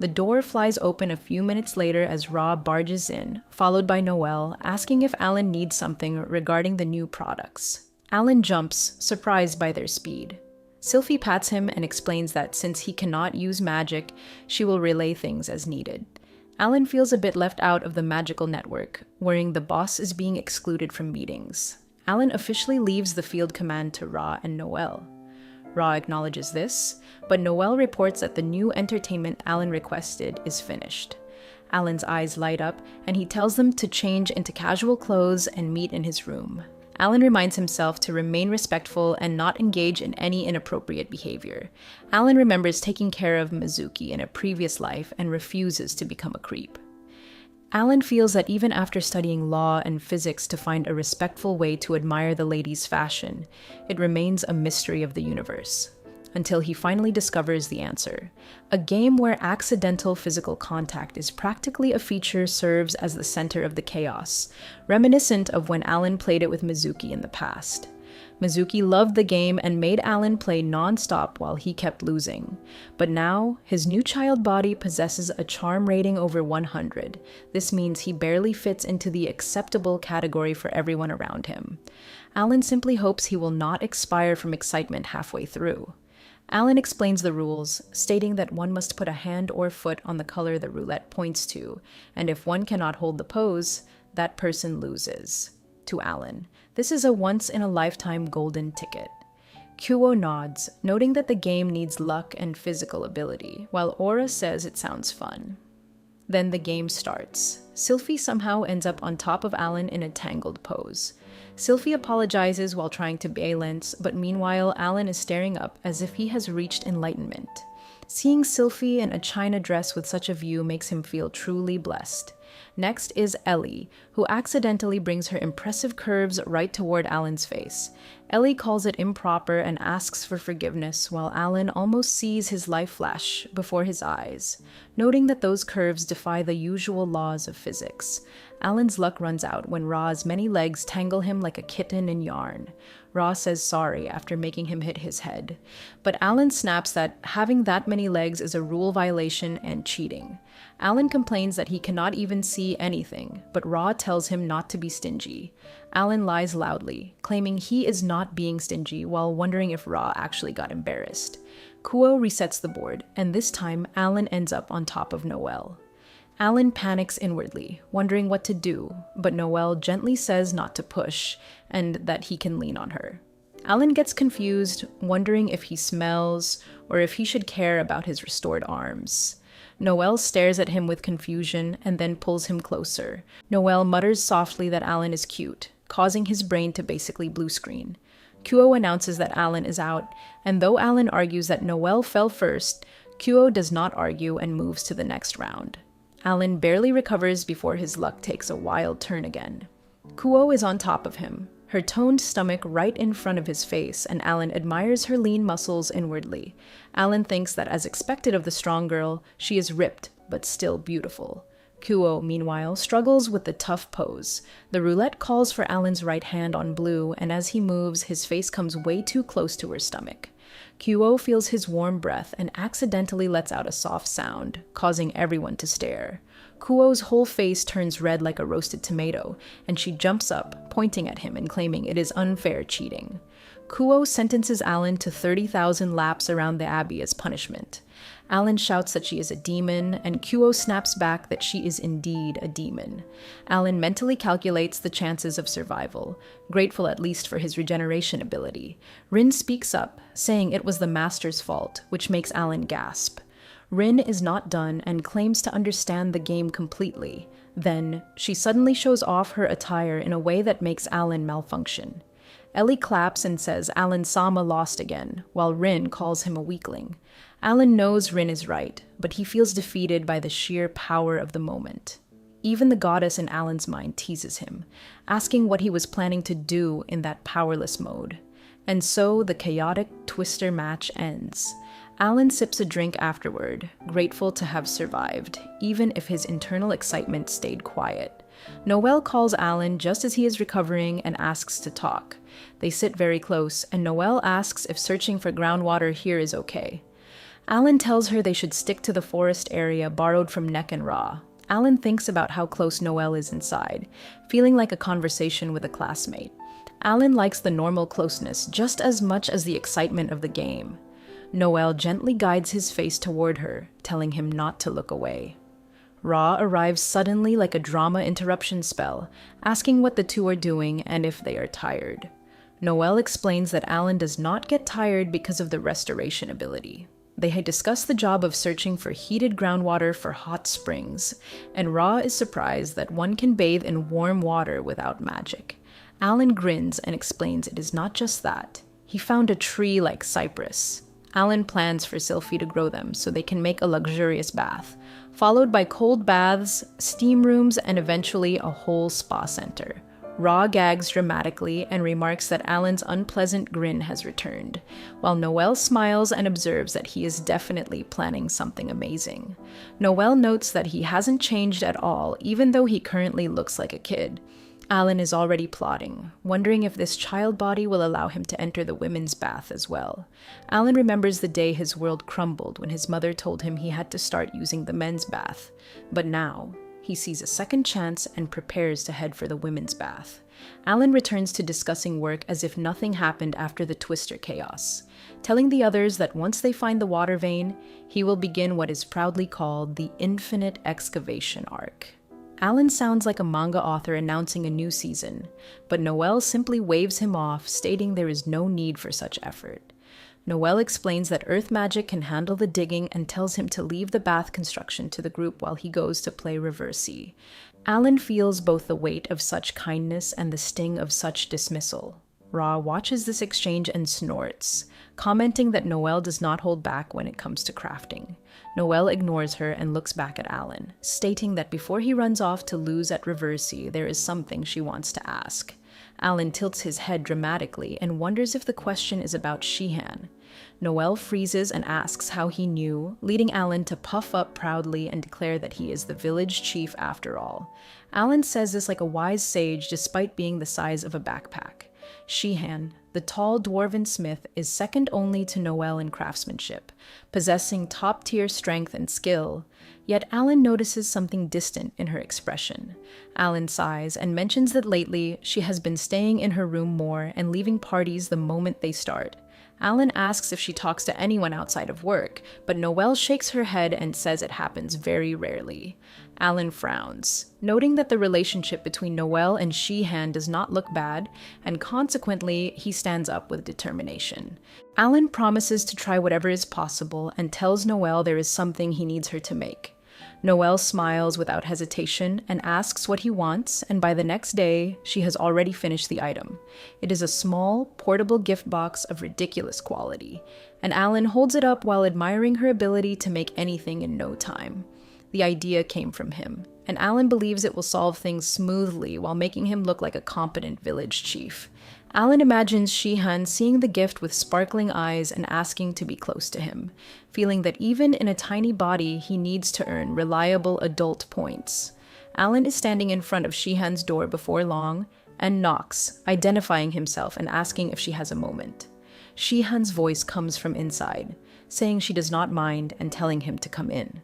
The door flies open a few minutes later as Ra barges in, followed by Noelle, asking if Alan needs something regarding the new products. Alan jumps, surprised by their speed. Sylphie pats him and explains that since he cannot use magic, she will relay things as needed. Alan feels a bit left out of the magical network, worrying the boss is being excluded from meetings. Alan officially leaves the field command to Ra and Noelle. Ra acknowledges this, but Noelle reports that the new entertainment Alan requested is finished. Alan's eyes light up, and he tells them to change into casual clothes and meet in his room. Alan reminds himself to remain respectful and not engage in any inappropriate behavior. Alan remembers taking care of Mizuki in a previous life and refuses to become a creep. Alan feels that even after studying law and physics to find a respectful way to admire the lady's fashion, it remains a mystery of the universe. Until he finally discovers the answer. A game where accidental physical contact is practically a feature serves as the center of the chaos, reminiscent of when Alan played it with Mizuki in the past. Mizuki loved the game and made Alan play non-stop while he kept losing. But now, his new child body possesses a charm rating over 100. This means he barely fits into the acceptable category for everyone around him. Alan simply hopes he will not expire from excitement halfway through. Alan explains the rules, stating that one must put a hand or foot on the color the roulette points to, and if one cannot hold the pose, that person loses. To Alan, this is a once-in-a-lifetime golden ticket. Kuo nods, noting that the game needs luck and physical ability, while Aura says it sounds fun. Then the game starts. Sylphie somehow ends up on top of Alan in a tangled pose. Sylphie apologizes while trying to balance, but meanwhile Alan is staring up as if he has reached enlightenment. Seeing Sylphie in a china dress with such a view makes him feel truly blessed. Next is Ellie, who accidentally brings her impressive curves right toward Alan's face. Ellie calls it improper and asks for forgiveness, while Alan almost sees his life flash before his eyes, noting that those curves defy the usual laws of physics. Alan's luck runs out when Ra's many legs tangle him like a kitten in yarn. Ra says sorry after making him hit his head, but Alan snaps that having that many legs is a rule violation and cheating. Alan complains that he cannot even see anything, but Ra tells him not to be stingy. Alan lies loudly, claiming he is not being stingy while wondering if Ra actually got embarrassed. Kuo resets the board, and this time Alan ends up on top of Noelle. Alan panics inwardly, wondering what to do, but Noelle gently says not to push, and that he can lean on her. Alan gets confused, wondering if he smells, or if he should care about his restored arms. Noelle stares at him with confusion and then pulls him closer. Noelle mutters softly that Alan is cute, causing his brain to basically blue screen. Kuo announces that Alan is out, and though Alan argues that Noelle fell first, Kuo does not argue and moves to the next round. Alan barely recovers before his luck takes a wild turn again. Kuo is on top of him, her toned stomach right in front of his face, and Alan admires her lean muscles inwardly. Alan thinks that as expected of the strong girl, she is ripped, but still beautiful. Kuo, meanwhile, struggles with the tough pose. The roulette calls for Alan's right hand on blue, and as he moves, his face comes way too close to her stomach. Kuo feels his warm breath and accidentally lets out a soft sound, causing everyone to stare. Kuo's whole face turns red like a roasted tomato, and she jumps up, pointing at him and claiming it is unfair cheating. Kuo sentences Alan to 30,000 laps around the abbey as punishment. Alan shouts that she is a demon, and Kuo snaps back that she is indeed a demon. Alan mentally calculates the chances of survival, grateful at least for his regeneration ability. Rin speaks up, saying it was the master's fault, which makes Alan gasp. Rin is not done and claims to understand the game completely. Then, she suddenly shows off her attire in a way that makes Alan malfunction. Ellie claps and says Alan-sama lost again, while Rin calls him a weakling. Alan knows Rin is right, but he feels defeated by the sheer power of the moment. Even the goddess in Alan's mind teases him, asking what he was planning to do in that powerless mode. And so the chaotic twister match ends. Alan sips a drink afterward, grateful to have survived, even if his internal excitement stayed quiet. Noelle calls Alan just as he is recovering and asks to talk. They sit very close, and Noelle asks if searching for groundwater here is okay. Alan tells her they should stick to the forest area borrowed from Neck and Ra. Alan thinks about how close Noelle is inside, feeling like a conversation with a classmate. Alan likes the normal closeness just as much as the excitement of the game. Noelle gently guides his face toward her, telling him not to look away. Ra arrives suddenly like a drama interruption spell, asking what the two are doing and if they are tired. Noelle explains that Alan does not get tired because of the restoration ability. They had discussed the job of searching for heated groundwater for hot springs, and Ra is surprised that one can bathe in warm water without magic. Alan grins and explains it is not just that. He found a tree like cypress. Alan plans for Sylphie to grow them so they can make a luxurious bath, followed by cold baths, steam rooms, and eventually a whole spa center. Ra gags dramatically and remarks that Alan's unpleasant grin has returned, while Noelle smiles and observes that he is definitely planning something amazing. Noelle notes that he hasn't changed at all, even though he currently looks like a kid. Alan is already plotting, wondering if this child body will allow him to enter the women's bath as well. Alan remembers the day his world crumbled when his mother told him he had to start using the men's bath, but now he sees a second chance and prepares to head for the women's bath. Alan returns to discussing work as if nothing happened after the Twister chaos, telling the others that once they find the water vein, he will begin what is proudly called the Infinite Excavation Arc. Alan sounds like a manga author announcing a new season, but Noelle simply waves him off, stating there is no need for such effort. Noelle explains that earth magic can handle the digging and tells him to leave the bath construction to the group while he goes to play Reversi. Alan feels both the weight of such kindness and the sting of such dismissal. Ra watches this exchange and snorts, commenting that Noelle does not hold back when it comes to crafting. Noelle ignores her and looks back at Alan, stating that before he runs off to lose at Reversi, there is something she wants to ask. Alan tilts his head dramatically and wonders if the question is about Shihan. Noelle freezes and asks how he knew, leading Alan to puff up proudly and declare that he is the village chief after all. Alan says this like a wise sage despite being the size of a backpack. Shihan, the tall dwarven smith, is second only to Noelle in craftsmanship, possessing top-tier strength and skill. Yet Alan notices something distant in her expression. Alan sighs and mentions that lately she has been staying in her room more and leaving parties the moment they start. Alan asks if she talks to anyone outside of work, but Noelle shakes her head and says it happens very rarely. Alan frowns, noting that the relationship between Noelle and Shihan does not look bad, and consequently, he stands up with determination. Alan promises to try whatever is possible and tells Noelle there is something he needs her to make. Noelle smiles without hesitation and asks what he wants, and by the next day, she has already finished the item. It is a small, portable gift box of ridiculous quality, and Alan holds it up while admiring her ability to make anything in no time. The idea came from him, and Alan believes it will solve things smoothly while making him look like a competent village chief. Alan imagines Shihan seeing the gift with sparkling eyes and asking to be close to him, feeling that even in a tiny body, he needs to earn reliable adult points. Alan is standing in front of Shihan's door before long and knocks, identifying himself and asking if she has a moment. Shihan's voice comes from inside, saying she does not mind and telling him to come in.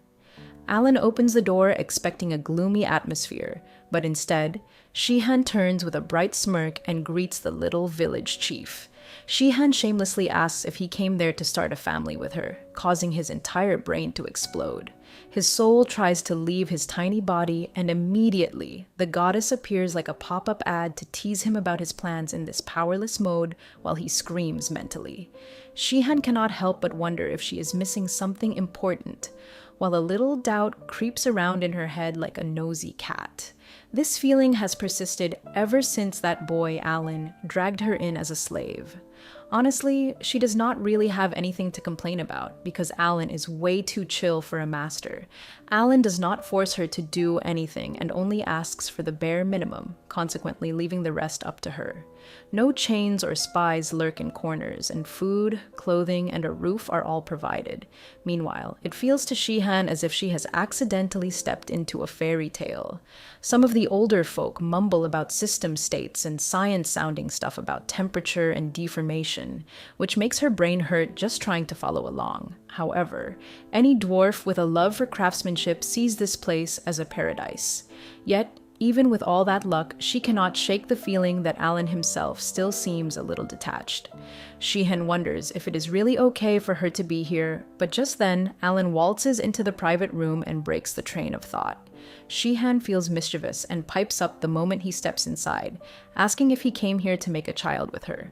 Alan opens the door expecting a gloomy atmosphere, but instead, Shihan turns with a bright smirk and greets the little village chief. Shihan shamelessly asks if he came there to start a family with her, causing his entire brain to explode. His soul tries to leave his tiny body, and immediately, the goddess appears like a pop-up ad to tease him about his plans in this powerless mode while he screams mentally. Shihan cannot help but wonder if she is missing something important, while a little doubt creeps around in her head like a nosy cat. This feeling has persisted ever since that boy, Alan, dragged her in as a slave. Honestly, she does not really have anything to complain about because Alan is way too chill for a master. Alan does not force her to do anything and only asks for the bare minimum, consequently leaving the rest up to her. No chains or spies lurk in corners, and food, clothing, and a roof are all provided. Meanwhile, it feels to Shihan as if she has accidentally stepped into a fairy tale. Some of the older folk mumble about system states and science-sounding stuff about temperature and deformation. tradition, which makes her brain hurt just trying to follow along. However, any dwarf with a love for craftsmanship sees this place as a paradise. Yet, even with all that luck, she cannot shake the feeling that Alan himself still seems a little detached. Shihen wonders if it is really okay for her to be here, but just then, Alan waltzes into the private room and breaks the train of thought. Shihan feels mischievous and pipes up the moment he steps inside, asking if he came here to make a child with her.